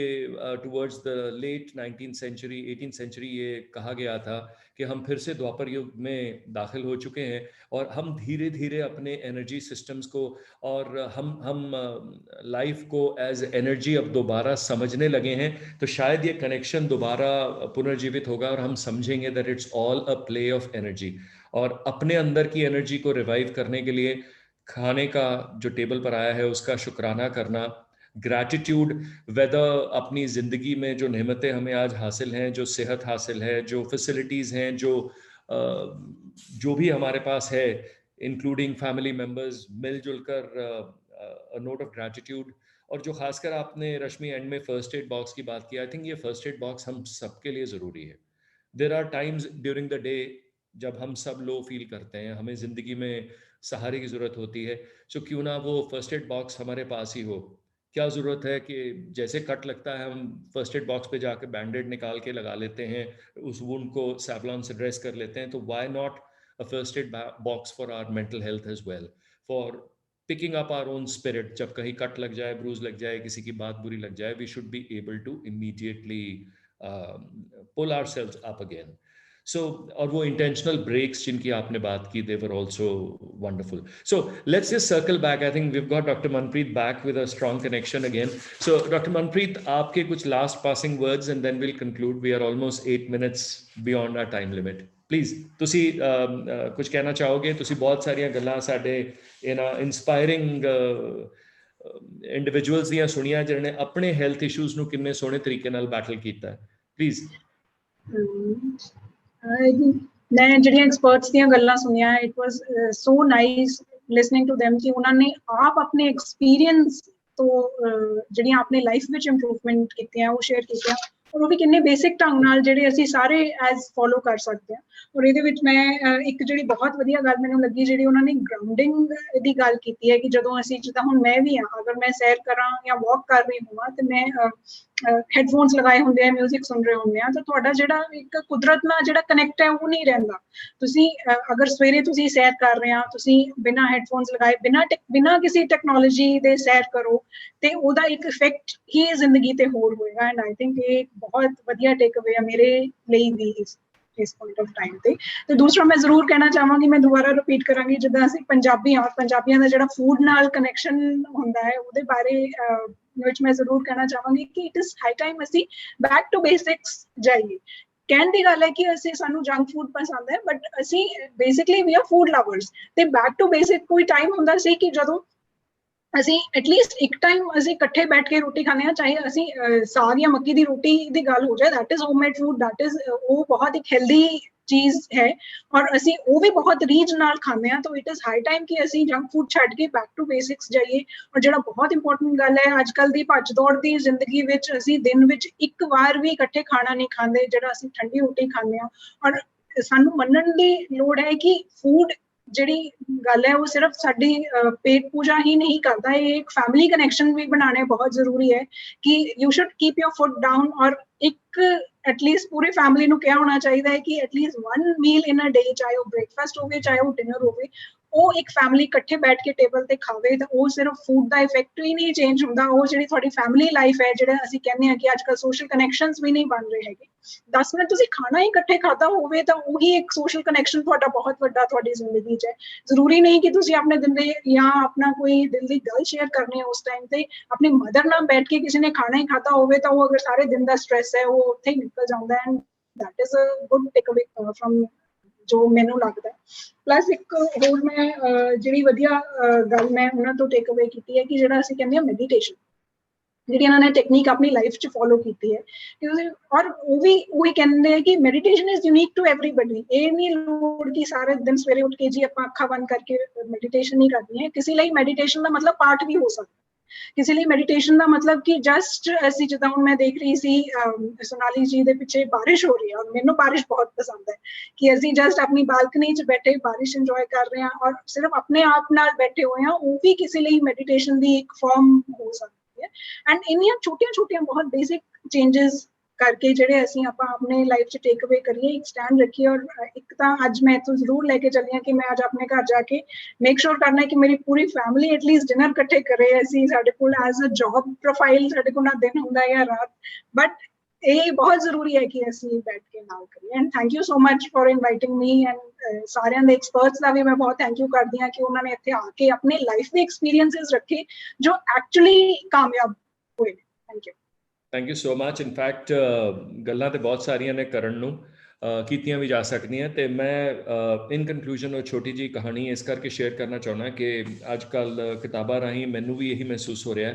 towards the late 19th century 18th century ये कहा गया था कि हम फिर से द्वापर युग में दाखिल हो चुके हैं और हम धीरे धीरे अपने एनर्जी सिस्टम्स को और हम लाइफ को एज एनर्जी अब दोबारा समझने लगे हैं. तो शायद ये कनेक्शन दोबारा पुनर्जीवित होगा और हम समझेंगे that it's all a play of energy. और अपने अंदर की एनर्जी को रिवाइव करने के लिए खाने का जो टेबल पर आया है उसका शुक्राना करना, ग्रैटिट्यूड, वेदर अपनी ज़िंदगी में जो नेमतें हमें आज हासिल हैं, जो सेहत हासिल है, जो फैसिलिटीज़ हैं, जो भी हमारे पास है, इंक्लूडिंग फैमिली मेम्बर्स, मिलजुल कर नोट ऑफ ग्रैटिट्यूड. और जो खासकर आपने रश्मि एंड में फर्स्ट एड बॉक्स की बात की, आई थिंक ये फर्स्ट एड बॉक्स हम सबके लिए ज़रूरी है. There are times during the day जब हम सब लो फील करते हैं, हमें ज़िंदगी में सहारे की ज़रूरत होती है. सो क्यों ना वो फर्स्ट एड बॉक्स हमारे पास ही हो. क्या ज़रूरत है कि जैसे कट लगता है हम फर्स्ट एड बॉक्स पे जाकर बैंडेड निकाल के लगा लेते हैं, उस वुंड को सैवलॉन से ड्रेस कर लेते हैं. तो why not a first aid box for our mental health as well, for picking up our own spirit. जब कहीं कट लग जाए, ब्रूज लग जाए, किसी की बात बुरी लग जाए, we should be able to immediately pull ourselves up again. So, और वो intentional breaks जिनकी आपने बात की, they were also wonderful. So, let's just circle back. I think we've got Dr. Manpreet back with a strong connection again. So, Dr. Manpreet, आपके कुछ last passing words and then we'll conclude. We are almost 8 minutes beyond our time limit. Please, ਤੁਸੀਂ ਕੁਝ ਕਹਿਣਾ ਚਾਹੋਗੇ? ਤੁਸੀਂ ਬਹੁਤ ਸਾਰੀਆਂ ਗੱਲਾਂ ਸਾਡੇ ਇਹਨਾਂ inspiring individuals ਦੀਆਂ ਸੁਣੀਆਂ ਜਿਹਨਾਂ ਨੇ ਆਪਣੇ health issues ਨੂੰ ਕਿੰਨੇ ਸੋਹਣੇ ਤਰੀਕੇ ਨਾਲ battle ਕੀਤਾ ਹੈ. Please. मैं ਜਿਹੜੀਆਂ ਐਕਸਪਰਟਸ ਦੀਆਂ ਗੱਲਾਂ ਸੁਣੀਆਂ, it was so nice listening to them ਕਿ ਉਹਨਾਂ ਨੇ ਆਪ ਆਪਣੇ ਐਕਸਪੀਰੀਅੰਸ ਤੋਂ ਜਿਹੜੀਆਂ ਆਪਣੇ ਲਾਈਫ ਵਿੱਚ ਇੰਪਰੂਵਮੈਂਟ ਕੀਤੀਆਂ ਉਹ ਸ਼ੇਅਰ ਕੀਤੀਆਂ, ਔਰ ਉਹ ਵੀ ਕਿੰਨੇ ਬੇਸਿਕ ਢੰਗ ਨਾਲ ਜਿਹੜੇ ਅਸੀਂ ਸਾਰੇ ਐਜ਼ ਫੋਲੋ ਕਰ ਸਕਦੇ ਹਾਂ. ਔਰ ਇਹਦੇ ਵਿੱਚ ਮੈਂ ਇੱਕ ਜਿਹੜੀ ਬਹੁਤ ਵਧੀਆ ਗੱਲ ਮੈਨੂੰ ਲੱਗੀ, ਜਿਹੜੀ ਉਹਨਾਂ ਨੇ ਗਰਾਊਂਡਿੰਗ ਦੀ ਗੱਲ ਕੀਤੀ ਹੈ ਕਿ ਜਦੋਂ ਅਸੀਂ ਜਿੱਦਾਂ ਹੁਣ ਮੈਂ ਵੀ ਹਾਂ, ਅਗਰ ਮੈਂ ਸੈਰ ਕਰਾਂ ਜਾਂ ਵਾਕ ਕਰ ਰਹੀ ਹੋਵਾਂ ਤੇ ਮੈਂ ਹੈਡਫੋਨਸ ਲਗਾਏ ਹੁੰਦੇ ਆ, ਮਿਊਜ਼ਿਕ ਸੁਣ ਰਹੇ ਹੁੰਦੇ ਆ, ਤਾਂ ਤੁਹਾਡਾ ਜਿਹੜਾ ਇੱਕ ਕੁਦਰਤ ਨਾਲ ਜਿਹੜਾ ਕਨੈਕਟ ਹੈ ਉਹ ਨਹੀਂ ਰਹਿੰਦਾ. ਤੁਸੀਂ ਅਗਰ ਸਵੇਰੇ ਤੁਸੀਂ ਸੈਰ ਕਰ ਰਹੇ ਆ, ਤੁਸੀਂ ਬਿਨਾਂ ਹੈਡਫੋਨਸ ਲਗਾਏ, ਬਿਨਾਂ ਕਿਸੇ ਟੈਕਨੋਲੋਜੀ ਦੇ ਸੈਰ ਕਰੋ, ਤੇ ਉਹਦਾ ਇੱਕ ਇਫੈਕਟ ਹੀ ਜ਼ਿੰਦਗੀ ਤੇ ਹੋਰ ਹੋਏਗਾ. ਐਂਡ ਆਈ ਥਿੰਕ ਇਹ ਬਹੁਤ ਵਧੀਆ ਟੇਕ ਅਵੇ ਆ ਮੇਰੇ ਲਈ ਵੀ ਇਸ ਪੁਆਇੰਟ ਆਫ ਟਾਈਮ ਤੇ. ਤੇ ਦੂਸਰਾ ਮੈਂ ਜ਼ਰੂਰ ਕਹਿਣਾ ਚਾਹਾਂਗੀ, ਮੈਂ ਦੁਬਾਰਾ ਰਿਪੀਟ ਕਰਾਂਗੀ, ਜਿੱਦਾਂ ਅਸੀਂ ਪੰਜਾਬੀ ਹਾਂ, ਪੰਜਾਬੀਆਂ ਦਾ ਜਿਹੜਾ ਫੂਡ ਨਾਲ ਕਨੈਕਸ਼ਨ ਹੁੰਦਾ ਹੈ, ਉਹਦੇ ਬਾਰੇ ਵਿੱਚ ਮੈਂ ਜ਼ਰੂਰ ਕਹਿਣਾ ਚਾਹਾਂਗੀ ਕਿ ਇਟ ਇਜ਼ ਹਾਈ ਟਾਈਮ ਅਸੀਂ ਬੈਕ ਟੂ ਬੇਸਿਕਸ ਜਾਈਏ. ਕਹਿਣ ਦੀ ਗੱਲ ਹੈ ਕਿ ਅਸੀਂ ਸਾਨੂੰ ਜੰਕ ਫੂਡ ਪਸੰਦ ਹੈ, ਬਟ ਅਸੀਂ basically we are food lovers. ਤੇ ਬੈਕ ਟੂ ਬੇਸਿਕ ਕੋਈ ਟਾਈਮ ਹੁੰਦਾ ਸੀ ਕਿ ਜਦੋਂ ਅਸੀਂ ਐਟਲੀਸਟ ਇੱਕ ਟਾਈਮ ਅਸੀਂ ਇਕੱਠੇ ਬੈਠ ਕੇ ਰੋਟੀ ਖਾਂਦੇ ਹਾਂ, ਚਾਹੇ ਅਸੀਂ ਸਾਗ ਜਾਂ ਮੱਕੀ ਦੀ ਰੋਟੀ ਦੀ ਗੱਲ ਹੋ ਜਾਏ, that is homemade food, that is ਉਹ ਬਹੁਤ ਇੱਕ ਹੈਲਦੀ ਚੀਜ਼ ਹੈ, ਔਰ ਅਸੀਂ ਉਹ ਵੀ ਬਹੁਤ ਰੀਝ ਨਾਲ ਖਾਂਦੇ ਹਾਂ. ਤਾਂ ਇਟ ਇਜ਼ ਹਾਈ ਟਾਈਮ ਕਿ ਅਸੀਂ ਜੰਕ ਫੂਡ ਛੱਡ ਕੇ ਬੈਕ ਟੂ ਬੇਸਿਕਸ ਜਾਈਏ. ਔਰ ਜਿਹੜਾ ਬਹੁਤ ਇੰਪੋਰਟੈਂਟ ਗੱਲ ਹੈ, ਅੱਜ ਕੱਲ੍ਹ ਦੀ ਭੱਜ ਦੌੜ ਦੀ ਜ਼ਿੰਦਗੀ ਵਿੱਚ ਅਸੀਂ ਦਿਨ ਵਿੱਚ ਇੱਕ ਵਾਰ ਵੀ ਇਕੱਠੇ ਖਾਣਾ ਨਹੀਂ ਖਾਂਦੇ, ਜਿਹੜਾ ਅਸੀਂ ਠੰਡੀ ਰੋਟੀ ਖਾਂਦੇ ਹਾਂ. ਔਰ ਸਾਨੂੰ ਮੰਨਣ ਦੀ ਲੋੜ ਹੈ ਕਿ ਫੂਡ ਜਿਹੜੀ ਗੱਲ ਹੈ ਉਹ ਸਿਰਫ ਸਾਡੀ ਪੇਟ ਪੂਜਾ ਹੀ ਨਹੀਂ ਕਰਦਾ, ਇਹ ਇੱਕ ਫੈਮਿਲੀ ਕਨੈਕਸ਼ਨ ਵੀ ਬਣਾਉਣੇ ਬਹੁਤ ਜ਼ਰੂਰੀ ਹੈ ਕਿ you should keep your foot down. ਔਰ ਇੱਕ ਐਟਲੀਸਟ ਪੂਰੀ ਫੈਮਿਲੀ ਨੂੰ ਕਿਹਾ ਹੋਣਾ ਚਾਹੀਦਾ ਹੈ ਕਿ ਐਟਲੀਸਟ 1 ਮੀਲ ਇਨ ਅ ਡੇ, ਚਾਹੇ ਉਹ ਬ੍ਰੇਕਫਾਸਟ ਹੋਵੇ ਚਾਹੇ ਉਹ ਡਿਨਰ ਹੋਵੇ, ਉਹ ਇੱਕ ਫੈਮਿਲੀ ਇਕੱਠੇ ਬੈਠ ਕੇ ਟੇਬਲ ਤੇ ਖਾਵੇ ਤਾਂ ਉਹ ਸਿਰਫ ਫੂਡ ਦਾ ਇਫੈਕਟ ਹੀ ਨਹੀਂ ਚੇਂਜ ਹੁੰਦਾ, ਉਹ ਜਿਹੜੀ ਤੁਹਾਡੀ ਫੈਮਿਲੀ ਲਾਈਫ ਹੈ, ਜਿਹੜਾ ਅਸੀਂ ਕਹਿੰਦੇ ਹਾਂ ਕਿ ਅੱਜ ਕੱਲ੍ਹ ਸੋਸ਼ਲ ਕਨੈਕਸ਼ਨਸ ਵੀ ਨਹੀਂ ਬਣ ਰਹੇ ਹੈਗੇ, 10 ਮਿੰਟ ਤੁਸੀਂ ਖਾਣਾ ਹੀ ਇਕੱਠੇ ਖਾਧਾ ਹੋਵੇ ਤਾਂ ਉਹੀ ਇੱਕ ਸੋਸ਼ਲ ਕਨੈਕਸ਼ਨ ਤੁਹਾਡਾ ਬਹੁਤ ਵੱਡਾ ਤੁਹਾਡੀ ਜ਼ਿੰਦਗੀ 'ਚ ਹੈ। ਜ਼ਰੂਰੀ ਨਹੀਂ ਕਿ ਤੁਸੀਂ ਆਪਣੇ ਦਿਲ ਦੇ ਜਾਂ ਆਪਣਾ ਕੋਈ ਦਿਲ ਦੀ ਗੱਲ ਸ਼ੇਅਰ ਕਰਨੀ ਹੈ ਉਸ ਟਾਈਮ ਤੇ, ਆਪਣੀ ਮਦਰ ਨਾਲ ਬੈਠ ਕੇ ਕਿਸੇ ਨੇ ਖਾਣਾ ਹੀ ਖਾਧਾ ਹੋਵੇ ਤਾਂ ਉਹ ਅਗਰ ਸਾਰੇ ਦਿਨ ਦਾ ਸਟ੍ਰੈਸ ਹੈ ਉਹ ਉੱਥੇ ਹੀ ਨਿਕਲ ਜਾਂਦਾ ਹੈ। And that is a good take away from ਜੋ ਮੈਨੂੰ ਲੱਗਦਾ। ਪਲੱਸ ਇੱਕ ਹੋਰ ਮੈਂ ਜਿਹੜੀ ਵਧੀਆ ਗੱਲ ਮੈਂ ਉਹਨਾਂ ਤੋਂ ਟੇਕ ਅਵੇ ਕੀਤੀ ਹੈ ਕਿ ਜਿਹੜਾ ਅਸੀਂ ਕਹਿੰਦੇ ਹਾਂ ਮੈਡੀਟੇਸ਼ਨ, ਜਿਹੜੀ ਇਹਨਾਂ ਨੇ ਟੈਕਨੀਕ ਆਪਣੀ ਲਾਈਫ 'ਚ ਫੋਲੋ ਕੀਤੀ ਹੈ, ਔਰ ਉਹ ਵੀ ਉਹੀ ਕਹਿੰਦੇ ਆ ਕਿ meditation is unique to everybody. ਇਹ ਨਹੀਂ ਲੋੜ ਕਿ ਸਾਰੇ ਦਿਨ ਸਵੇਰੇ ਉੱਠ ਕੇ ਜੀ ਆਪਾਂ ਅੱਖਾਂ ਬੰਦ ਕਰਕੇ ਮੈਡੀਟੇਸ਼ਨ ਨਹੀਂ ਕਰਨੀ ਹੈ। ਕਿਸੇ ਲਈ ਮੈਡੀਟੇਸ਼ਨ ਦਾ ਮਤਲਬ ਪਾਠ ਵੀ ਹੋ ਸਕਦਾ, ਕਿਸੇ ਲਈ ਮੈਡੀਟੇਸ਼ਨ ਦਾ ਮਤਲਬ ਕਿ ਜਸਟ ਅਸੀਂ ਜਿੱਦਾਂ ਹੁਣ ਮੈਂ ਦੇਖ ਰਹੀ ਸੀ ਸੋਨਾਲੀ ਜੀ ਦੇ ਪਿੱਛੇ ਬਾਰਿਸ਼ ਹੋ ਰਹੀ ਹੈ, ਔਰ ਮੈਨੂੰ ਬਾਰਿਸ਼ ਬਹੁਤ ਪਸੰਦ ਹੈ ਕਿ ਅਸੀਂ ਜਸਟ ਆਪਣੀ ਬਾਲਕਨੀ 'ਚ ਬੈਠੇ ਬਾਰਿਸ਼ ਇੰਜੋਏ ਕਰ ਰਹੇ ਹਾਂ ਔਰ ਸਿਰਫ ਆਪਣੇ ਆਪ ਨਾਲ ਬੈਠੇ ਹੋਏ ਹਾਂ, ਉਹ ਵੀ ਕਿਸੇ ਲਈ ਮੈਡੀਟੇਸ਼ਨ ਦੀ ਇੱਕ ਫਾਰਮ ਹੋ ਸਕਦੀ ਹੈ। ਐਂਡ ਇੰਨੀਆਂ ਛੋਟੀਆਂ ਛੋਟੀਆਂ ਬਹੁਤ ਬੇਸਿਕ ਚੇਂਜਸ ਕਰਕੇ ਜਿਹੜੇ ਅਸੀਂ ਆਪਾਂ ਆਪਣੇ ਲਾਈਫ 'ਚ ਟੇਕ ਅਵੇ ਕਰੀਏ, ਇੱਕ ਸਟੈਂਡ ਰੱਖੀਏ। ਔਰ ਇੱਕ ਤਾਂ ਅੱਜ ਮੈਂ ਇੱਥੋਂ ਜ਼ਰੂਰ ਲੈ ਕੇ ਚੱਲੀ ਹਾਂ ਕਿ ਮੈਂ ਅੱਜ ਆਪਣੇ ਘਰ ਜਾ ਕੇ ਮੇਕ ਸ਼ੋਰ ਕਰਨਾ ਕਿ ਮੇਰੀ ਪੂਰੀ ਫੈਮਿਲੀ ਐਟਲੀਸਟ ਡਿਨਰ ਇਕੱਠੇ ਕਰੇ। ਅਸੀਂ ਸਾਡੇ ਕੋਲ ਐਜ਼ ਅ ਜੌਬ ਪ੍ਰੋਫਾਈਲ ਸਾਡੇ ਕੋਲ ਨਾ ਦਿਨ ਹੁੰਦਾ ਜਾਂ ਰਾਤ, ਬਟ ਇਹ ਬਹੁਤ ਜ਼ਰੂਰੀ ਹੈ ਕਿ ਅਸੀਂ ਬੈਠ ਕੇ ਨਾਲ ਕਰੀਏ। And thank you so much for inviting me. And ਸਾਰਿਆਂ ਦੇ ਐਕਸਪਰਟਸ ਦਾ ਵੀ ਮੈਂ ਬਹੁਤ ਥੈਂਕ ਯੂ ਕਰਦੀ ਹਾਂ ਕਿ ਉਹਨਾਂ ਨੇ ਇੱਥੇ ਆ ਕੇ ਆਪਣੇ ਲਾਈਫ ਦੇ ਐਕਸਪੀਰੀਐਂਸਿਸ ਰੱਖੇ ਜੋ ਐਕਚੁਅਲੀ ਕਾਮਯਾਬ ਹੋਏ। Thank you. Thank you so much. In fact ਗੱਲਾਂ ਤੇ ਬਹੁਤ ਸਾਰੀਆਂ ਨੇ ਕਰਨ ਨੂੰ, ਕੀਤੀਆਂ ਵੀ ਜਾ ਸਕਦੀਆਂ, ਤੇ ਮੈਂ ਇਨ ਕਨਕਲੂਜਨ ਉਹ ਛੋਟੀ ਜਿਹੀ ਕਹਾਣੀ ਇਸ ਕਰਕੇ ਸ਼ੇਅਰ ਕਰਨਾ ਚਾਹੁੰਦਾ ਕਿ ਅੱਜ ਕੱਲ੍ਹ ਕਿਤਾਬਾਂ ਰਾਹੀਂ ਮੈਨੂੰ ਵੀ ਇਹੀ ਮਹਿਸੂਸ ਹੋ ਰਿਹਾ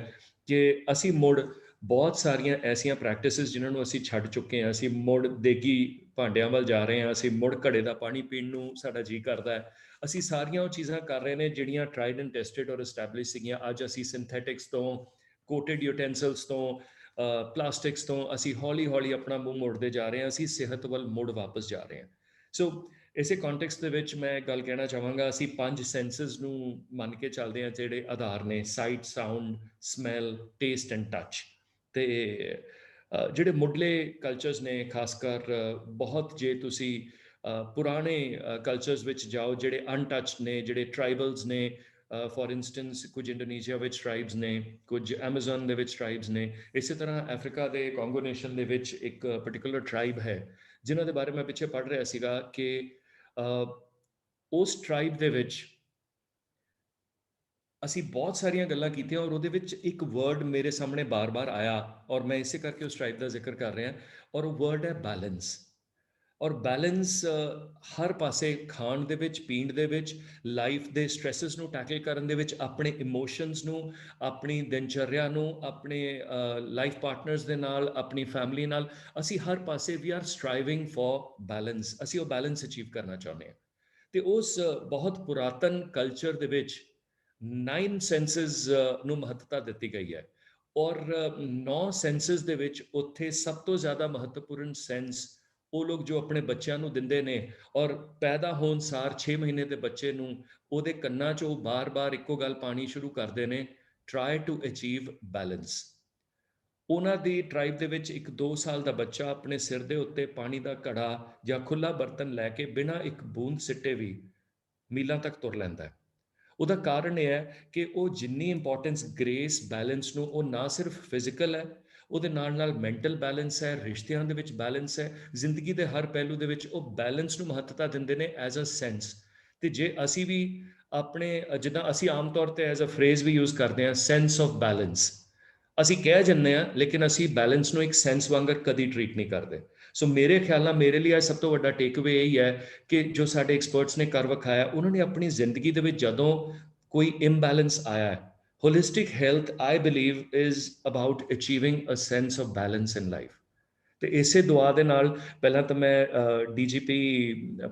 ਕਿ ਅਸੀਂ ਮੁੜ ਬਹੁਤ ਸਾਰੀਆਂ ਐਸੀਆਂ ਪ੍ਰੈਕਟਿਸਿਸ ਜਿਨ੍ਹਾਂ ਨੂੰ ਅਸੀਂ ਛੱਡ ਚੁੱਕੇ ਹਾਂ, ਅਸੀਂ ਮੁੜ ਦੇਗੀ ਭਾਂਡਿਆਂ ਵੱਲ ਜਾ ਰਹੇ ਹਾਂ, ਅਸੀਂ ਮੁੜ ਘੜੇ ਦਾ ਪਾਣੀ ਪੀਣ ਨੂੰ ਸਾਡਾ ਜੀਅ ਕਰਦਾ ਹੈ। ਅਸੀਂ ਸਾਰੀਆਂ ਉਹ ਚੀਜ਼ਾਂ ਕਰ ਰਹੇ ਨੇ ਜਿਹੜੀਆਂ ਟਰਾਈਡ ਐਂਡ ਟੈਸਟਡ ਔਰ ਐਸਟੈਬਲਿਸ਼ ਸੀਗੀਆਂ। ਅੱਜ ਅਸੀਂ ਸਿੰਥੈਟਿਕਸ ਤੋਂ, ਕੋਟਡ ਯੂਟੈਂਸਿਲਸ ਤੋਂ, ਪਲਾਸਟਿਕਸ ਤੋਂ ਅਸੀਂ ਹੌਲੀ ਹੌਲੀ ਆਪਣਾ ਮੂੰਹ ਮੋੜਦੇ ਜਾ ਰਹੇ ਹਾਂ, ਅਸੀਂ ਸਿਹਤ ਵੱਲ ਮੁੜ ਵਾਪਸ ਜਾ ਰਹੇ ਹਾਂ। ਸੋ ਇਸੇ ਕੰਟੈਕਸਟ ਦੇ ਵਿੱਚ ਮੈਂ ਗੱਲ ਕਹਿਣਾ ਚਾਹਾਂਗਾ, ਅਸੀਂ 5 ਸੈਂਸਸ ਨੂੰ ਮੰਨ ਕੇ ਚੱਲਦੇ ਹਾਂ ਜਿਹੜੇ ਆਧਾਰ ਨੇ: site, sound, smell, taste and touch. ਤੇ ਜਿਹੜੇ ਮੁੱਢਲੇ ਕਲਚਰਸ ਨੇ, ਖਾਸ ਕਰ ਬਹੁਤ ਜੇ ਤੁਸੀਂ ਪੁਰਾਣੇ ਕਲਚਰਸ ਵਿੱਚ ਜਾਓ ਜਿਹੜੇ ਅਨਟੱਚਡ ਨੇ, ਜਿਹੜੇ ਟਰਾਈਬਲਸ ਨੇ, ਫॉर ਇੰਸਟੈਂਸ ਕੁਝ ਇੰਡੋਨੇਸ਼ੀਆ ਵਿੱਚ ਟਰਾਈਬਸ ਨੇ, ਕੁਝ ਐਮਾਜ਼ਨ ਦੇ ਵਿੱਚ ਟਰਾਈਬਸ ਨੇ, ਇਸੇ ਤਰ੍ਹਾਂ ਅਫਰੀਕਾ ਦੇ ਕੋਂਗੋ ਨੇਸ਼ਨ ਦੇ ਵਿੱਚ ਇੱਕ ਪਾਰਟਿਕੂਲਰ ਟਰਾਈਬ ਹੈ ਜਿਨ੍ਹਾਂ ਦੇ ਬਾਰੇ ਮੈਂ ਪਿੱਛੇ ਪੜ੍ਹ ਰਿਹਾ ਸੀਗਾ ਕਿ ਉਸ ਟਰਾਈਬ ਦੇ ਵਿੱਚ ਅਸੀਂ ਬਹੁਤ ਸਾਰੀਆਂ ਗੱਲਾਂ ਕੀਤੀਆਂ ਔਰ ਉਹਦੇ ਵਿੱਚ ਇੱਕ ਵਰਡ ਮੇਰੇ ਸਾਹਮਣੇ ਬਾਰ-ਬਾਰ ਆਇਆ ਔਰ ਮੈਂ ਇਸੇ ਕਰਕੇ ਉਸ ਟਰਾਈਬ ਦਾ ਜ਼ਿਕਰ ਕਰ ਰਿਹਾ, ਔਰ ਉਹ ਵਰਡ ਹੈ ਬੈਲੈਂਸ। ਔਰ ਬੈਲੈਂਸ ਹਰ ਪਾਸੇ, ਖਾਣ ਦੇ ਵਿੱਚ, ਪੀਣ ਦੇ ਵਿੱਚ, ਲਾਈਫ ਦੇ ਸਟ੍ਰੈਸਸ ਨੂੰ ਟੈਕਲ ਕਰਨ ਦੇ ਵਿੱਚ, ਆਪਣੇ ਇਮੋਸ਼ਨਸ ਨੂੰ, ਆਪਣੀ ਦਿਨਚਰਿਆ ਨੂੰ, ਆਪਣੇ ਲਾਈਫ ਪਾਰਟਨਰਸ ਦੇ ਨਾਲ, ਆਪਣੀ ਫੈਮਿਲੀ ਨਾਲ, ਅਸੀਂ ਹਰ ਪਾਸੇ ਵੀ ਆਰ ਸਟ੍ਰਾਈਵਿੰਗ ਫॉर ਬੈਲੈਂਸ। ਅਸੀਂ ਉਹ ਬੈਲੈਂਸ ਅਚੀਵ ਕਰਨਾ ਚਾਹੁੰਦੇ ਹਾਂ। ਤੇ ਉਸ ਬਹੁਤ ਪੁਰਾਤਨ ਕਲਚਰ ਦੇ ਵਿੱਚ 9 ਸੈਂਸਸ ਨੂੰ ਮਹੱਤਤਾ ਦਿੱਤੀ ਗਈ ਹੈ ਔਰ 9 ਸੈਂਸਸ ਦੇ ਵਿੱਚ ਉੱਥੇ ਸਭ ਤੋਂ ਜ਼ਿਆਦਾ ਮਹੱਤਵਪੂਰਨ ਸੈਂਸ ਉਹ ਲੋਕ ਜੋ ਆਪਣੇ ਬੱਚਿਆਂ ਨੂੰ ਦਿੰਦੇ ਨੇ ਔਰ ਪੈਦਾ ਹੋਣ ਸਾਰ 6 ਮਹੀਨੇ ਦੇ ਬੱਚੇ ਨੂੰ ਉਹਦੇ ਕੰਨਾਂ 'ਚ ਉਹ ਬਾਰ-ਬਾਰ ਇੱਕੋ ਗੱਲ ਪਾਣੀ ਸ਼ੁਰੂ ਕਰਦੇ ਨੇ, ਟਰਾਈ ਟੂ ਅਚੀਵ ਬੈਲੈਂਸ। ਉਹਨਾਂ ਦੀ ਟਰਾਈਬ ਦੇ ਵਿੱਚ ਇੱਕ 2 ਸਾਲ ਦਾ ਬੱਚਾ ਆਪਣੇ ਸਿਰ ਦੇ ਉੱਤੇ ਪਾਣੀ ਦਾ ਘੜਾ ਜਾਂ ਖੁੱਲਾ ਬਰਤਨ ਲੈ ਕੇ ਬਿਨਾਂ ਇੱਕ ਬੂੰਦ ਸਿੱਟੇ ਵੀ ਮੀਲਾਂ ਤੱਕ ਤੁਰ ਲੈਂਦਾ ਹੈ। ਉਹਦਾ ਕਾਰਨ ਇਹ ਹੈ ਕਿ ਉਹ ਜਿੰਨੀ ਇੰਪੋਰਟੈਂਸ ਗ੍ਰੇਸ, ਬੈਲੈਂਸ ਨੂੰ, ਉਹ ਨਾ ਸਿਰਫ ਫਿਜ਼ੀਕਲ ਹੈ, ਉਹਦੇ ਨਾਲ ਨਾਲ ਮੈਂਟਲ ਬੈਲੈਂਸ ਹੈ, ਰਿਸ਼ਤਿਆਂ ਦੇ ਵਿੱਚ ਬੈਲੈਂਸ ਹੈ, ਜ਼ਿੰਦਗੀ ਦੇ ਹਰ ਪਹਿਲੂ ਦੇ ਵਿੱਚ ਉਹ ਬੈਲੈਂਸ ਨੂੰ ਮਹੱਤਤਾ ਦਿੰਦੇ ਨੇ ਐਜ਼ ਅ ਸੈਂਸ। ਤੇ ਜੇ ਅਸੀਂ ਵੀ ਆਪਣੇ, ਜਿੱਦਾਂ ਅਸੀਂ ਆਮ ਤੌਰ ਤੇ ਐਜ਼ ਅ ਫਰੇਜ਼ ਵੀ ਯੂਜ਼ ਕਰਦੇ ਹਾਂ, ਸੈਂਸ ਆਫ ਬੈਲੈਂਸ, ਅਸੀਂ ਕਹਿ ਜਾਂਦੇ ਹਾਂ ਲੇਕਿਨ ਅਸੀਂ ਬੈਲੈਂਸ ਨੂੰ ਇੱਕ ਸੈਂਸ ਵਾਂਗਰ ਕਦੀ ਟਰੀਟ ਨਹੀਂ ਕਰਦੇ। ਸੋ ਮੇਰੇ ਖਿਆਲ ਨਾਲ ਮੇਰੇ ਲਈ ਅੱਜ ਸਭ ਤੋਂ ਵੱਡਾ ਟੇਕਅਵੇ ਇਹੀ ਹੈ ਕਿ ਜੋ ਸਾਡੇ ਐਕਸਪਰਟਸ ਨੇ ਕਰ ਵਿਖਾਇਆ, ਉਹਨਾਂ ਨੇ ਆਪਣੀ ਜ਼ਿੰਦਗੀ ਦੇ ਵਿੱਚ ਜਦੋਂ ਕੋਈ ਇੰਬੈਲੈਂਸ ਆਇਆ ਹੈ, holistic health I believe is about achieving a sense of balance in life। ਤੇ ਇਸੇ ਦੁਆ ਦੇ ਨਾਲ ਪਹਿਲਾਂ ਤਾਂ ਮੈਂ DGP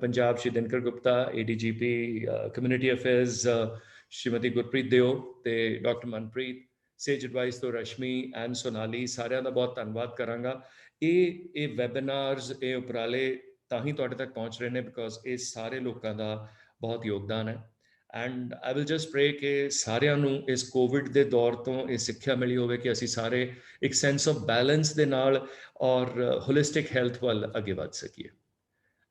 Punjab Shri Dinkar Gupta, ADGP community affairs Shrimati Gurpreet Deo ਤੇ ਡਾਕਟਰ ਮਨਪ੍ਰੀਤ, ਸੇਜ ਐਡਵਾਈਸ ਤੋਂ ਰਸ਼ਮੀ ਐਂਡ ਸੋਨਾਲੀ, ਸਾਰਿਆਂ ਦਾ ਬਹੁਤ ਧੰਨਵਾਦ ਕਰਾਂਗਾ। ਇਹ ਵੈਬਿਨਾਰਸ, ਇਹ ਉਪਰਾਲੇ ਤਾਂ ਹੀ ਤੁਹਾਡੇ ਤੱਕ ਪਹੁੰਚ ਰਹੇ ਨੇ ਬਿਕੋਜ਼ ਇਹ ਸਾਰੇ ਲੋਕਾਂ ਦਾ ਬਹੁਤ ਯੋਗਦਾਨ ਹੈ। ਐਂਡ ਆਈ ਵਿਲ ਜਸਟ ਪ੍ਰੇ ਕਿ ਸਾਰਿਆਂ ਨੂੰ ਇਸ ਕੋਵਿਡ ਦੇ ਦੌਰ ਤੋਂ ਇਹ ਸਿੱਖਿਆ ਮਿਲੀ ਹੋਵੇ ਕਿ ਅਸੀਂ ਸਾਰੇ ਇੱਕ ਸੈਂਸ ਆਫ ਬੈਲੈਂਸ ਦੇ ਨਾਲ ਔਰ ਹੋਲਿਸਟਿਕ ਹੈਲਥ ਵੱਲ ਅੱਗੇ ਵਧ ਸਕੀਏ।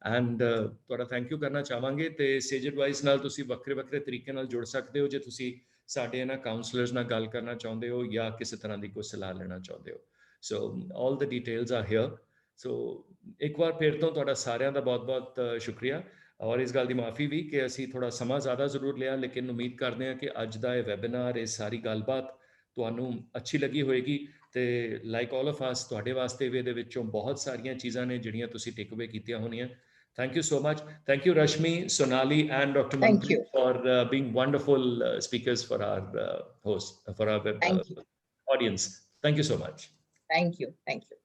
ਐਂਡ ਤੁਹਾਡਾ ਥੈਂਕ ਯੂ ਕਰਨਾ ਚਾਹਾਂਗੇ ਤੇ ਸੇਜ ਐਡਵਾਈਸ ਨਾਲ ਤੁਸੀਂ ਵੱਖਰੇ ਵੱਖਰੇ ਤਰੀਕੇ ਨਾਲ ਜੁੜ ਸਕਦੇ ਹੋ ਜੇ ਤੁਸੀਂ ਸਾਡੇ ਇਹਨਾਂ ਕਾਉਂਸਲਰਸ ਨਾਲ ਗੱਲ ਕਰਨਾ ਚਾਹੁੰਦੇ ਹੋ ਜਾਂ ਕਿਸੇ ਤਰ੍ਹਾਂ ਦੀ ਕੋਈ ਸਲਾਹ ਲੈਣਾ ਚਾਹੁੰਦੇ ਹੋ। ਸੋ ਆਲ ਦ ਡਿਟੇਲਸ ਆਰ ਹੇਅਰ। ਸੋ ਇੱਕ ਵਾਰ ਫਿਰ ਤੋਂ ਤੁਹਾਡਾ ਸਾਰਿਆਂ ਦਾ ਬਹੁਤ-ਬਹੁਤ ਸ਼ੁਕਰੀਆ ਔਰ ਇਸ ਗੱਲ ਦੀ ਮਾਫੀ ਵੀ ਕਿ ਅਸੀਂ ਥੋੜਾ ਸਮਾਂ ਜ਼ਿਆਦਾ ਜ਼ਰੂਰ ਲਿਆ, ਲੇਕਿਨ ਉਮੀਦ ਕਰਦੇ ਹਾਂ ਕਿ ਅੱਜ ਦਾ ਇਹ ਵੈਬਿਨਾਰ, ਇਹ ਸਾਰੀ ਗੱਲਬਾਤ ਤੁਹਾਨੂੰ ਅੱਛੀ ਲੱਗੀ ਹੋਏਗੀ ਤੇ ਲਾਈਕ ਆਲ ਆਫ ਅਸ ਤੁਹਾਡੇ ਵਾਸਤੇ ਵੀ ਇਹਦੇ ਵਿੱਚੋਂ ਬਹੁਤ ਸਾਰੀਆਂ ਚੀਜ਼ਾਂ ਨੇ ਜਿਹੜੀਆਂ ਤੁਸੀਂ ਟੇਕ ਅਵੇ ਕੀਤੀਆਂ ਹੋਣੀਆਂ। Thank you so much. Thank you, Rashmi, Sonali, and Dr. Thank Mantri you. for being wonderful speakers for our host, for our Thank you. audience. Thank you so much. Thank you. Thank you.